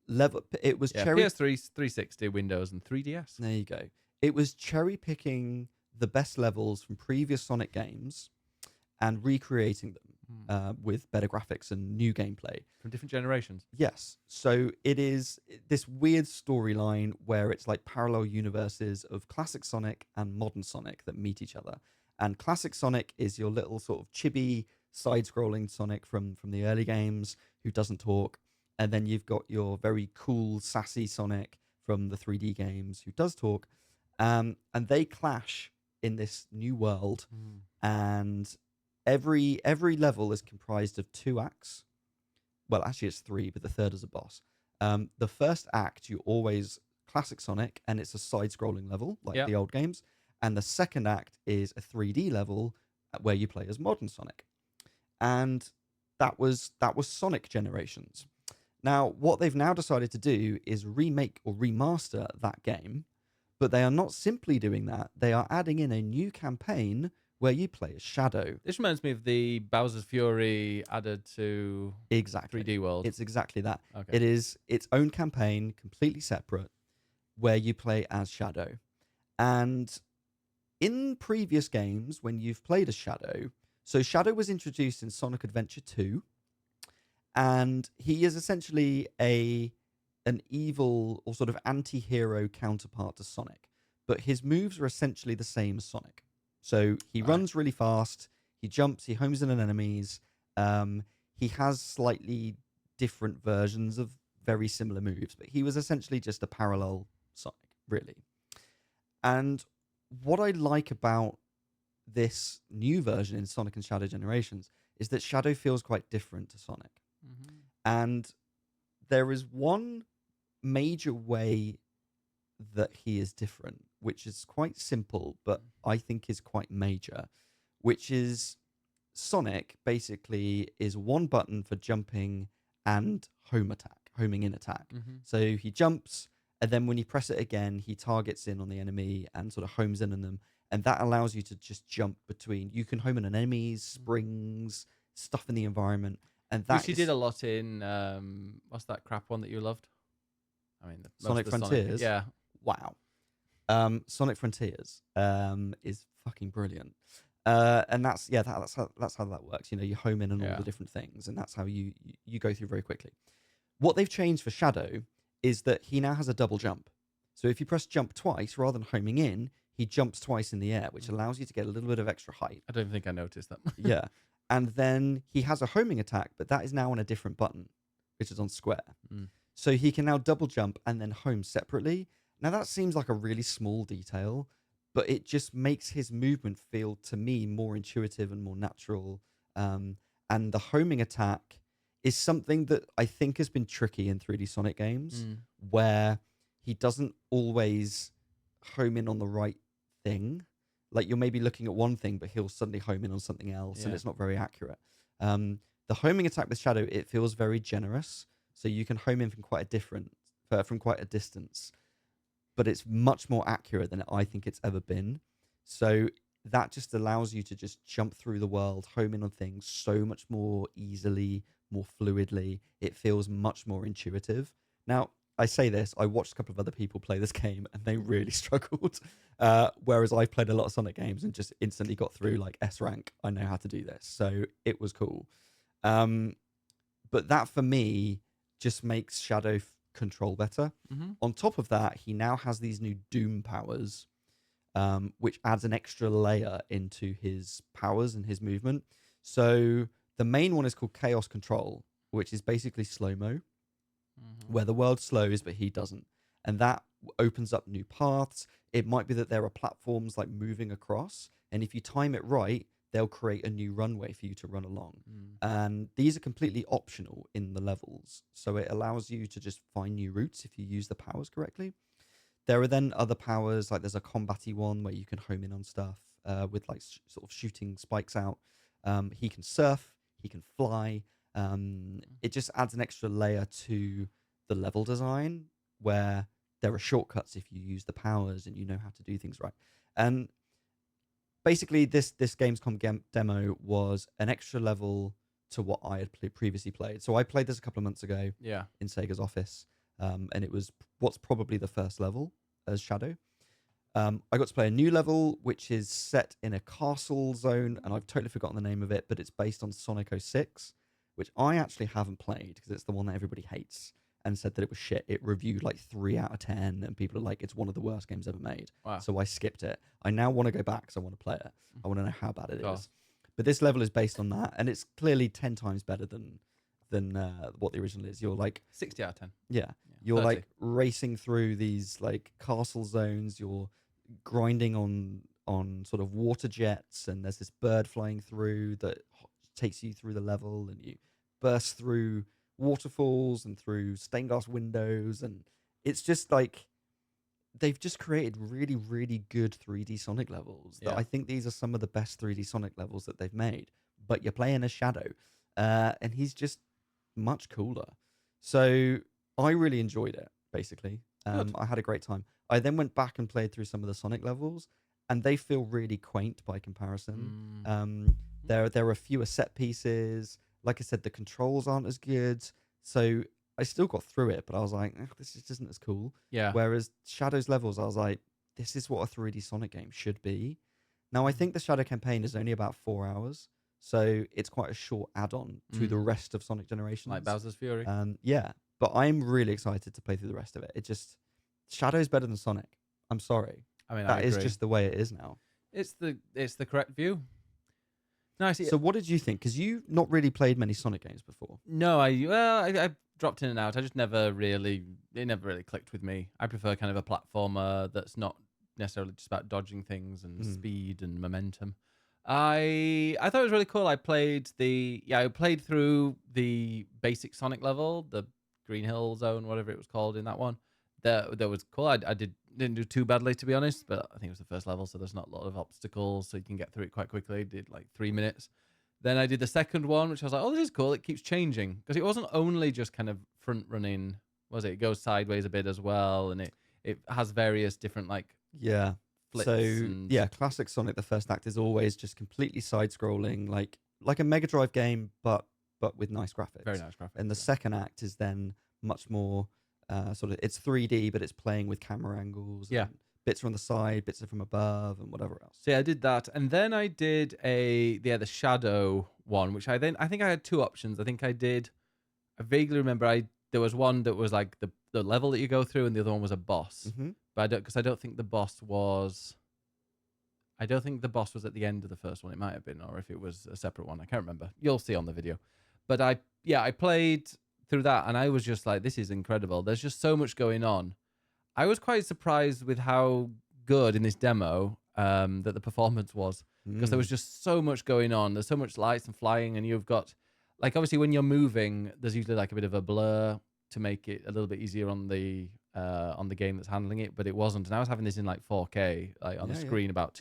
cherry PS3, 360, Windows, and 3DS. There you go. It was cherry picking the best levels from previous Sonic games and recreating them. with better graphics and new gameplay. From different generations. Yes. So it is this weird storyline where it's like parallel universes of classic Sonic and modern Sonic that meet each other. And classic Sonic is your little sort of chibi side-scrolling Sonic from the early games who doesn't talk. And then you've got your very cool, sassy Sonic from the 3D games who does talk. And they clash in this new world. And every level is comprised of 2 acts. Well, actually it's 3, but the third is a boss. The first act, you always classic Sonic, and it's a side-scrolling level, like the old games. And the second act is a 3D level where you play as modern Sonic. And that was Sonic Generations. Now, what they've now decided to do is remake or remaster that game, but they are not simply doing that. They are adding in a new campaign where you play as Shadow. This reminds me of the Bowser's Fury added to 3D World. It's exactly that. Okay. It is its own campaign, completely separate, where you play as Shadow. And in previous games, when you've played as Shadow, so Shadow was introduced in Sonic Adventure 2, and he is essentially an evil or sort of anti-hero counterpart to Sonic, but his moves are essentially the same as Sonic. So he runs really fast, he jumps, he homes in on enemies. He has slightly different versions of very similar moves, but he was essentially just a parallel Sonic, really. And what I like about this new version in Sonic and Shadow Generations is that Shadow feels quite different to Sonic. And there is one major way that he is different, which is quite simple, but I think is quite major, which is Sonic basically is one button for jumping and homing in attack. So he jumps, and then when you press it again, he targets in on the enemy and sort of homes in on them. And that allows you to just jump between. You can home in on enemies, springs, stuff in the environment. And that which he did a lot in, what's that crap one that you loved? I mean, Sonic Frontiers. Yeah. Wow. Sonic Frontiers is fucking brilliant. And that's how that works. You know, you home in on all the different things, and that's how you go through very quickly. What they've changed for Shadow is that he now has a double jump. So if you press jump twice, rather than homing in, he jumps twice in the air, which allows you to get a little bit of extra height. I don't even think I noticed that. Yeah. And then he has a homing attack, but that is now on a different button, which is on square. So he can now double jump and then home separately. Now that seems like a really small detail, but it just makes his movement feel, to me, more intuitive and more natural. And the homing attack is something that I think has been tricky in 3D Sonic games, where he doesn't always home in on the right thing. Like, you're maybe looking at one thing, but he'll suddenly home in on something else, and it's not very accurate. The homing attack with Shadow, it feels very generous, so you can home in from quite a distance, but it's much more accurate than I think it's ever been. So that just allows you to just jump through the world, home in on things so much more easily, more fluidly. It feels much more intuitive. Now, I say this, I watched a couple of other people play this game and they really struggled. Whereas I've played a lot of Sonic games and just instantly got through like S rank. I know how to do this. So it was cool. But that for me just makes Shadow control better. On top of that, he now has these new Doom powers, which adds an extra layer into his powers and his movement. So the main one is called Chaos Control, which is basically slow-mo, where the world slows, but he doesn't. And that opens up new paths. It might be that there are platforms like moving across, and if you time it right, they'll create a new runway for you to run along. And these are completely optional in the levels, so it allows you to just find new routes if you use the powers correctly. There are then other powers, like there's a combat-y one where you can home in on stuff with like sort of shooting spikes out. He can surf, he can fly. It just adds an extra layer to the level design where there are shortcuts if you use the powers and you know how to do things right. And basically, this Gamescom demo was an extra level to what I had previously played. So I played this a couple of months ago in Sega's office, and it was what's probably the first level as Shadow. I got to play a new level, which is set in a castle zone, and I've totally forgotten the name of it, but it's based on Sonic 06, which I actually haven't played because it's the one that everybody hates and said that it was shit. It reviewed like 3 out of 10, and people are like, it's one of the worst games ever made. Wow. So I skipped it. I now want to go back because I want to play it. I want to know how bad it Oh. is. But this level is based on that, and it's clearly 10 times better than what the original is. You're like 60 out of 10. yeah, you're 30. like racing through these like castle zones. You're grinding on sort of water jets, and there's this bird flying through that takes you through the level, and you burst through waterfalls and through stained glass windows, and it's just like they've just created really, really good 3D Sonic levels. That Yeah. I think these are some of the best 3D Sonic levels that they've made. But you're playing as Shadow, and he's just much cooler. So I really enjoyed it. Basically, I had a great time. I then went back and played through some of the Sonic levels, and they feel really quaint by comparison. There are fewer set pieces. Like I said, the controls aren't as good. So I still got through it, but I was like, this just isn't as cool. Yeah. Whereas Shadow's levels, I was like, this is what a 3D Sonic game should be. Now, I think the Shadow campaign is only about 4 hours, so it's quite a short add-on to the rest of Sonic Generations. Like Bowser's Fury. Yeah, but I'm really excited to play through the rest of it. It just Shadow's better than Sonic. I'm sorry. I mean, That is just the way it is now. It's the correct view. Nice. So what did you think? Because you've not really played many Sonic games before. No, I dropped in and out. It never really clicked with me. I prefer kind of a platformer that's not necessarily just about dodging things and speed and momentum. I thought it was really cool. I played through the basic Sonic level, the Green Hill Zone, whatever it was called in that one. That was cool. I didn't do too badly, to be honest, but I think it was the first level, so there's not a lot of obstacles, so you can get through it quite quickly. Did like 3 minutes. Then I did the second one, which I was like, oh, this is cool. It keeps changing because it wasn't only just kind of front running, was it? It goes sideways a bit as well, and it has various different like flips. So classic Sonic. The first act is always just completely side-scrolling, like a Mega Drive game, but with nice graphics. Very nice graphics. And the second act is then much more sort of it's 3D, but it's playing with camera angles. Yeah. And bits are on the side, bits are from above, and whatever else. So yeah, I did that, and then I did the Shadow one, which I think I had 2 options. I vaguely remember there was one that was like the level that you go through, and the other one was a boss. But I don't think the boss was. I don't think the boss was at the end of the first one. It might have been, or if it was a separate one, I can't remember. You'll see on the video. But I played through that, and I was just like, this is incredible. There's just so much going on. I was quite surprised with how good in this demo that the performance was, because there was just so much going on. There's so much lights and flying, and you've got, like, obviously when you're moving, there's usually like a bit of a blur to make it a little bit easier on the game that's handling it, but it wasn't. And I was having this in like 4K, like on the screen about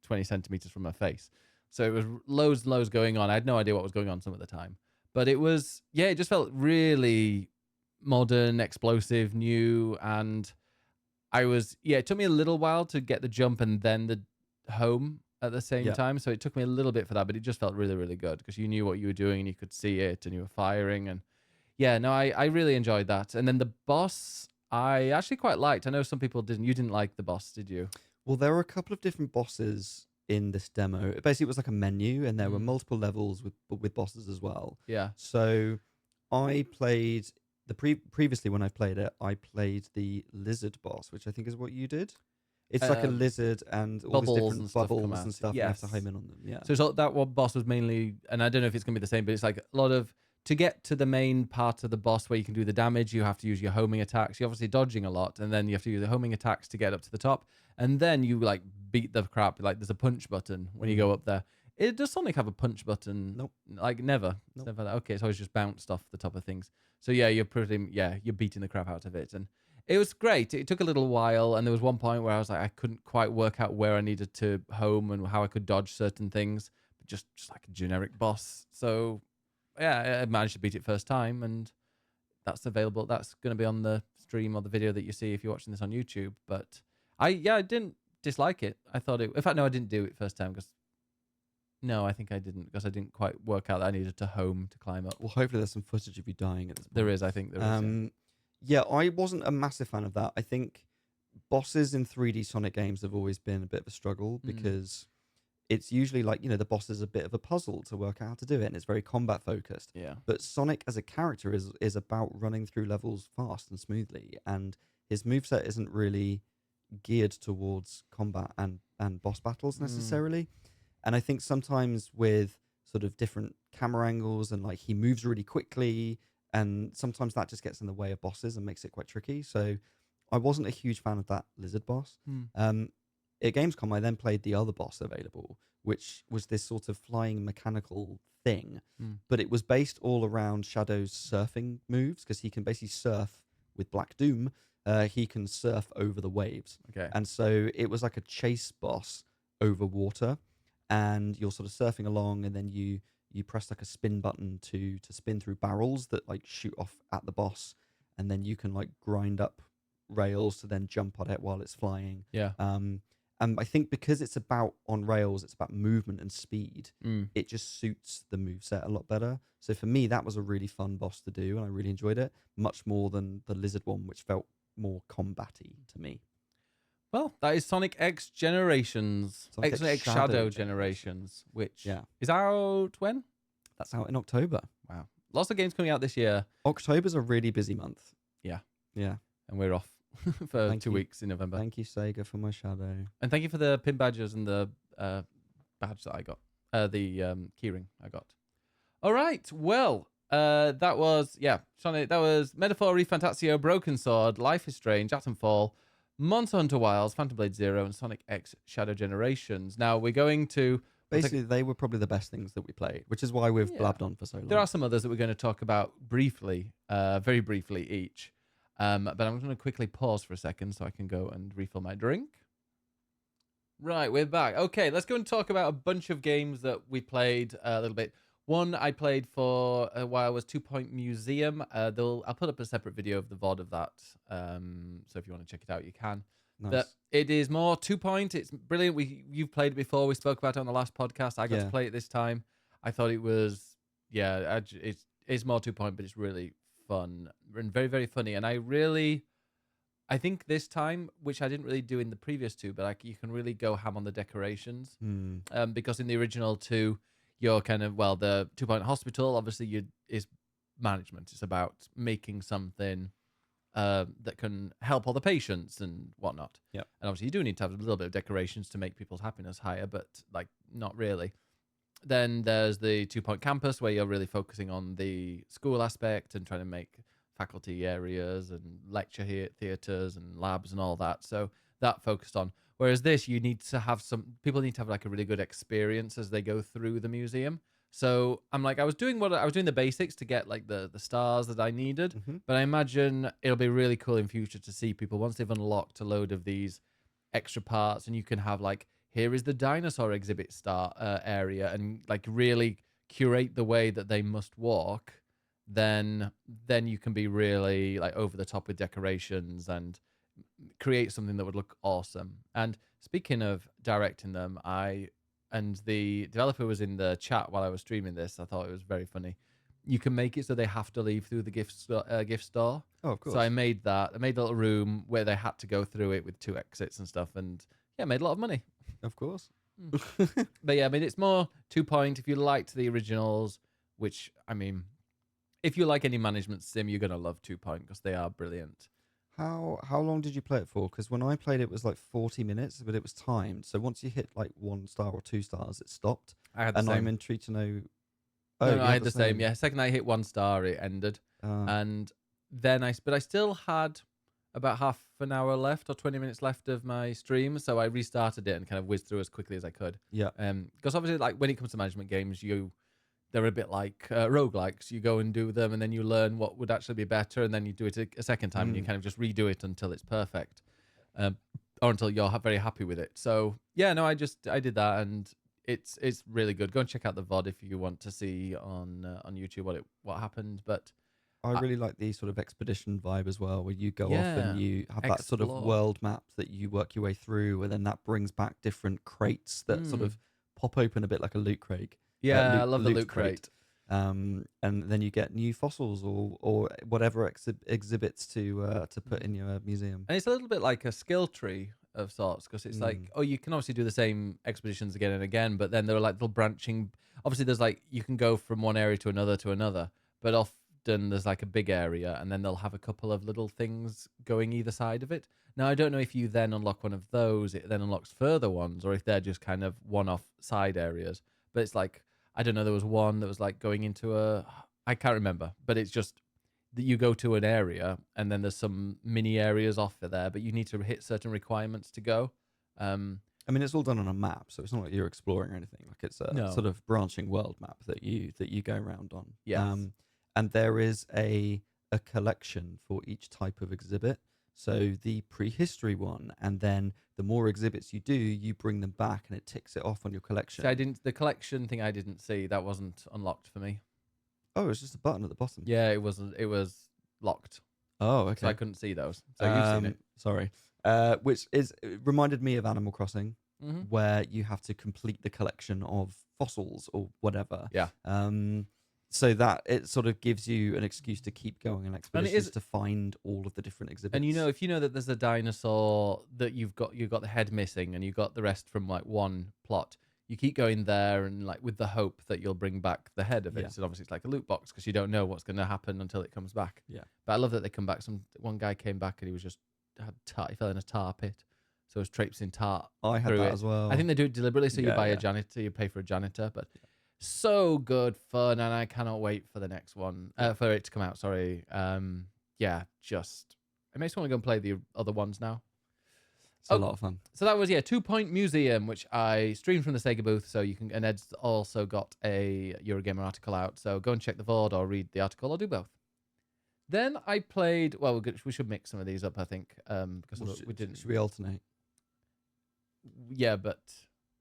20 centimeters from my face. So it was loads and loads going on. I had no idea what was going on some of the time, but it was, it just felt really modern, explosive, new, and it took me a little while to get the jump and then the home at the same time, so it took me a little bit for that, but it just felt really, really good because you knew what you were doing and you could see it and you were firing, and I really enjoyed that. And then the boss I actually quite liked. I know some people didn't. You didn't like the boss, did you? Well, there were a couple of different bosses in this demo. Basically, it was like a menu, and there were multiple levels with bosses as well. Yeah. So I played previously when I played it, I played the lizard boss, which I think is what you did. It's like a lizard and all these different bubbles and stuff. Yes. And you have to home in on them. Yeah. So that one boss was mainly, and I don't know if it's gonna be the same, but it's like a lot of, to get to the main part of the boss where you can do the damage, you have to use your homing attacks. You're obviously dodging a lot, and then you have to use the homing attacks to get up to the top, and then you like beat the crap. Like there's a punch button when you go up there. Does Sonic have a punch button? Nope. Like never. Nope. Never. Okay, it's always just bounced off the top of things. So you're beating the crap out of it, and it was great. It took a little while, and there was one point where I was like, I couldn't quite work out where I needed to home and how I could dodge certain things. But just like a generic boss. So I managed to beat it first time, and that's available. That's going to be on the stream or the video that you see if you're watching this on YouTube. But I didn't dislike it. I thought it. In fact, no, I didn't do it first time because. No, I think I didn't, because I didn't quite work out that I needed to home to climb up. Well, hopefully there's some footage of you dying at this point. There is, I think there is. I wasn't a massive fan of that. I think bosses in 3D Sonic games have always been a bit of a struggle because it's usually like, the boss is a bit of a puzzle to work out how to do it, and it's very combat focused. Yeah. But Sonic as a character is about running through levels fast and smoothly, and his moveset isn't really geared towards combat and boss battles necessarily. And I think sometimes with sort of different camera angles and like he moves really quickly, and sometimes that just gets in the way of bosses and makes it quite tricky. So I wasn't a huge fan of that lizard boss. At Gamescom, I then played the other boss available, which was this sort of flying mechanical thing, but it was based all around Shadow's surfing moves, because he can basically surf with Black Doom. He can surf over the waves. Okay. And so it was like a chase boss over water, and you're sort of surfing along, and then you press like a spin button to spin through barrels that like shoot off at the boss, and then you can like grind up rails to then jump on it while it's flying. Yeah. And I think because it's about on rails, it's about movement and speed, it just suits the moveset a lot better. So for me, that was a really fun boss to do, and I really enjoyed it, much more than the lizard one, which felt more combat-y to me. Well, that is Sonic X Generations. Sonic X Shadow Generations, which is out when? That's out in October. Wow. Lots of games coming out this year. October's a really busy month. Yeah. Yeah. And we're off for 2 weeks in November. Thank you, Sega, for my Shadow. And thank you for the pin badges and the badge that I got. The keyring I got. All right. Well, that was, Sonic, that was Metaphor, ReFantazio, Broken Sword, Life is Strange, Atomfall, Monster Hunter Wilds, Phantom Blade Zero, and Sonic X Shadow Generations. Now, we're going to... Basically, they were probably the best things that we played, which is why we've blabbed on for so long. There are some others that we're going to talk about briefly, very briefly each. But I'm going to quickly pause for a second so I can go and refill my drink. Right, we're back. Okay, let's go and talk about a bunch of games that we played a little bit. One I played for a while was 2 Point Museum. I'll put up a separate video of the VOD of that. So if you want to check it out, you can. Nice. It is more 2 Point. It's brilliant. You've played it before. We spoke about it on the last podcast. I got to play it this time. I thought it was, it's more 2 Point, but it's really fun and very, very funny. And I think this time, which I didn't really do in the previous two, but you can really go ham on the decorations. Because in the original two, you're kind of, the 2 Point Hospital, obviously is management. It's about making something that can help all the patients and whatnot. Yeah. And obviously you do need to have a little bit of decorations to make people's happiness higher, but not really. Then there's the 2 Point Campus, where you're really focusing on the school aspect and trying to make faculty areas and lecture theaters and labs and all that. So that focused on. Whereas this, you need to have people need to have like a really good experience as they go through the museum. So I was doing the basics to get like the stars that I needed, but I imagine it'll be really cool in future to see people once they've unlocked a load of these extra parts, and you can have like, here is the dinosaur exhibit star area, and like really curate the way that they must walk. Then you can be really like over the top with decorations and create something that would look awesome. And speaking of directing them, and the developer was in the chat while I was streaming this. I thought it was very funny. You can make it so they have to leave through the gift store. Oh, of course. So I made that. I made a little room where they had to go through it with 2 exits and stuff, and made a lot of money. Of course. But it's more 2 Point. If you liked the originals, which if you like any management sim, you're gonna love 2 Point because they are brilliant. How long did you play it for? Because when I played it was like 40 minutes, but it was timed. So once you hit like 1 star or 2 stars, it stopped. I had the same. I'm intrigued to know. No, I had the same. Yeah, second I hit 1 star, it ended. And then I still had about half an hour left or 20 minutes left of my stream, so I restarted it and kind of whizzed through as quickly as I could. Yeah. Because obviously, like when it comes to management games, they're a bit like roguelikes. You go and do them, and then you learn what would actually be better, and then you do it a second time, and you kind of just redo it until it's perfect, or until you're very happy with it. So I did that, and it's really good. Go and check out the VOD if you want to see on YouTube what happened. But I really like the sort of expedition vibe as well, where you go off and you have that sort of world map that you work your way through, and then that brings back different crates that sort of pop open a bit like a loot crate. Yeah, I love the loot crate. And then you get new fossils or whatever exhibits to put in your museum. And it's a little bit like a skill tree of sorts, because it's like, oh, you can obviously do the same expeditions again and again, but then there are like little branching. Obviously, there's like, you can go from one area to another, but often there's like a big area, and then they'll have a couple of little things going either side of it. Now, I don't know if you then unlock one of those, it then unlocks further ones, or if they're just kind of one-off side areas. But it's like, I don't know, there was one that was like going into I can't remember, but it's just that you go to an area and then there's some mini areas off of there, but you need to hit certain requirements to go. I mean, it's all done on a map, so it's not like you're exploring or anything. Like, it's a sort of branching world map that you go around on. Yes. And there is a collection for each type of exhibit. So the prehistory one, and then the more exhibits you do, you bring them back, and it ticks it off on your collection. So the collection thing I didn't see. That wasn't unlocked for me. Oh, it's just a button at the bottom. Yeah, it was locked. Oh, okay. So I couldn't see those. So you've seen it. Sorry. Which it reminded me of Animal Crossing, where you have to complete the collection of fossils or whatever. Yeah. So that it sort of gives you an excuse to keep going on expeditions to find all of the different exhibits. And if you know that there's a dinosaur that you've got the head missing, and you've got the rest from like one plot, you keep going there, and like with the hope that you'll bring back the head of it. Yeah. So obviously it's like a loot box, because you don't know what's going to happen until it comes back. Yeah. But I love that they come back. One guy came back and he was just he fell in a tar pit, so it was traipsing tar. I had that as well. I think they do it deliberately, so you buy a janitor, you pay for a janitor, but so good fun, and I cannot wait for the next one, for it to come out. Sorry. Just it makes me want to go and play the other ones now. It's a lot of fun. So that was 2 Point Museum, which I streamed from the Sega booth. So you can, and Ed's also got a Eurogamer article out. So go and check the VOD or read the article, or do both. Then I played. Well, we should mix some of these up, I think, because we didn't. Should we alternate? Yeah, but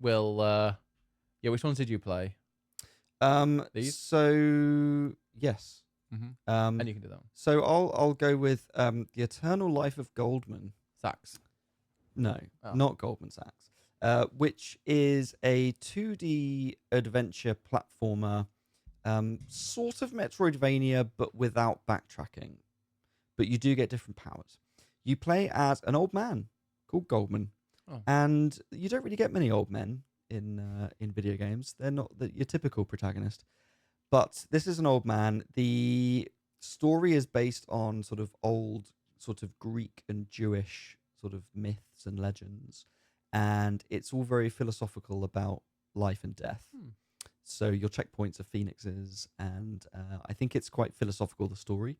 we'll. Which ones did you play? These? So yes. And you can do that one. So I'll go with The Eternal Life of Goldman. Sachs. No, not Goldman Sachs. Which is a 2D adventure platformer, sort of Metroidvania, but without backtracking. But you do get different powers. You play as an old man called Goldman, and you don't really get many old men in video games. They're not your typical protagonist. But this is an old man. The story is based on sort of old, sort of Greek and Jewish sort of myths and legends, and it's all very philosophical about life and death. So your checkpoints are phoenixes, and I think it's quite philosophical, the story.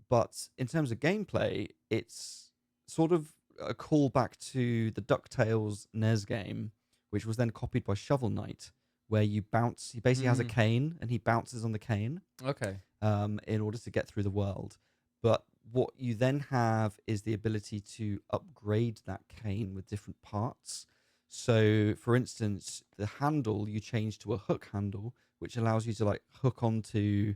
But in terms of gameplay, it's sort of a callback to the DuckTales NES game, which was then copied by Shovel Knight, where you bounce. He basically has a cane, and he bounces on the cane. Okay. In order to get through the world. But what you then have is the ability to upgrade that cane with different parts. So, for instance, the handle you change to a hook handle, which allows you to like hook onto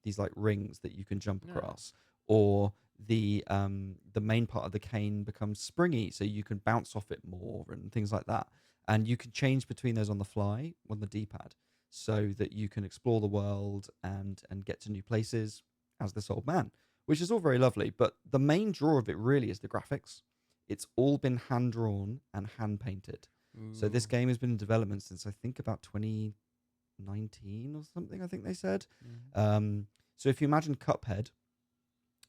these like rings that you can jump across. Or the main part of the cane becomes springy, so you can bounce off it more and things like that. And you can change between those on the fly on the D-pad, so that you can explore the world and get to new places as this old man, which is all very lovely. But the main draw of it really is the graphics. It's all been hand-drawn and hand-painted. So this game has been in development since I think about 2019 or something, I think they said. So if you imagine Cuphead,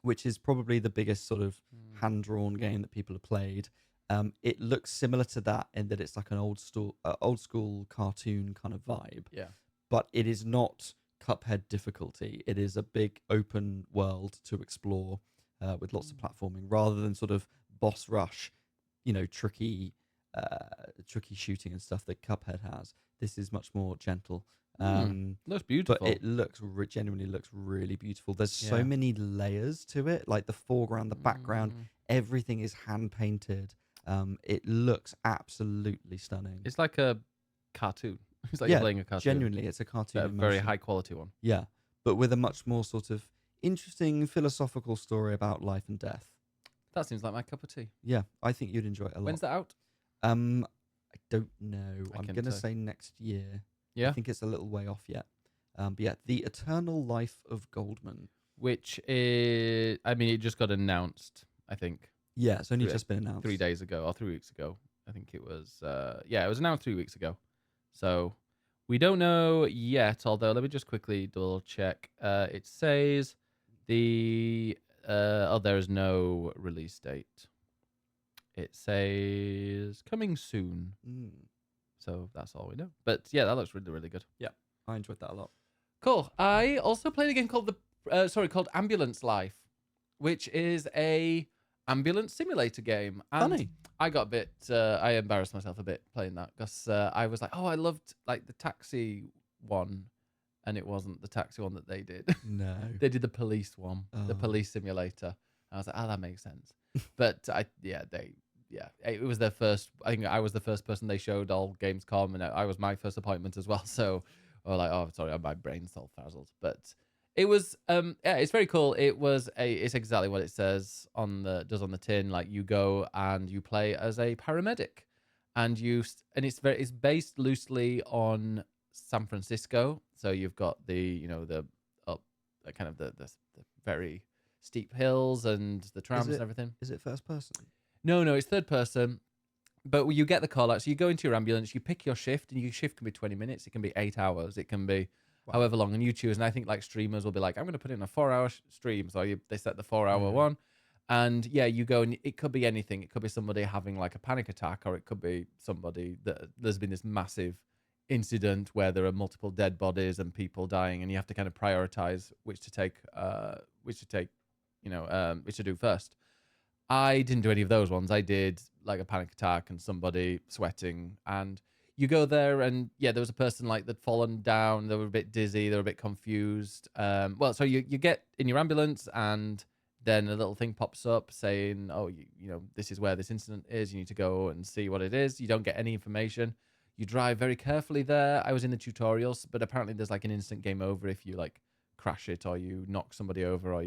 which is probably the biggest sort of hand-drawn game that people have played, it looks similar to that in that it's like an old school cartoon kind of vibe. Yeah. But it is not Cuphead difficulty. It is a big open world to explore with lots of platforming, rather than sort of boss rush, tricky shooting and stuff that Cuphead has. This is much more gentle. Looks beautiful. But it genuinely looks really beautiful. There's so many layers to it, like the foreground, the background, everything is hand painted. It looks absolutely stunning. It's like a cartoon. It's like you're playing a cartoon. Genuinely, it's a cartoon. A very high quality one. Yeah, but with a much more sort of interesting philosophical story about life and death. That seems like my cup of tea. Yeah, I think you'd enjoy it a lot. When's that out? I don't know. I'm going to say next year. Yeah. I think it's a little way off yet. But yeah, The Eternal Life of Goldman. Which is, I mean, it just got announced, I think. Yeah, it's only just been announced. 3 days ago or 3 weeks ago. I think it was, it was announced 3 weeks ago. So we don't know yet, although let me just quickly double check. It says there is no release date. It says coming soon. So that's all we know. But yeah, that looks really, really good. Yeah, I enjoyed that a lot. Cool. I also played a game called called Ambulance Life, which is a ambulance simulator game. And Funny. I got a bit, I embarrassed myself a bit playing that because I was like, oh, I loved like the taxi one, and it wasn't the taxi one that they did. No. They did the police one, the police simulator. I was like, oh, that makes sense. But it was their first. I think I was the first person they showed all Gamescom, and I was my first appointment as well. So I was like, oh, sorry, my brain's all frazzled. But it was, it's very cool. It's exactly what it says on the tin. Like you go and you play as a paramedic, and it's based loosely on San Francisco. So you've got the very steep hills and the trams and everything. Is it first person? No, it's third person. But you get the call out. So you go into your ambulance, you pick your shift, and your shift can be 20 minutes. It can be 8 hours. It can be however long, and you choose. And I think like streamers will be like, I'm going to put in a 4-hour stream. So they set the 4-hour one. And yeah, you go, and it could be anything. It could be somebody having like a panic attack, or it could be somebody that there's been this massive incident where there are multiple dead bodies and people dying, and you have to kind of prioritize which to do first. I didn't do any of those ones. I did like a panic attack and somebody sweating, and you go there, and yeah, there was a person like that'd fallen down. They were a bit dizzy. They were a bit confused. So you get in your ambulance, and then a little thing pops up saying, oh, this is where this incident is. You need to go and see what it is. You don't get any information. You drive very carefully there. I was in the tutorials, but apparently there's like an instant game over if you like crash it or you knock somebody over or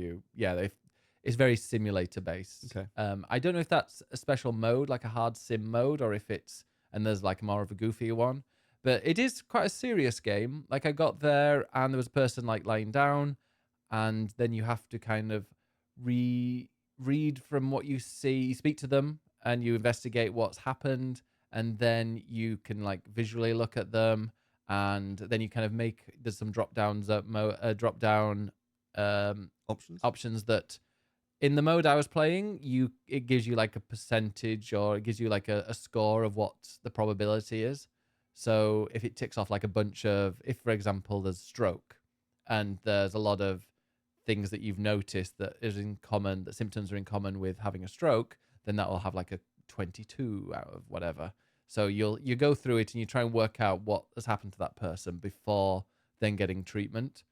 it's very simulator based. Okay. I don't know if that's a special mode, like a hard sim mode, or if and there's like more of a goofy one, but it is quite a serious game. Like I got there and there was a person like lying down, and then you have to kind of read from what you see, you speak to them and you investigate what's happened, and then you can like visually look at them, and then you kind of there's some drop down options that in the mode I was playing, it gives you like a percentage, or it gives you like a score of what the probability is. So if it ticks off like a bunch of, if for example there's stroke, and there's a lot of things that you've noticed that is in common, that symptoms are in common with having a stroke, then that will have like a 22 out of whatever. So you go through it and you try and work out what has happened to that person before then getting treatment.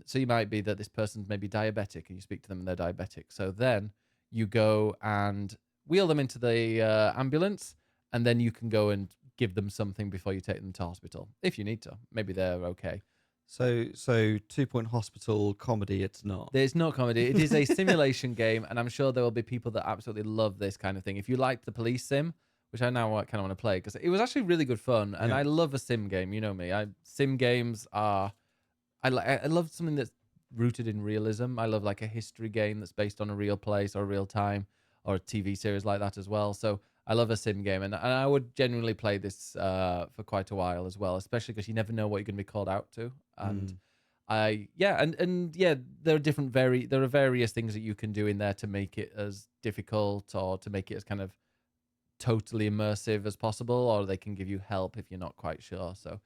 So you might be that this person's maybe diabetic, and you speak to them and they're diabetic. So then you go and wheel them into the ambulance, and then you can go and give them something before you take them to hospital if you need to. Maybe they're okay. So 2 Point Hospital comedy, it's not. There's no comedy. It is a simulation game, and I'm sure there will be people that absolutely love this kind of thing. If you liked the police sim, which I now kind of want to play, because it was actually really good fun, and I love a sim game. You know me. Sim games are... I love something that's rooted in realism. I love like a history game that's based on a real place or real time, or a TV series like that as well. So I love a sim game, and I would genuinely play this for quite a while as well, especially because you never know what you're going to be called out to. And there are various things that you can do in there to make it as difficult, or to make it as kind of totally immersive as possible, or they can give you help if you're not quite sure. So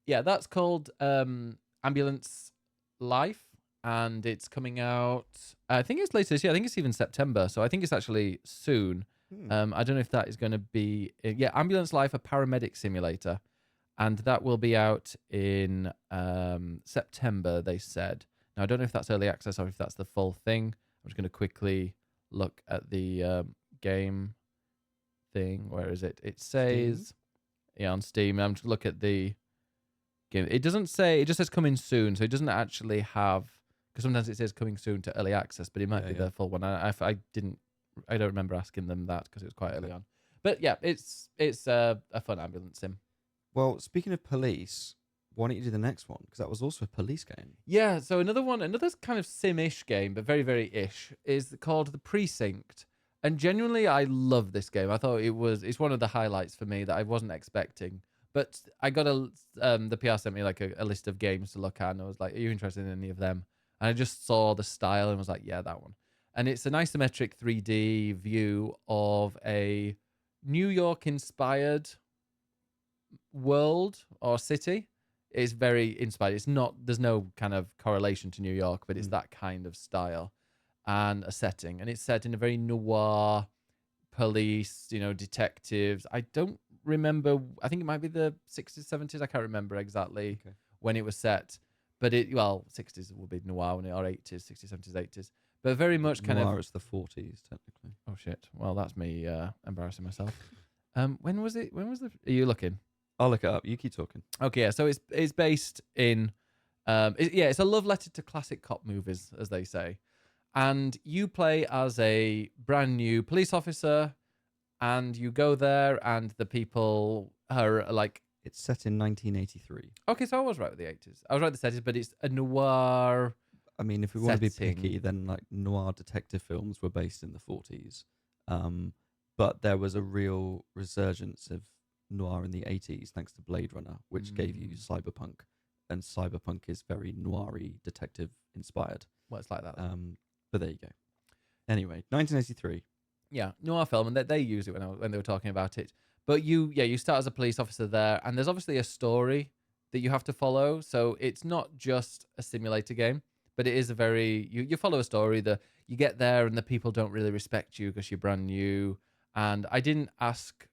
yeah, that's called Ambulance Life, and it's coming out, I think it's later this year. I think it's even September, so I think it's actually soon. I don't know if that is going to be... Ambulance Life, a paramedic simulator, and that will be out in September, they said. Now, I don't know if that's early access or if that's the full thing. I'm just going to quickly look at the game thing. Where is it? It says... Steam? On Steam. I'm just look at the... It doesn't say, it just says coming soon, so it doesn't actually have, because sometimes it says coming soon to early access, but it might be their full one. I don't remember asking them that because it was quite early on. But yeah, it's a fun ambulance sim. Well, speaking of police, why don't you do the next one? Because that was also a police game. Yeah, so another kind of sim-ish game, but very, very ish, is called The Precinct. And genuinely, I love this game. I thought it's one of the highlights for me that I wasn't expecting. But I got the PR sent me like a list of games to look at, and I was like, are you interested in any of them? And I just saw the style and was like, yeah, that one. And it's an isometric 3D view of a New York-inspired world or city. It's very inspired. There's no kind of correlation to New York, but it's that kind of style and a setting. And it's set in a very noir police, detectives. I don't remember. I think it might be the 60s, 70s. I can't remember exactly when it was set. But 60s will be noir when it, or 80s, 60s, 70s, 80s. But very much kind noir of... it's the 40s, technically. Oh, shit. Well, that's me embarrassing myself. When was it? Are you looking? I'll look it up. You keep talking. Okay, yeah. So it's based in... it's a love letter to classic cop movies, as they say. And you play as a brand new police officer, and you go there, and the people are like... It's set in 1983. Okay, so I was right with the 80s. I was right with the 70s, but it's a noir... I mean, if we want to be setting. picky, then like noir detective films were based in the 40s. But there was a real resurgence of noir in the 80s thanks to Blade Runner, which gave you cyberpunk. And cyberpunk is very noir-y, detective inspired. Well, it's like that. But there you go. Anyway, 1983. Yeah, noir film, and they used it when they were talking about it. But you start as a police officer there, and there's obviously a story that you have to follow. So it's not just a simulator game, but it is a very you follow a story. You get there, and the people don't really respect you because you're brand new. And I didn't ask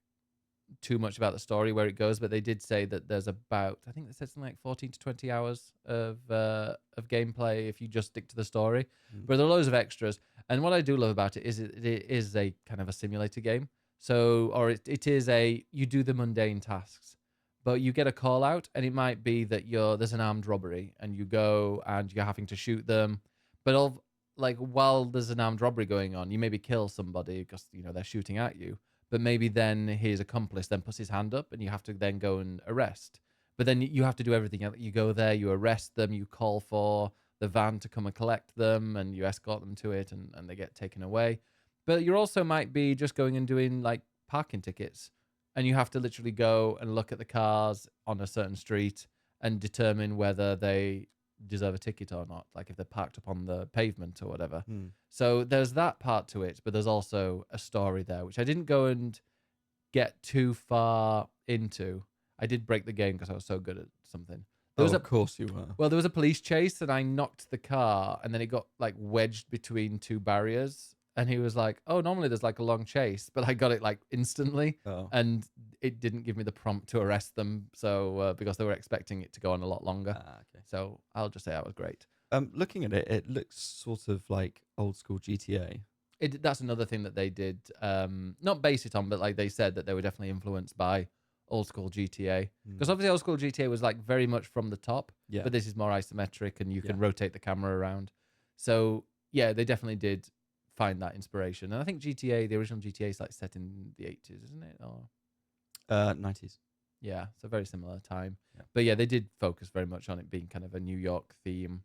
too much about the story where it goes, but they did say that there's about, I think they said something like 14 to 20 hours of gameplay if you just stick to the story. But there are loads of extras. And what I do love about it is a kind of a simulator game. So, or it is you do the mundane tasks, but you get a call out, and it might be that there's an armed robbery, and you go and you're having to shoot them. But while there's an armed robbery going on, you maybe kill somebody because they're shooting at you. But maybe then his accomplice then puts his hand up, and you have to then go and arrest. But then you have to do everything. You go there, you arrest them, you call for the van to come and collect them, and you escort them to it, and they get taken away. But you also might be just going and doing like parking tickets, and you have to literally go and look at the cars on a certain street and determine whether they deserve a ticket or not, like if they're parked up on the pavement or whatever. So there's that part to it, but there's also a story there, which I didn't go and get too far into. I did break the game because I was so good at something. Of course you were. Well, there was a police chase, and I knocked the car, and then it got like wedged between two barriers. And he was like, oh, normally there's like a long chase, but I got it like instantly. And it didn't give me the prompt to arrest them. So because they were expecting it to go on a lot longer. Okay. So I'll just say that was great. Looking at it, it looks sort of like old school GTA. That's another thing that they did, not base it on, but like they said that they were definitely influenced by old school GTA. Because obviously old school GTA was like very much from the top, but this is more isometric, and you can rotate the camera around. So yeah, they definitely did find that inspiration. And I think the original GTA is like set in the 80s, isn't it? Or 90s. Yeah, it's a very similar time. Yeah. But yeah, they did focus very much on it being kind of a New York theme,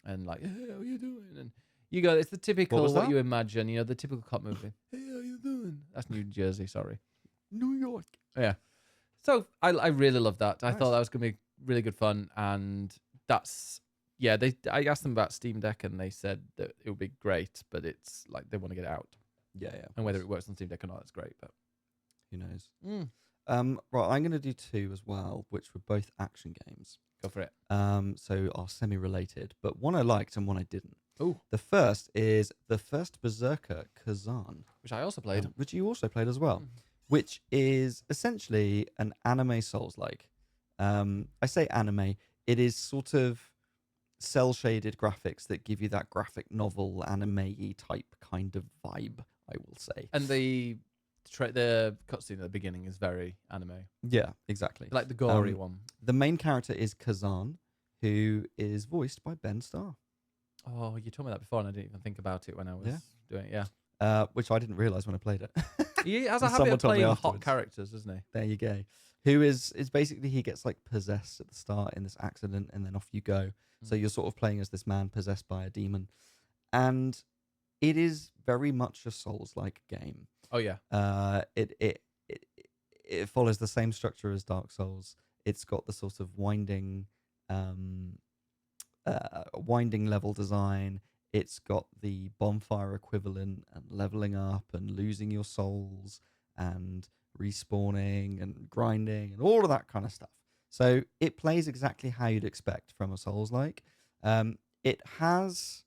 and like, hey, how you doing? And you go, it's the typical what you imagine, the typical cop movie. Hey, how you doing? That's New Jersey, sorry. New York. Yeah. So I really loved that. I Nice. thought that was gonna be really good fun, and that's I asked them about Steam Deck, and they said that it would be great, but it's like they want to get it out. Yeah. And whether it works on Steam Deck or not, it's great, but Who knows? Right, I'm going to do two as well, which were both action games. Go for it. So are semi-related, but one I liked and one I didn't. Oh, The first is the first Berserker, Khazan, which I also played. which you also played as well, which is essentially an anime Souls-like. I say anime, it is sort of cel-shaded graphics that give you that graphic novel anime-y type kind of vibe, I will say. And the cutscene at the beginning is very anime, Yeah, exactly. like the gory one. The main character is Khazan, who is voiced by Ben Starr. Oh, you told me that before, and I didn't even think about it when I was doing it. Yeah, Which I didn't realise when I played it. he has a And habit someone of told me playing hot afterwards. characters, doesn't he? There you go. who is basically, he gets like possessed at the start in this accident, and then off you go. So you're sort of playing as this man possessed by a demon, and it is very much a Souls-like game. Oh yeah. It follows the same structure as Dark Souls. It's got the sort of winding level design. It's got the bonfire equivalent and leveling up and losing your souls and respawning and grinding and all of that kind of stuff. So it plays exactly how you'd expect from a Souls-like. It has...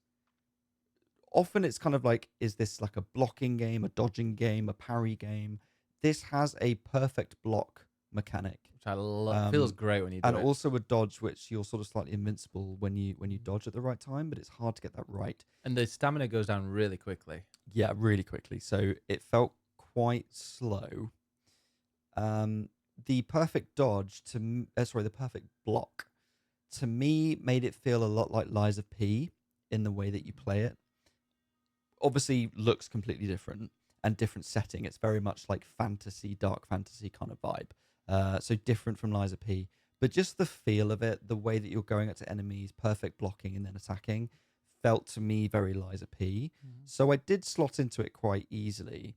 Often it's kind of like, is this like a blocking game, a dodging game, a parry game? This has a perfect block mechanic. Which I love. Feels great when you do and it. also a dodge, which you're sort of slightly invincible when you dodge at the right time, but it's hard to get that right. And the stamina goes down really quickly. Yeah, really quickly. So it felt quite slow. The perfect dodge the perfect block to me made it feel a lot like Lies of P in the way that you play it. Obviously, looks completely different and different setting. It's very much like fantasy, dark fantasy kind of vibe. So different from Lies of P. But just the feel of it, the way that you're going up to enemies, perfect blocking and then attacking, felt to me very Lies of P. So I did slot into it quite easily.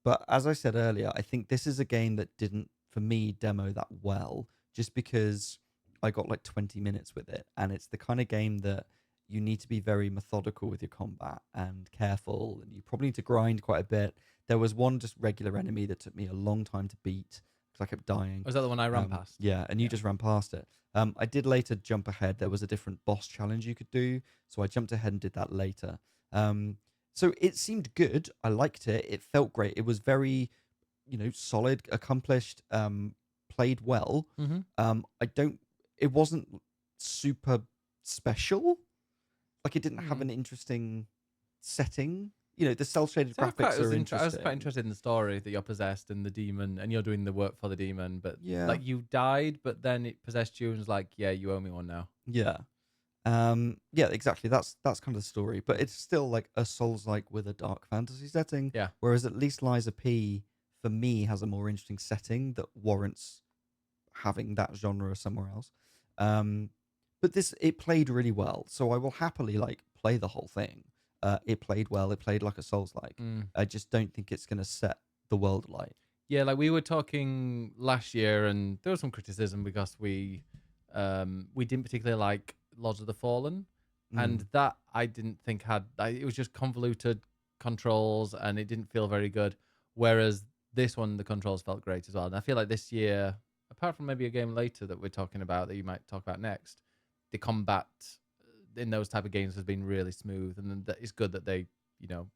But as I said earlier, I think this is a game that didn't, for me, demo that well, just because I got like 20 minutes with it. And it's the kind of game that you need to be very methodical with your combat and careful, and you probably need to grind quite a bit. There was one just regular enemy that took me a long time to beat because I kept dying. Was that the one I ran past? Yeah, and you just ran past it. I did later jump ahead. There was a different boss challenge you could do, so I jumped ahead and did that later. So it seemed good. I liked it. It felt great. It was very, solid, accomplished, played well. It wasn't super special. Like, it didn't have an interesting setting. The cel-shaded graphics are interesting. I was quite interested in the story that you're possessed and the demon, and you're doing the work for the demon. But yeah, like, you died, but then it possessed you and was like, yeah, you owe me one now. Yeah. Yeah, exactly. That's kind of the story. But it's still like a Souls-like with a dark fantasy setting. Yeah. Whereas at least Lies of P, for me, has a more interesting setting that warrants having that genre somewhere else. But it played really well, so I will happily play the whole thing. It played well. It played like a Souls-like. I just don't think it's going to set the world alight. Yeah, like we were talking last year, and there was some criticism because we didn't particularly like Lords of the Fallen, and that I didn't think it was just convoluted controls, and it didn't feel very good. Whereas this one, the controls felt great as well. And I feel like this year, apart from maybe a game later that we're talking about that you might talk about next, the combat in those type of games has been really smooth, and it's good that they know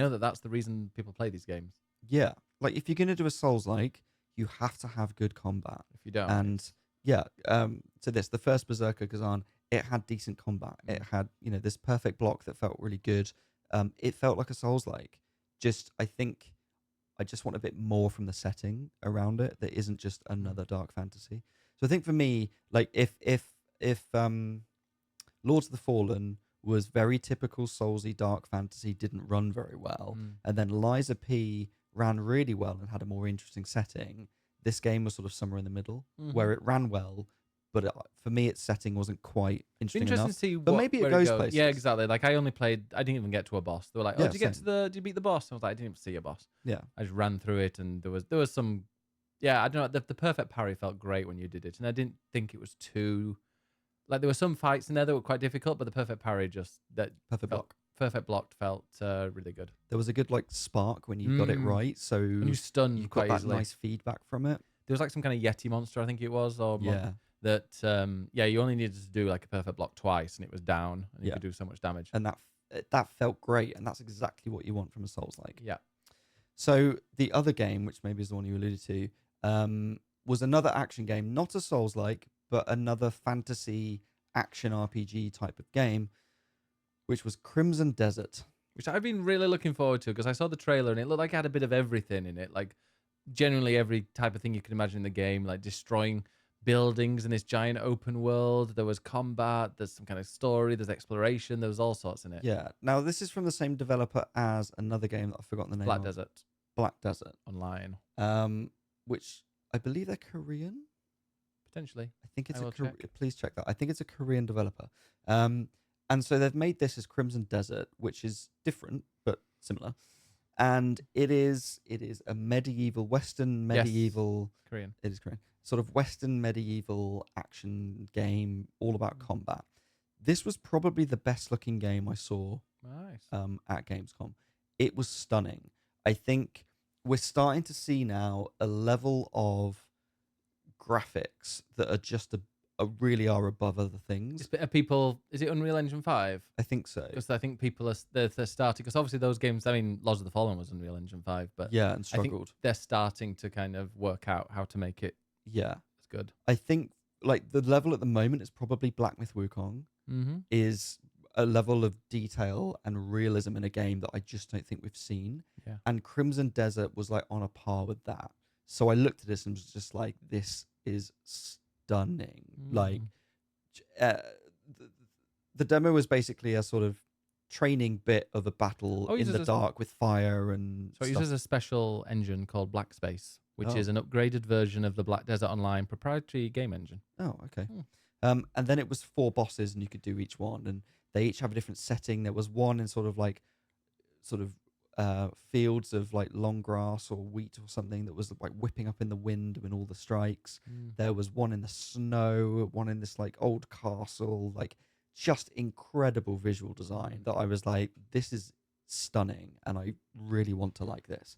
that that's the reason people play these games. Yeah, like if you're gonna do a Souls-like, you have to have good combat. If you don't, the first Berserker Khazan, it had decent combat. It had this perfect block that felt really good. It felt like a Souls-like. I think I just want a bit more from the setting around it that isn't just another dark fantasy. So I think for me, like if Lords of the Fallen was very typical Soulsy dark fantasy, didn't run very well, and then Lies of P ran really well and had a more interesting setting, this game was sort of somewhere in the middle, where it ran well, but for me, its setting wasn't quite interesting enough. To see but maybe it goes places. Yeah, exactly. Like I didn't even get to a boss. They were like, "Oh, did you beat the boss?" I was like, "I didn't even see a boss." Yeah, I just ran through it, and there was some. Yeah, I don't know. The perfect parry felt great when you did it, and I didn't think it was too. Like there were some fights in there that were quite difficult, but the perfect parry perfect blocked felt really good. There was a good like spark when you got it right, so when you stunned you quite got that easily. nice feedback from it. There was like some kind of Yeti monster, I think it was, or that you only needed to do like a perfect block twice, and it was down, and you could do so much damage. And that felt great, and that's exactly what you want from a Souls-like. Yeah. So the other game, which maybe is the one you alluded to, was another action game, not a Souls-like, but another fantasy action RPG type of game, which was Crimson Desert. Which I've been really looking forward to because I saw the trailer and it looked like it had a bit of everything in it. Like generally every type of thing you can imagine in the game, like destroying buildings in this giant open world. There was combat, there's some kind of story, there's exploration, there was all sorts in it. Yeah. Now, this is from the same developer as another game that I've forgotten the name of. Black Desert Black Desert. Online. Which I believe they're Korean. Potentially. I think it's I will check. please check that. I think it's a Korean developer. And so they've made this as Crimson Desert, which is different but similar. And it is a Western medieval. Yes. Korean. It is Korean. Sort of Western medieval action game, all about combat. This was probably the best looking game I saw Nice. at Gamescom. It was stunning. I think we're starting to see now a level of graphics that are just really are above other things. Are people? Is it Unreal Engine 5? I think so. Because I think people are they're starting. Because obviously those games. I mean, Lords of the Fallen was Unreal Engine 5, but Yeah, and I think struggled. they're starting to kind of work out how to make it Yeah, as good. I think like the level at the moment is probably Black Myth Wukong Mm-hmm. is a level of detail and realism in a game that I just don't think we've seen. Yeah. And Crimson Desert was like on a par with that. So I looked at this and was just like, this is stunning. Like, the demo was basically a sort of training bit of a battle in the dark with fire and So it stuff. uses a special engine called Black Space, which is an upgraded version of the Black Desert Online proprietary game engine. Oh, okay. And then it was 4 bosses, and you could do each one, and they each have a different setting. There was one in sort of fields of like long grass or wheat or something that was like whipping up in the wind when all the strikes. There was one in the snow, one in this like old castle, like just incredible visual design that I was like, this is stunning, and I really want to like this.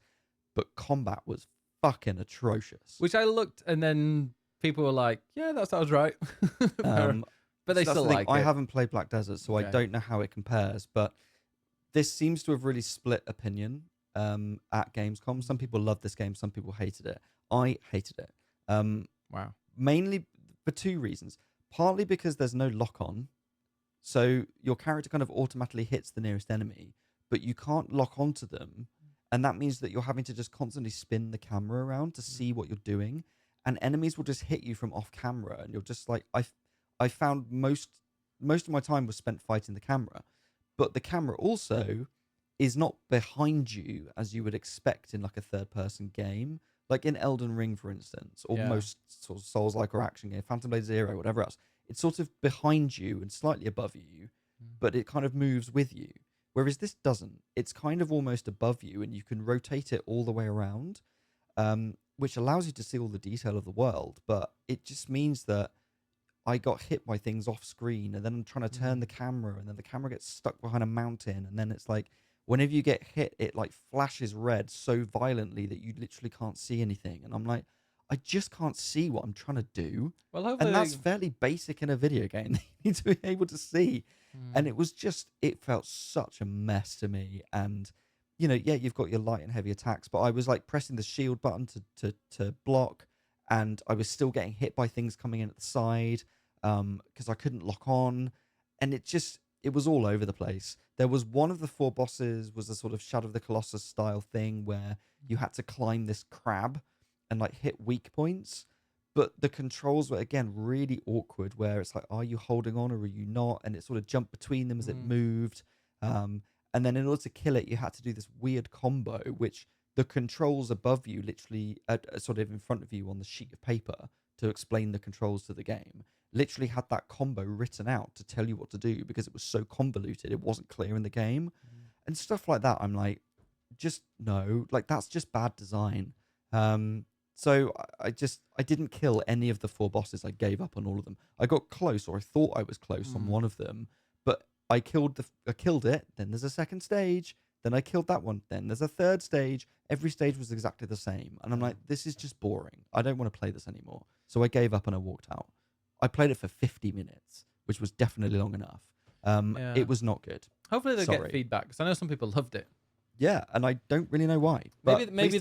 But combat was fucking atrocious. Which I looked, and then people were like, "Yeah, that sounds right," but they So still that's the thing. like I it. haven't played Black Desert, so I Okay. don't know how it compares. But this seems to have really split opinion at Gamescom. Some people loved this game, some people hated it. I hated it. Wow. Mainly for 2 reasons. Partly because there's no lock on, so your character kind of automatically hits the nearest enemy, but you can't lock onto them, and that means that you're having to just constantly spin the camera around to see what you're doing, and enemies will just hit you from off camera, and you're just like, I found most of my time was spent fighting the camera, but the camera also is not behind you as you would expect in like a third person game, like in Elden Ring, for instance, or most sort of Souls-like or action game, Phantom Blade Zero, whatever else. It's sort of behind you and slightly above you, but it kind of moves with you. Whereas this doesn't. It's kind of almost above you, and you can rotate it all the way around, which allows you to see all the detail of the world. But it just means that I got hit by things off screen, and then I'm trying to turn the camera, and then the camera gets stuck behind a mountain, and then it's like, whenever you get hit, it like flashes red so violently that you literally can't see anything. And I'm like, I just can't see what I'm trying to do. Well, hopefully, And that's fairly basic in a video game. You need to be able to see. And it was just, it felt such a mess to me. And, you know, yeah, you've got your light and heavy attacks, but I was like pressing the shield button to block, and I was still getting hit by things coming in at the side because I couldn't lock on. And it was all over the place. There was one of the 4 bosses was a sort of Shadow of the Colossus style thing where you had to climb this crab and like hit weak points. But the controls were, again, really awkward, where it's like, are you holding on or are you not? And it sort of jumped between them as it moved. And then in order to kill it, you had to do this weird combo, which the controls above you, literally sort of in front of you on the sheet of paper to explain the controls to the game, literally had that combo written out to tell you what to do because it was so convoluted. It wasn't clear in the game. And stuff like that. I'm like, just no, like that's just bad design. So I didn't kill any of the 4 bosses. I gave up on all of them. I got close, or I thought I was close on one of them, but I killed it. Then there's a second stage. Then I killed that one. Then there's a third stage. Every stage was exactly the same. And I'm like, this is just boring. I don't want to play this anymore. So I gave up and I walked out. I played it for 50 minutes, which was definitely long enough. It was not good. hopefully they'll get feedback, because I know some people loved it. Yeah, and I don't really know why. But Maybe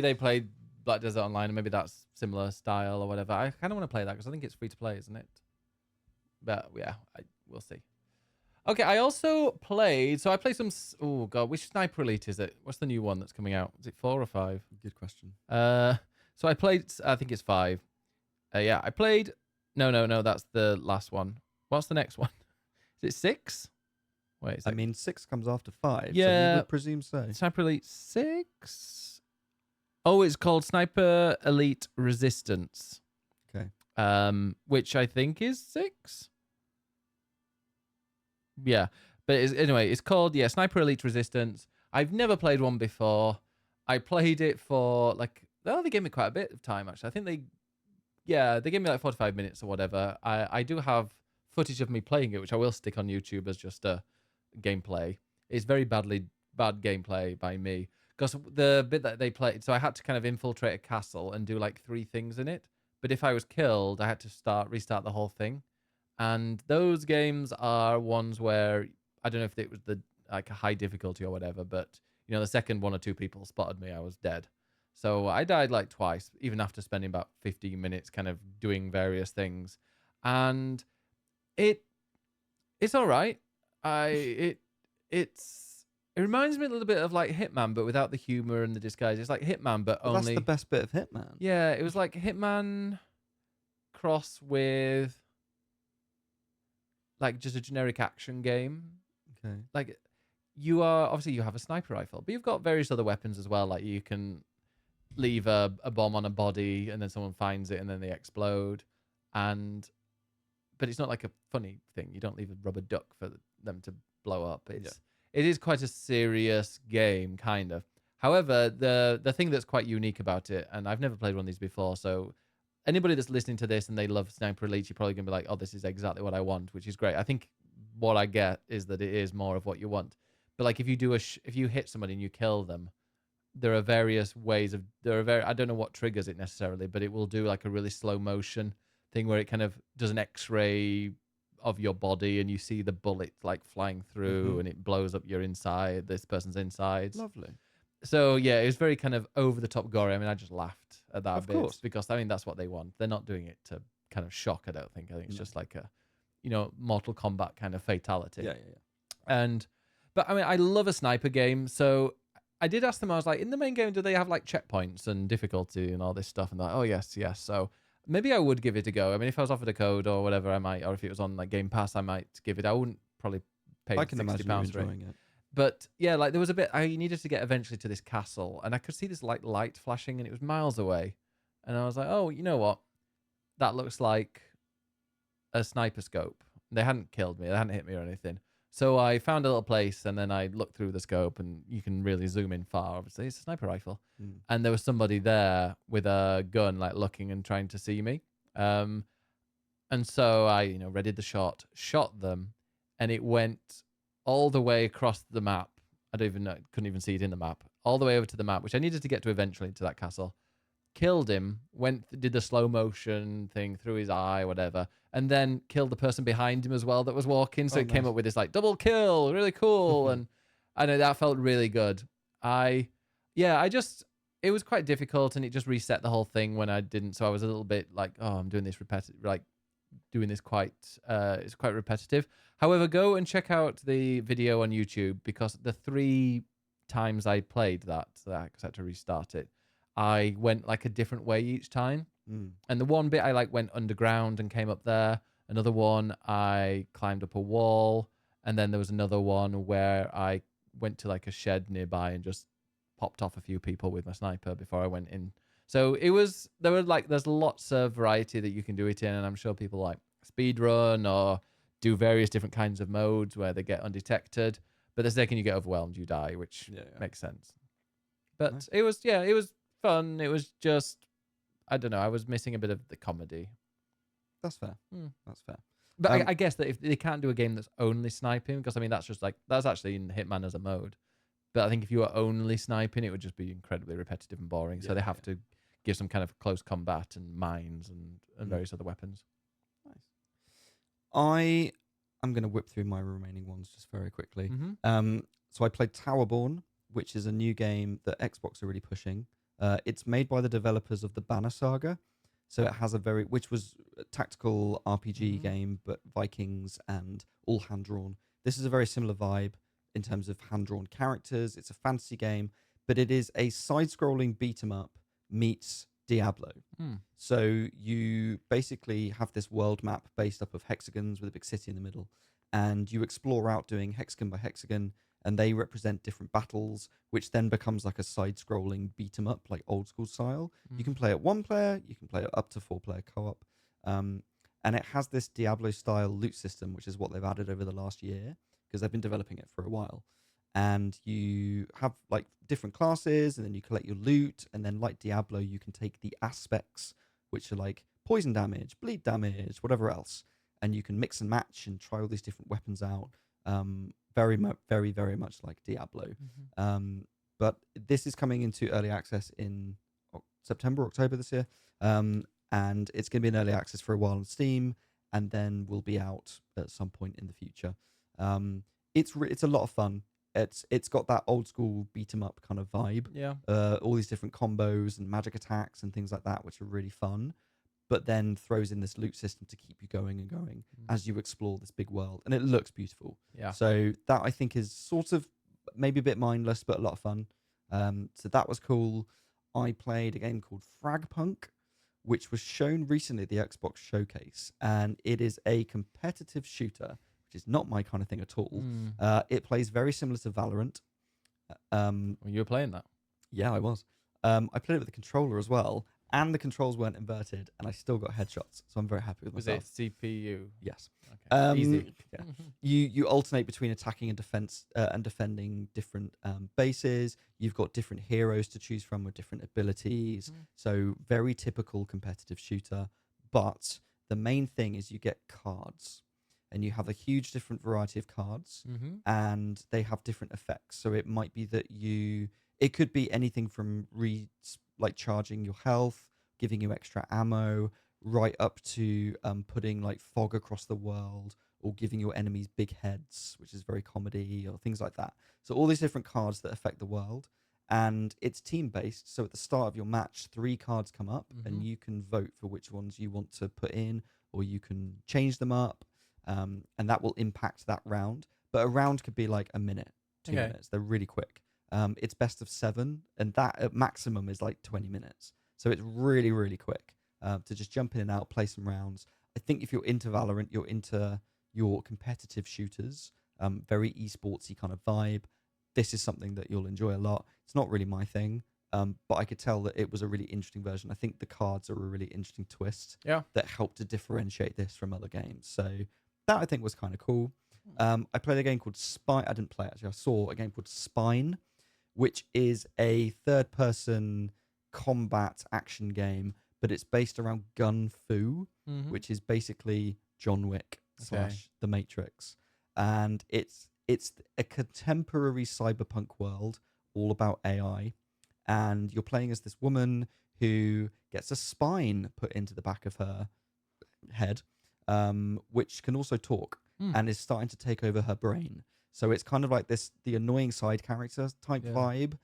they played Black Desert Online, and maybe that's similar style or whatever. I kind of want to play that because I think it's free to play, isn't it? But yeah, we'll see. Okay, I also played. So I played some. Oh god, which Sniper Elite is it? What's the new one that's coming out? Is it 4 or 5? Good question. So I played. I think it's 5. Yeah, I played. No, that's the last one. What's the next one? Is it 6? Wait, I mean, 6 comes after 5. Yeah, so you would presume so. Sniper Elite 6. Oh, it's called Sniper Elite Resistance. Okay. Which I think is 6. Yeah, but anyway, it's called Sniper Elite Resistance. I've never played one before. I played it for they gave me quite a bit of time actually. I think they gave me like 45 minutes or whatever. I do have footage of me playing it, which I will stick on YouTube as just a gameplay. It's very bad gameplay by me because the bit that they played. So I had to kind of infiltrate a castle and do like 3 things in it. But if I was killed, I had to restart the whole thing. And those games are ones where I don't know if it was a high difficulty or whatever, but the second 1 or 2 people spotted me, I was dead. So I died like twice, even after spending about 15 minutes kind of doing various things. And it's all right. It reminds me a little bit of like Hitman, but without the humor and the disguise. It's like Hitman, but Well, only that's the best bit of Hitman. Yeah, it was like Hitman cross with like just a generic action game. Okay. Like you have a sniper rifle, but you've got various other weapons as well. Like you can leave a bomb on a body and then someone finds it and then they explode. But it's not like a funny thing. You don't leave a rubber duck for them to blow up. It is quite a serious game, kind of. However, the thing that's quite unique about it, and I've never played one of these before, so anybody that's listening to this and they love Sniper Elite, you're probably going to be like, oh, this is exactly what I want, which is great. I think what I get is that it is more of what you want. But like if you hit somebody and you kill them, there are various ways of I don't know what triggers it necessarily, but it will do like a really slow motion thing where it kind of does an X-ray of your body and you see the bullet like flying through and it blows up this person's insides. Lovely. So yeah, it was very kind of over the top gory. I mean, I just laughed at that Of bit course. because I mean that's what they want. They're not doing it to kind of shock. I don't think. I think it's just like a, Mortal Kombat kind of fatality. Yeah. But I mean, I love a sniper game. So I did ask them. I was like, in the main game, do they have like checkpoints and difficulty and all this stuff? And they're like, oh yes. So maybe I would give it a go. I mean, if I was offered a code or whatever, I might. Or if it was on like Game Pass, I might give it. I wouldn't probably pay I can imagine you £60 for it. enjoying it. But yeah, like there was a bit I needed to get eventually to this castle, and I could see this like light flashing, and it was miles away, and I was like, oh, you know what? That looks like a sniper scope. They hadn't killed me, they hadn't hit me or anything. So I found a little place, and then I looked through the scope, and you can really zoom in far. Obviously, it's a sniper rifle, and there was somebody there with a gun, like looking and trying to see me. And so I, readied the shot them, and it went all the way across the map. I don't even know, couldn't even see it in the map. All the way over to the map, which I needed to get to eventually to that castle. Killed him, did the slow motion thing through his eye, whatever, and then killed the person behind him as well that was walking. So it came up with this like double kill, really cool. And I know that felt really good. It was quite difficult and it just reset the whole thing when I didn't. So I was a little bit like, oh, I'm doing this repetitive, like doing this it's quite repetitive. However, go and check out the video on YouTube because the 3 times I played that, so I had to restart it, I went like a different way each time. And the one bit I like went underground and came up there. Another one I climbed up a wall, and then there was another one where I went to like a shed nearby and just popped off a few people with my sniper before I went in. So there's lots of variety that you can do it in, and I'm sure people like speed run or do various different kinds of modes where they get undetected. But the second you get overwhelmed, you die, which makes sense. But nice. It was fun. It was just, I don't know, I was missing a bit of the comedy. That's fair. That's fair. But I guess that if they can't do a game that's only sniping, because I mean that's actually in Hitman as a mode. But I think if you were only sniping, it would just be incredibly repetitive and boring. So they have to give some kind of close combat and mines and various other weapons. Nice. I'm going to whip through my remaining ones just very quickly. So I played Towerborne, which is a new game that Xbox are really pushing. It's made by the developers of the Banner Saga. So it has which was a tactical RPG game, but Vikings and all hand-drawn. This is a very similar vibe in terms of hand-drawn characters. It's a fantasy game, but it is a side-scrolling beat-em-up meets Diablo. So you basically have this world map based up of hexagons with a big city in the middle, and you explore out doing hexagon by hexagon, and they represent different battles, which then becomes like a side-scrolling beat 'em up, like old school style. You can play it 1 player, you can play it up to 4-player co-op, and it has this Diablo-style loot system, which is what they've added over the last year because they've been developing it for a while. And you have like different classes, and then you collect your loot, and then like Diablo, you can take the aspects, which are like poison damage, bleed damage, whatever else, and you can mix and match and try all these different weapons out. Very much like Diablo. But this is coming into early access in September, October this year, and it's going to be in early access for a while on Steam, and then will be out at some point in the future. It's a lot of fun. It's got that old school beat 'em up kind of vibe. Yeah. All these different combos and magic attacks and things like that, which are really fun. But then throws in this loot system to keep you going and going as you explore this big world, and it looks beautiful. Yeah. So that I think is sort of maybe a bit mindless, but a lot of fun. So that was cool. I played a game called Fragpunk, which was shown recently at the Xbox showcase, and it is a competitive shooter, which is not my kind of thing at all. It plays very similar to Valorant. Well, you were playing that. Yeah, I was. I played it with the controller as well, and the controls weren't inverted, and I still got headshots, so I'm very happy with myself. Was it CPU? Yes. Okay. Easy. Yeah. You alternate between attacking and defense and defending different bases. You've got different heroes to choose from with different abilities. So very typical competitive shooter. But the main thing is you get cards, and you have a huge different variety of cards, and they have different effects. So it might be that it could be anything from like charging your health, giving you extra ammo, right up to putting like fog across the world, or giving your enemies big heads, which is very comedy, or things like that. So all these different cards that affect the world, and it's team based. So at the start of your match, 3 cards come up, and you can vote for which ones you want to put in, or you can change them up, and that will impact that round. But a round could be like a minute, 2 minutes. They're really quick. It's best of 7, and that at maximum is like 20 minutes. So it's really, really quick to just jump in and out, play some rounds. I think if you're into Valorant, you're into your competitive shooters, very esportsy kind of vibe. This is something that you'll enjoy a lot. It's not really my thing, but I could tell that it was a really interesting version. I think the cards are a really interesting twist that helped to differentiate this from other games. So that I think was kind of cool. I played a game called Spine. I didn't play it, actually. I saw a game called Spine, which is a third-person combat action game, but it's based around gun fu, which is basically John Wick / The Matrix, and it's a contemporary cyberpunk world all about AI, and you're playing as this woman who gets a spine put into the back of her head, which can also talk and is starting to take over her brain. So it's kind of like the annoying side character type vibe.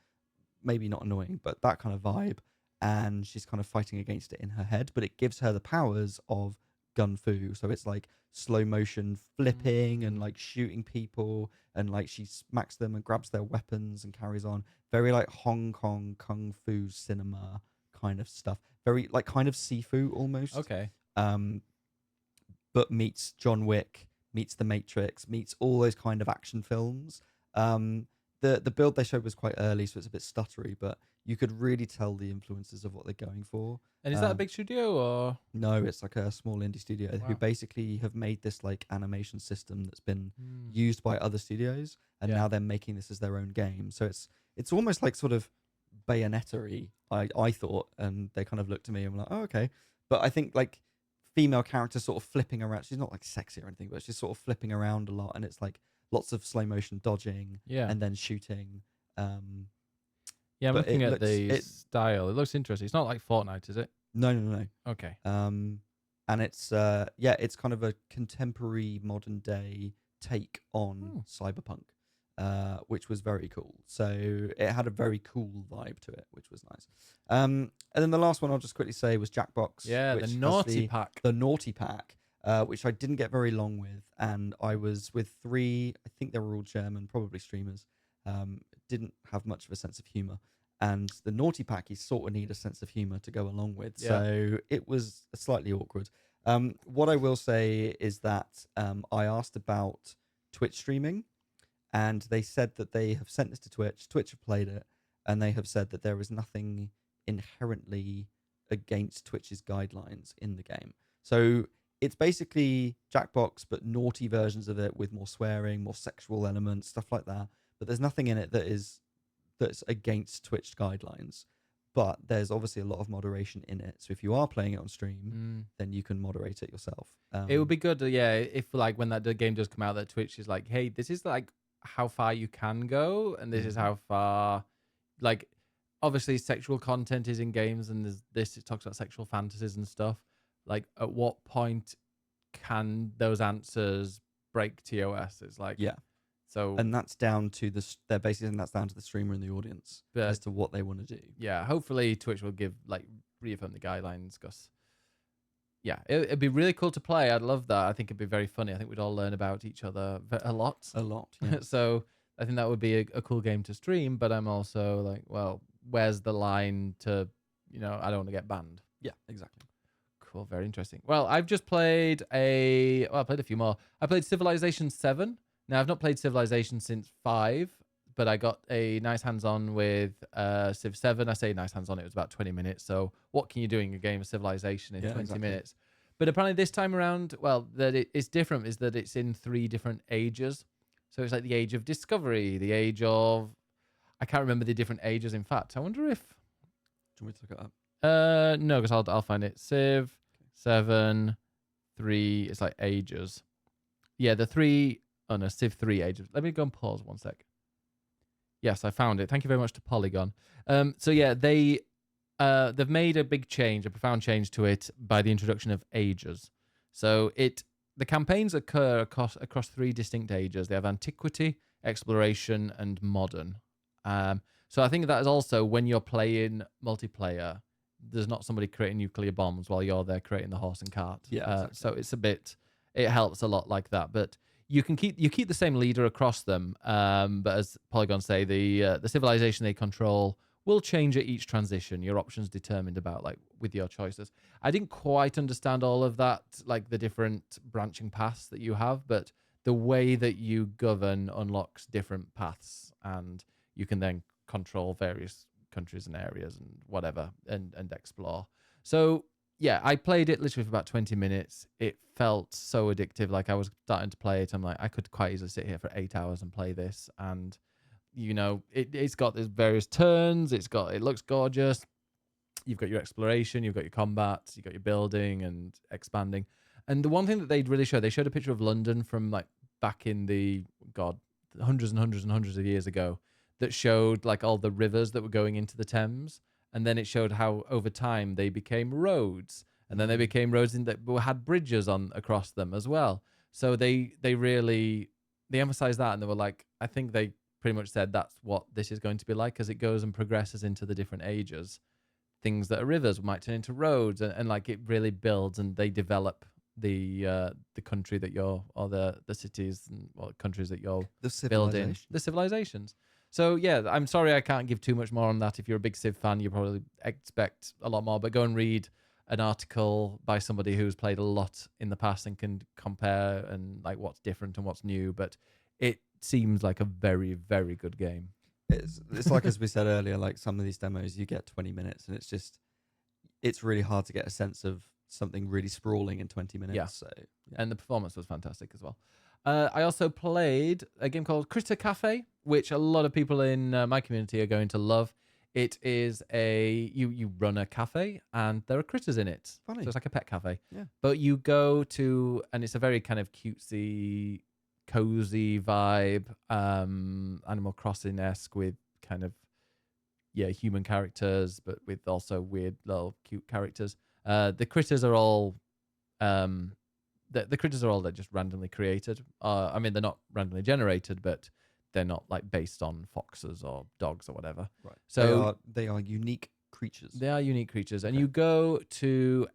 Maybe not annoying, but that kind of vibe. And she's kind of fighting against it in her head, but it gives her the powers of gun fu. So it's like slow motion flipping and like shooting people, and like she smacks them and grabs their weapons and carries on. Very like Hong Kong kung fu cinema kind of stuff. Very like kind of Sifu almost. Okay. But meets John Wick, meets The Matrix, meets all those kind of action films. The build they showed was quite early, so it's a bit stuttery, but you could really tell the influences of what they're going for. And is that a big studio or? No, it's like a small indie studio who basically have made this like animation system that's been used by other studios, and now they're making this as their own game. So it's almost like sort of Bayonetta-y, I thought, and they kind of looked at me and were like, oh, okay. But I think like female character sort of flipping around. She's not like sexy or anything, but she's sort of flipping around a lot, and it's like lots of slow motion dodging and then shooting. Yeah, I'm looking at the style. It looks interesting. It's not like Fortnite, is it? No. Okay. And it's it's kind of a contemporary modern day take on cyberpunk, which was very cool. So it had a very cool vibe to it, which was nice. And then the last one I'll just quickly say was Jackbox. Yeah, the naughty pack. The naughty pack, which I didn't get very long with, and I was with 3. I think they were all German, probably streamers. Didn't have much of a sense of humor. And the naughty pack, you sort of need a sense of humor to go along with. Yeah. So it was slightly awkward. What I will say is that I asked about Twitch streaming, and they said that they have sent this to Twitch. Twitch have played it, and they have said that there is nothing inherently against Twitch's guidelines in the game. So it's basically Jackbox, but naughty versions of it with more swearing, more sexual elements, stuff like that. But there's nothing in it that's against Twitch guidelines. But there's obviously a lot of moderation in it. So if you are playing it on stream, then you can moderate it yourself. It would be good, if like when the game does come out, that Twitch is like, hey, this is like how far you can go, and this is how far, like, obviously sexual content is in games, and there's this, it talks about sexual fantasies and stuff. Like, at what point can those answers break TOS? It's like, so, and that's down to they're basically, and that's down to the streamer and the audience as to what they want to do. Yeah, hopefully Twitch will reaffirm the guidelines, because it'd be really cool to play. I'd love that. I think it'd be very funny. I think we'd all learn about each other a lot. Yeah. So I think that would be a cool game to stream. But I'm also like, well, where's the line to, I don't want to get banned. Yeah, exactly. Cool, very interesting. Well, I've just played I played a few more. I played Civilization 7. Now, I've not played Civilization since 5, but I got a nice hands-on with Civ 7. I say nice hands-on, it was about 20 minutes. So what can you do in a game of Civilization in 20 minutes? But apparently this time around, that it's different is that it's in 3 different ages. So it's like the age of discovery, the age of... I can't remember the different ages, in fact. I wonder if... Do you want me to look it up? No, because I'll find it. Civ 7, 3, it's like ages. Yeah, the 3... Oh no, Civ 3 ages. Let me go and pause 1 sec. Yes, I found it. Thank you very much to Polygon. So yeah, they've made a big change, a profound change to it by the introduction of ages. So the campaigns occur across 3 distinct ages. They have antiquity, exploration, and modern. So I think that is also when you're playing multiplayer, there's not somebody creating nuclear bombs while you're there creating the horse and cart. Yeah, exactly. So it helps a lot like that. But you keep the same leader across them. But as Polygon say, the civilization they control will change at each transition. Your options determined about with your choices. I didn't quite understand all of that, like the different branching paths that you have, but the way that you govern unlocks different paths, and you can then control various countries and areas and whatever and explore. So yeah, I played it literally for about 20 minutes. It felt so addictive. Like, I was starting to play it. I'm like, I could quite easily sit here for 8 hours and play this. And, it's got these various turns. It looks gorgeous. You've got your exploration. You've got your combat. You've got your building and expanding. And the one thing that they showed a picture of London from back in the, hundreds and hundreds and hundreds of years ago, that showed all the rivers that were going into the Thames. And then it showed how over time they became roads, and then they became roads that had bridges across them as well. So they emphasized that, and they were like, I think they pretty much said that's what this is going to be like as it goes and progresses into the different ages. Things that are rivers might turn into roads, and it really builds, and they develop the country that you're, or the cities or countries that you're building, the civilizations. So yeah, I'm sorry I can't give too much more on that. If you're a big Civ fan, you probably expect a lot more, but go and read an article by somebody who's played a lot in the past and can compare and what's different and what's new. But it seems like a very, very good game. It's like, as we said earlier, some of these demos, you get 20 minutes and it's really hard to get a sense of something really sprawling in 20 minutes. Yeah. So, yeah. And the performance was fantastic as well. I also played a game called Critter Cafe, which a lot of people in my community are going to love. It is you run a cafe and there are critters in it. Funny. So it's like a pet cafe. Yeah. But you go to, and it's a very kind of cutesy, cozy vibe, Animal Crossing-esque with kind of, human characters, but with also weird little cute characters. The critters are all... The critters are all just randomly created. I mean, they're not randomly generated, but they're not based on foxes or dogs or whatever. Right. So they are unique creatures. They are unique creatures, and you go to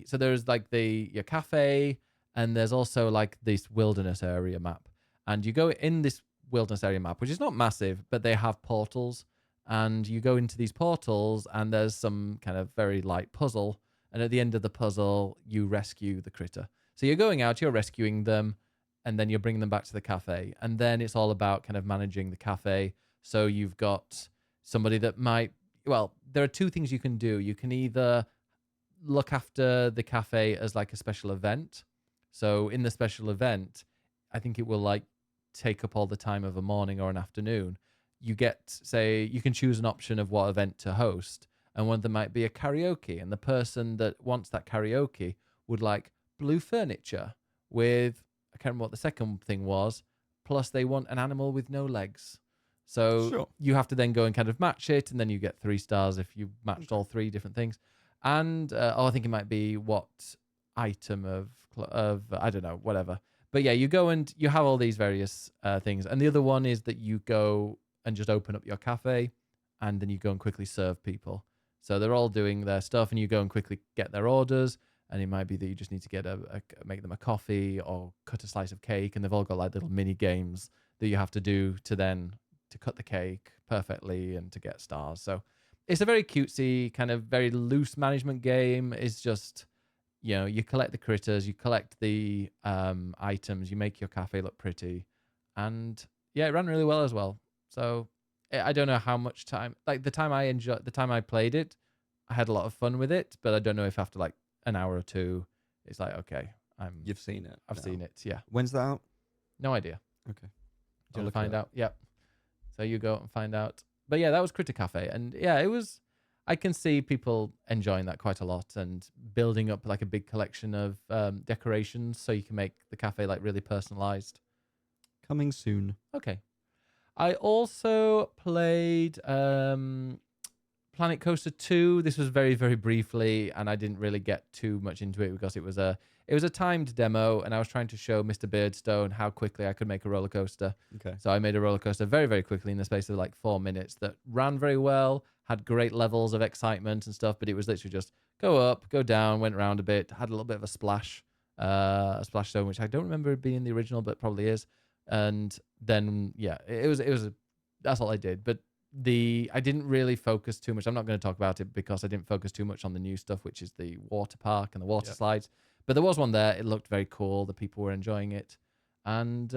so there's your cafe, and there's also this wilderness area map, and you go in this wilderness area map, which is not massive, but they have portals, and you go into these portals, and there's some kind of very light puzzle, and at the end of the puzzle, you rescue the critter. So you're going out, you're rescuing them, and then you're bringing them back to the cafe. And then it's all about kind of managing the cafe. So you've got somebody that might, well, there are two things you can do. You can either look after the cafe as like a special event. So in the special event, I think it will like take up all the time of a morning or an afternoon. You get, say, you can choose an option of what event to host, and one of them might be a karaoke, and the person that wants that karaoke would like blue furniture with, I can't remember what the second thing was, plus they want an animal with no legs. So you have to then go and kind of match it, and then you get 3 stars if you matched all 3 different things. And I think it might be what item of I don't know, whatever. But yeah, you go and you have all these various things. And the other one is that you go and just open up your cafe, and then you go and quickly serve people. So they're all doing their stuff, and you go and quickly get their orders. And it might be that you just need to get make them a coffee or cut a slice of cake, and they've all got like little mini games that you have to do to cut the cake perfectly and to get stars. So it's a very cutesy, kind of very loose management game. It's just, you know, you collect the critters, you collect the items, you make your cafe look pretty. And yeah, it ran really well as well. So I don't know how much time, like the time I played it, I had a lot of fun with it, but I don't know if after like an hour or two, it's like, okay, You've seen it. I've seen it, yeah. When's that out? No idea. Okay. Do you want to find out? Yep. So you go and find out. But yeah, that was Critter Cafe. And yeah, it was, I can see people enjoying that quite a lot and building up like a big collection of decorations so you can make the cafe like really personalized. Coming soon. Okay. I also played Planet Coaster 2. This was very, very briefly, and I didn't really get too much into it because it was a timed demo, and I was trying to show Mr. Beardstone how quickly I could make a roller coaster. Okay. So I made a roller coaster very, very quickly in the space of like 4 minutes that ran very well, had great levels of excitement and stuff, but it was literally just go up, go down, went around a bit, had a little bit of a splash zone, which I don't remember being in the original, but probably is. And then, yeah, it was that's all I did. But I didn't really focus too much. I'm not going to talk about it because I didn't focus too much on the new stuff, which is the water park and the water slides. But there was one there. It looked very cool. The people were enjoying it. And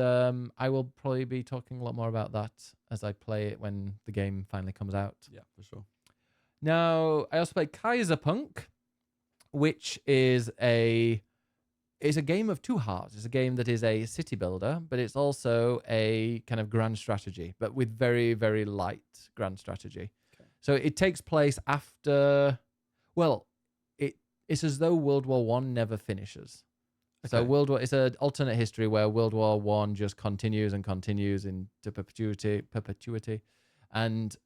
I will probably be talking a lot more about that as I play it when the game finally comes out. Yeah, for sure. Now, I also played Kaiserpunk, which is a game of 2 halves. It's a game that is a city builder, but it's also a kind of grand strategy, but with very, very light grand strategy. Okay. So it takes place after, well, it's as though World War One never finishes. Okay. So it's an alternate history where World War One just continues and continues into perpetuity, and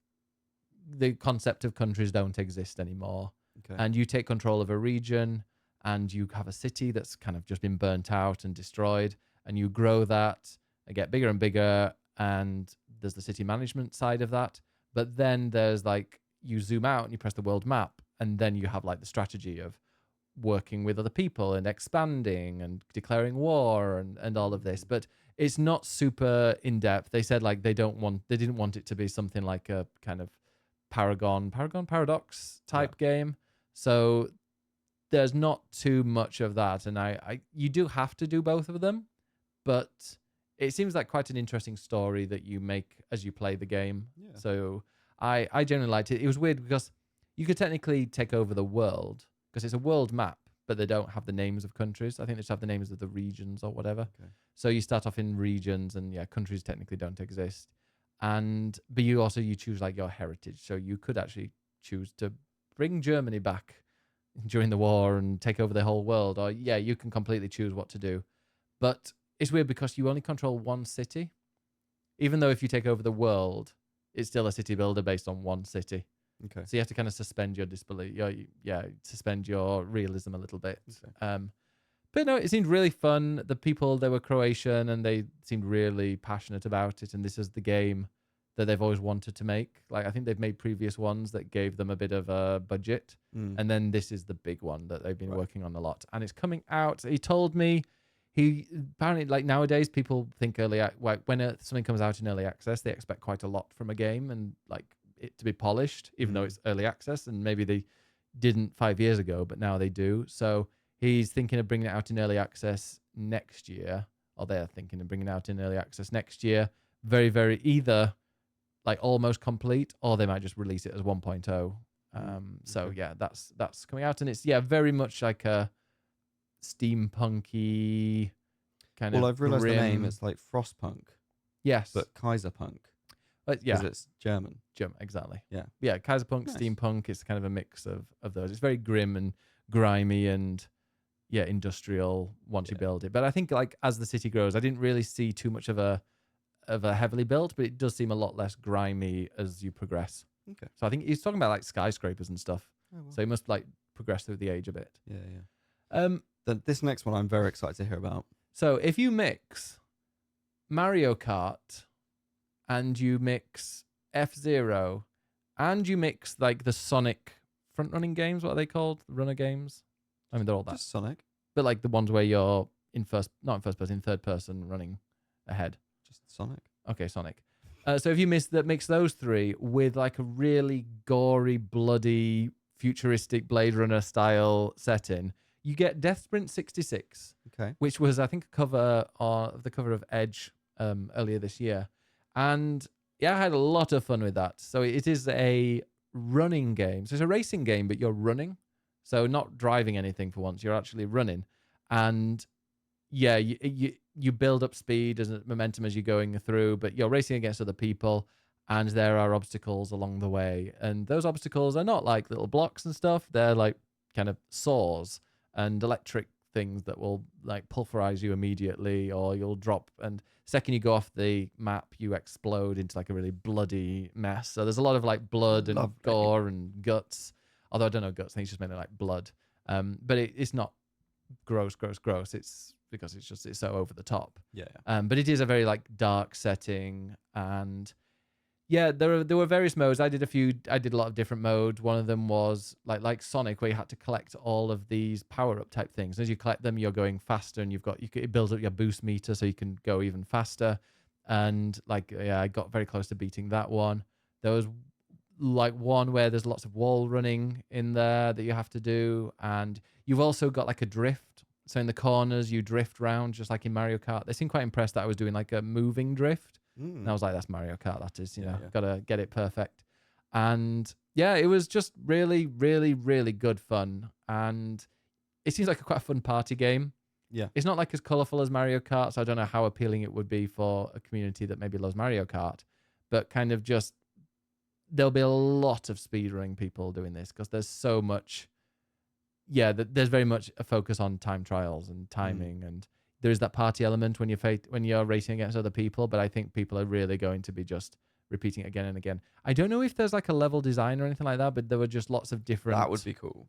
the concept of countries don't exist anymore. Okay. And you take control of a region, and you have a city that's kind of just been burnt out and destroyed, and you grow that and get bigger and bigger, and there's the city management side of that. But then there's like, you zoom out and you press the world map, and then you have like the strategy of working with other people and expanding and declaring war and all of this. But it's not super in-depth. They said like they didn't want it to be something like a kind of Paragon Paradox type game. So there's not too much of that, and you do have to do both of them, but it seems like quite an interesting story that you make as you play the game. Yeah. So I generally liked it. It was weird because you could technically take over the world because it's a world map, but they don't have the names of countries. I think they just have the names of the regions or whatever. Okay. So you start off in regions, and yeah, countries technically don't exist. But you choose like your heritage. So you could actually choose to bring Germany back during the war and take over the whole world, or yeah, you can completely choose what to do. But it's weird because you only control one city, even though if you take over the world, it's still a city builder based on one city. Okay. So you have to kind of suspend your disbelief, suspend your realism a little bit. Okay. But no, it seemed really fun. The people, they were Croatian, and they seemed really passionate about it. And this is the game that they've always wanted to make. Like, I think they've made previous ones that gave them a bit of a budget. And then this is the big one that they've been working on a lot. And it's coming out. He told me, apparently, like nowadays, people think when something comes out in early access, they expect quite a lot from a game and like it to be polished, even though it's early access. And maybe they didn't 5 years ago, but now they do. So he's thinking of bringing it out in early access next year or they're thinking of bringing out in early access next year. Very, very either like almost complete, or they might just release it as 1.0. So yeah, that's coming out, and it's very very much like a steampunky kind of. Well, I've realised the grim. name. It's like Frostpunk, Yes, but Kaiserpunk. yeah, Because it's German. exactly. Yeah. Kaiserpunk, Nice. steampunk is kind of a mix of those. It's very grim and grimy and industrial once you build it. But I think like as the city grows, I didn't really see too much of a heavily built, but it does seem a lot less grimy as you progress. Okay. So I think he's talking about like skyscrapers and stuff. Oh, well. So he must like progress through the age a bit. Yeah. This next one I'm very excited to hear about. So if you mix Mario Kart and you mix F-Zero and you mix like the Sonic front running games, what are they called? Runner games? I mean, they're all that. Just Sonic. But like the ones where you're not in first person, in third person running ahead. Just Sonic. Okay, Sonic. So if you mix those three with like a really gory, bloody, futuristic Blade Runner style setting, you get Deathsprint 66, Okay. which was I think the cover of Edge earlier this year, and I had a lot of fun with that. So it is a running game. So it's a racing game, but you're running, so not driving anything for once. You're actually running, and you build up speed and momentum as you're going through, but you're racing against other people, and there are obstacles along the way. And those obstacles are not like little blocks and stuff. They're like kind of saws and electric things that will like pulverize you immediately, or you'll drop. And second you go off the map, you explode into like a really bloody mess. So there's a lot of like blood and gore and guts. Although I don't know guts, I think it's just mainly like blood. But it's not gross. It's because it's so over the top. But it is a very like dark setting, and there were various modes. I did a lot of different modes. One of them was like Sonic, where you had to collect all of these power up type things. As you collect them, you're going faster, and it builds up your boost meter so you can go even faster. And I got very close to beating that one. There was like one where there's lots of wall running in there that you have to do, and you've also got like a drift. So in the corners, you drift round just like in Mario Kart. They seemed quite impressed that I was doing like a moving drift. And I was like, that's Mario Kart. That is, got to get it perfect. And it was just really, really, really good fun. And it seems like quite a fun party game. Yeah. It's not like as colorful as Mario Kart, so I don't know how appealing it would be for a community that maybe loves Mario Kart. But kind of just, there'll be a lot of speedrunning people doing this because there's so much. There's very much a focus on time trials and timing, and there is that party element when you're racing against other people. But I think people are really going to be just repeating it again and again. I don't know if there's like a level design or anything like that, but there were just lots of different. That would be cool.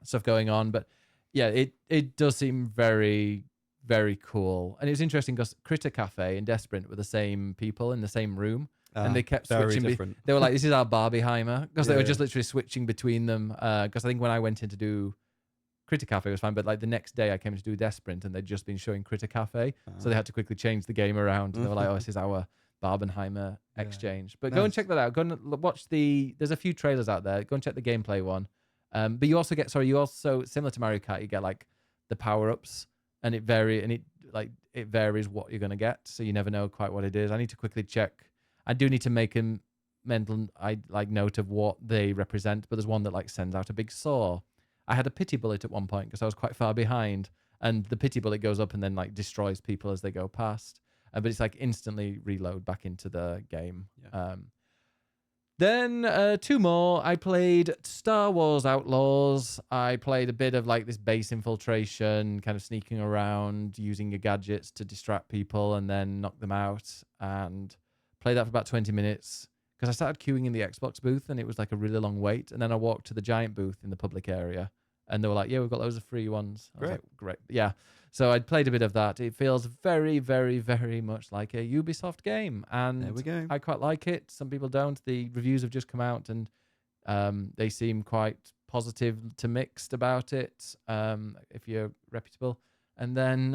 Stuff going on, but it does seem very, very cool, and it was interesting because Critter Cafe and Deathsprint were the same people in the same room. And they kept switching. They were like, "This is our Barbieheimer," because they were just literally switching between them. Because I think when I went in to do Critter Cafe, it was fine, but like the next day I came to do Deathsprint, and they'd just been showing Critter Cafe, so they had to quickly change the game around. And they were like, "Oh, this is our Barbenheimer exchange." But go and check that out. Go and watch there's a few trailers out there. Go and check the gameplay one. But you also get similar to Mario Kart, you get like the power ups, and it varies what you're gonna get, so you never know quite what it is. I need to quickly check. I do need to make a mental note of what they represent, but there's one that like sends out a big saw. I had a pity bullet at one point because I was quite far behind, and the pity bullet goes up and then like destroys people as they go past. But it's like instantly reload back into the game. Then two more. I played Star Wars Outlaws. I played a bit of like this base infiltration, kind of sneaking around, using your gadgets to distract people and then knock them out, and played that for about 20 minutes because I started queuing in the Xbox booth and it was like a really long wait. And then I walked to the giant booth in the public area and they were like, "Yeah, we've got loads of free ones." I was like, "Great." Yeah. So I played a bit of that. It feels very, very, very much like a Ubisoft game. And there we go. I quite like it. Some people don't. The reviews have just come out and they seem quite positive to mixed about it, if you're reputable. And then,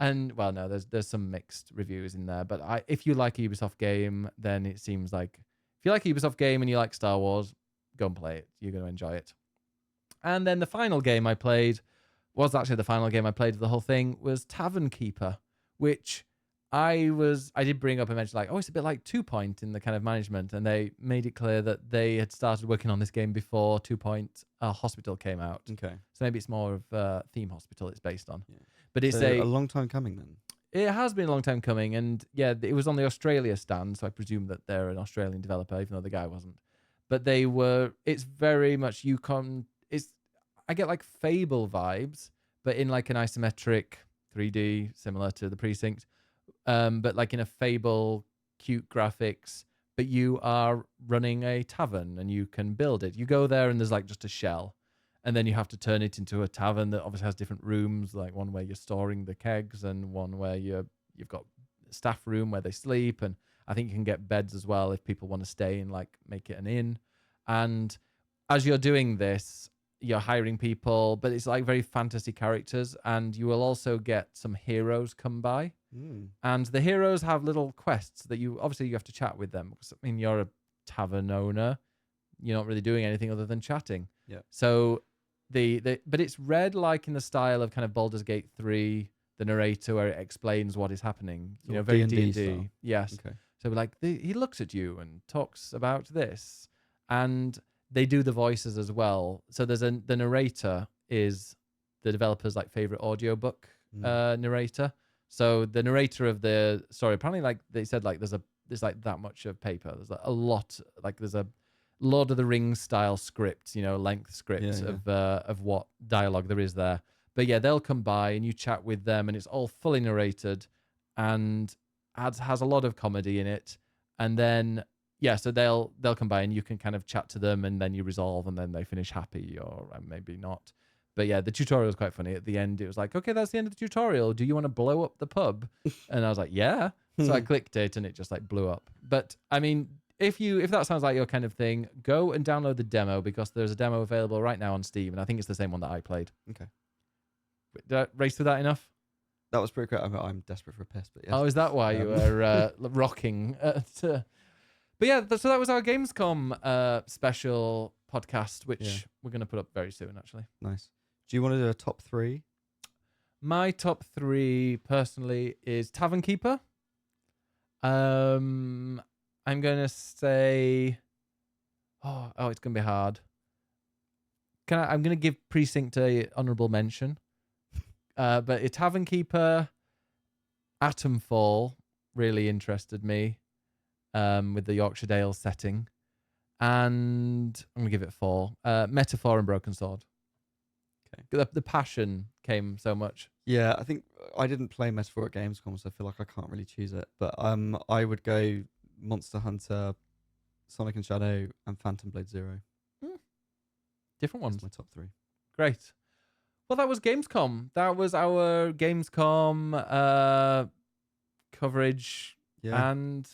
and well, no, there's some mixed reviews in there. But if you like a Ubisoft game, then it seems like if you like a Ubisoft game and you like Star Wars, go and play it. You're going to enjoy it. And then the final game I played was actually the final game I played of the whole thing, was Tavern Keeper, which I did bring up and mention like, oh, it's a bit like 2 Point in the kind of management, and they made it clear that they had started working on this game before 2 Point Hospital came out. Okay. So maybe it's more of Theme Hospital it's based on. Yeah. But it's so a long time coming then. It has been a long time coming, and yeah, it was on the Australia stand, so I presume that they're an Australian developer, even though the guy wasn't. But they were. It's very much I get like Fable vibes, but in like an isometric 3D, similar to the Precinct, but like in a Fable, cute graphics. But you are running a tavern, and you can build it. You go there, and there's like just a shell, and then you have to turn it into a tavern that obviously has different rooms, like one where you're storing the kegs, and one where you've got a staff room where they sleep, and I think you can get beds as well if people want to stay and like make it an inn. And as you're doing this, you're hiring people, but it's like very fantasy characters, and you will also get some heroes come by. And the heroes have little quests that you have to chat with them, because I mean, you're a tavern owner, you're not really doing anything other than chatting. Yeah. So but it's read like in the style of kind of Baldur's Gate 3, the narrator, where it explains what is happening. You know, very D&D. Yes. Okay. So like he looks at you and talks about this, and they do the voices as well. So there's the narrator is the developer's like favorite audiobook narrator. So the narrator of the story, apparently, like they said, like there's like that much of paper. There's like a lot, like there's a Lord of the Rings style script, length script of what dialogue there is there. But yeah, they'll come by and you chat with them, and it's all fully narrated and has a lot of comedy in it. And then so they'll come by and you can kind of chat to them, and then you resolve, and then they finish happy, or maybe not. But yeah, the tutorial was quite funny. At the end, it was like, okay, that's the end of the tutorial. Do you want to blow up the pub? And I was like, yeah. So I clicked it, and it just like blew up. But I mean, if that sounds like your kind of thing, go and download the demo, because there's a demo available right now on Steam, and I think it's the same one that I played. Okay. Did I race through that enough? That was pretty great. I'm desperate for a piss, but yes. Oh, is that why you were rocking? But yeah, so that was our Gamescom special podcast, which we're going to put up very soon, actually. Nice. Do you want to do a top 3? My top 3 personally is Tavern Keeper. I'm going to say, oh, it's going to be hard. I'm going to give Precinct a honorable mention. But a Tavern Keeper, Atomfall really interested me, with the Yorkshire Dale setting. And I'm going to give it 4. Metaphor and Broken Sword. Okay. The passion came so much. Yeah, I think I didn't play Metaphor at Gamescom, so I feel like I can't really choose it. But I would go Monster Hunter, Sonic and Shadow, and Phantom Blade Zero. Different ones. That's my top 3. Great. Well, that was Gamescom. That was our Gamescom coverage. Yeah. And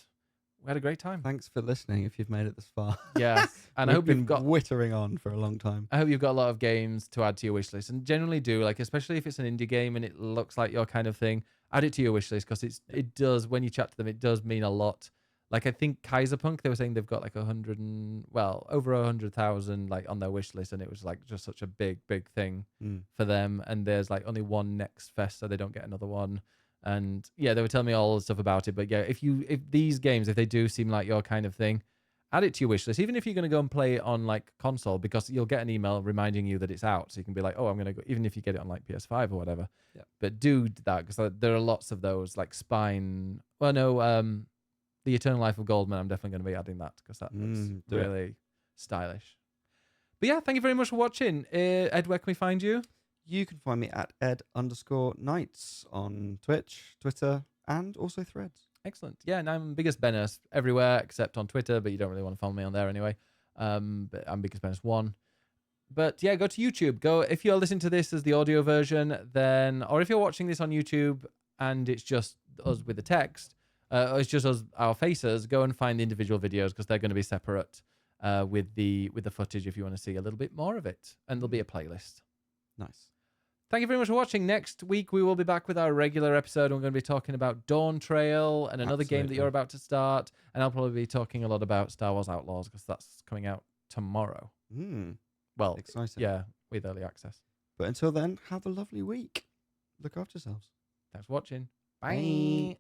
we had a great time. Thanks for listening if you've made it this far. Yeah. And I hope you've got whittering on for a long time. I hope you've got a lot of games to add to your wish list. And generally do, like, especially if it's an indie game and it looks like your kind of thing, add it to your wish list, because it does, when you chat to them, it does mean a lot. Like, I think Kaiserpunk, they were saying they've got like over 100,000 like on their wish list, and it was like just such a big thing for them. And there's like only one next fest, so they don't get another one. And yeah, they were telling me all the stuff about it. But yeah, if these games, if they do seem like your kind of thing, add it to your wish list, even if you're going to go and play it on like console, because you'll get an email reminding you that it's out. So you can be like, oh, I'm going to go, even if you get it on like PS5 or whatever. Yeah. But do that, because there are lots of those, like Spine. Well, no, The Eternal Life of Goldman. I'm definitely going to be adding that, because that looks really stylish. But yeah, thank you very much for watching. Ed, where can we find you? You can find me at ed_nights on Twitch, Twitter, and also Threads. Excellent. Yeah, and I'm Biggest Bennis everywhere except on Twitter, but you don't really want to follow me on there anyway. But I'm Biggest Bennis 1. But yeah, go to YouTube. Go if you're listening to this as the audio version, then, or if you're watching this on YouTube and it's just us with the text, or it's just us, our faces, go and find the individual videos, because they're going to be separate with the footage if you want to see a little bit more of it, and there'll be a playlist. Nice. Thank you very much for watching. Next week, we will be back with our regular episode. We're going to be talking about Dawn Trail and another game that you're about to start. And I'll probably be talking a lot about Star Wars Outlaws, because that's coming out tomorrow. Mm. Well, exciting. Yeah, with early access. But until then, have a lovely week. Look after yourselves. Thanks for watching. Bye. Bye.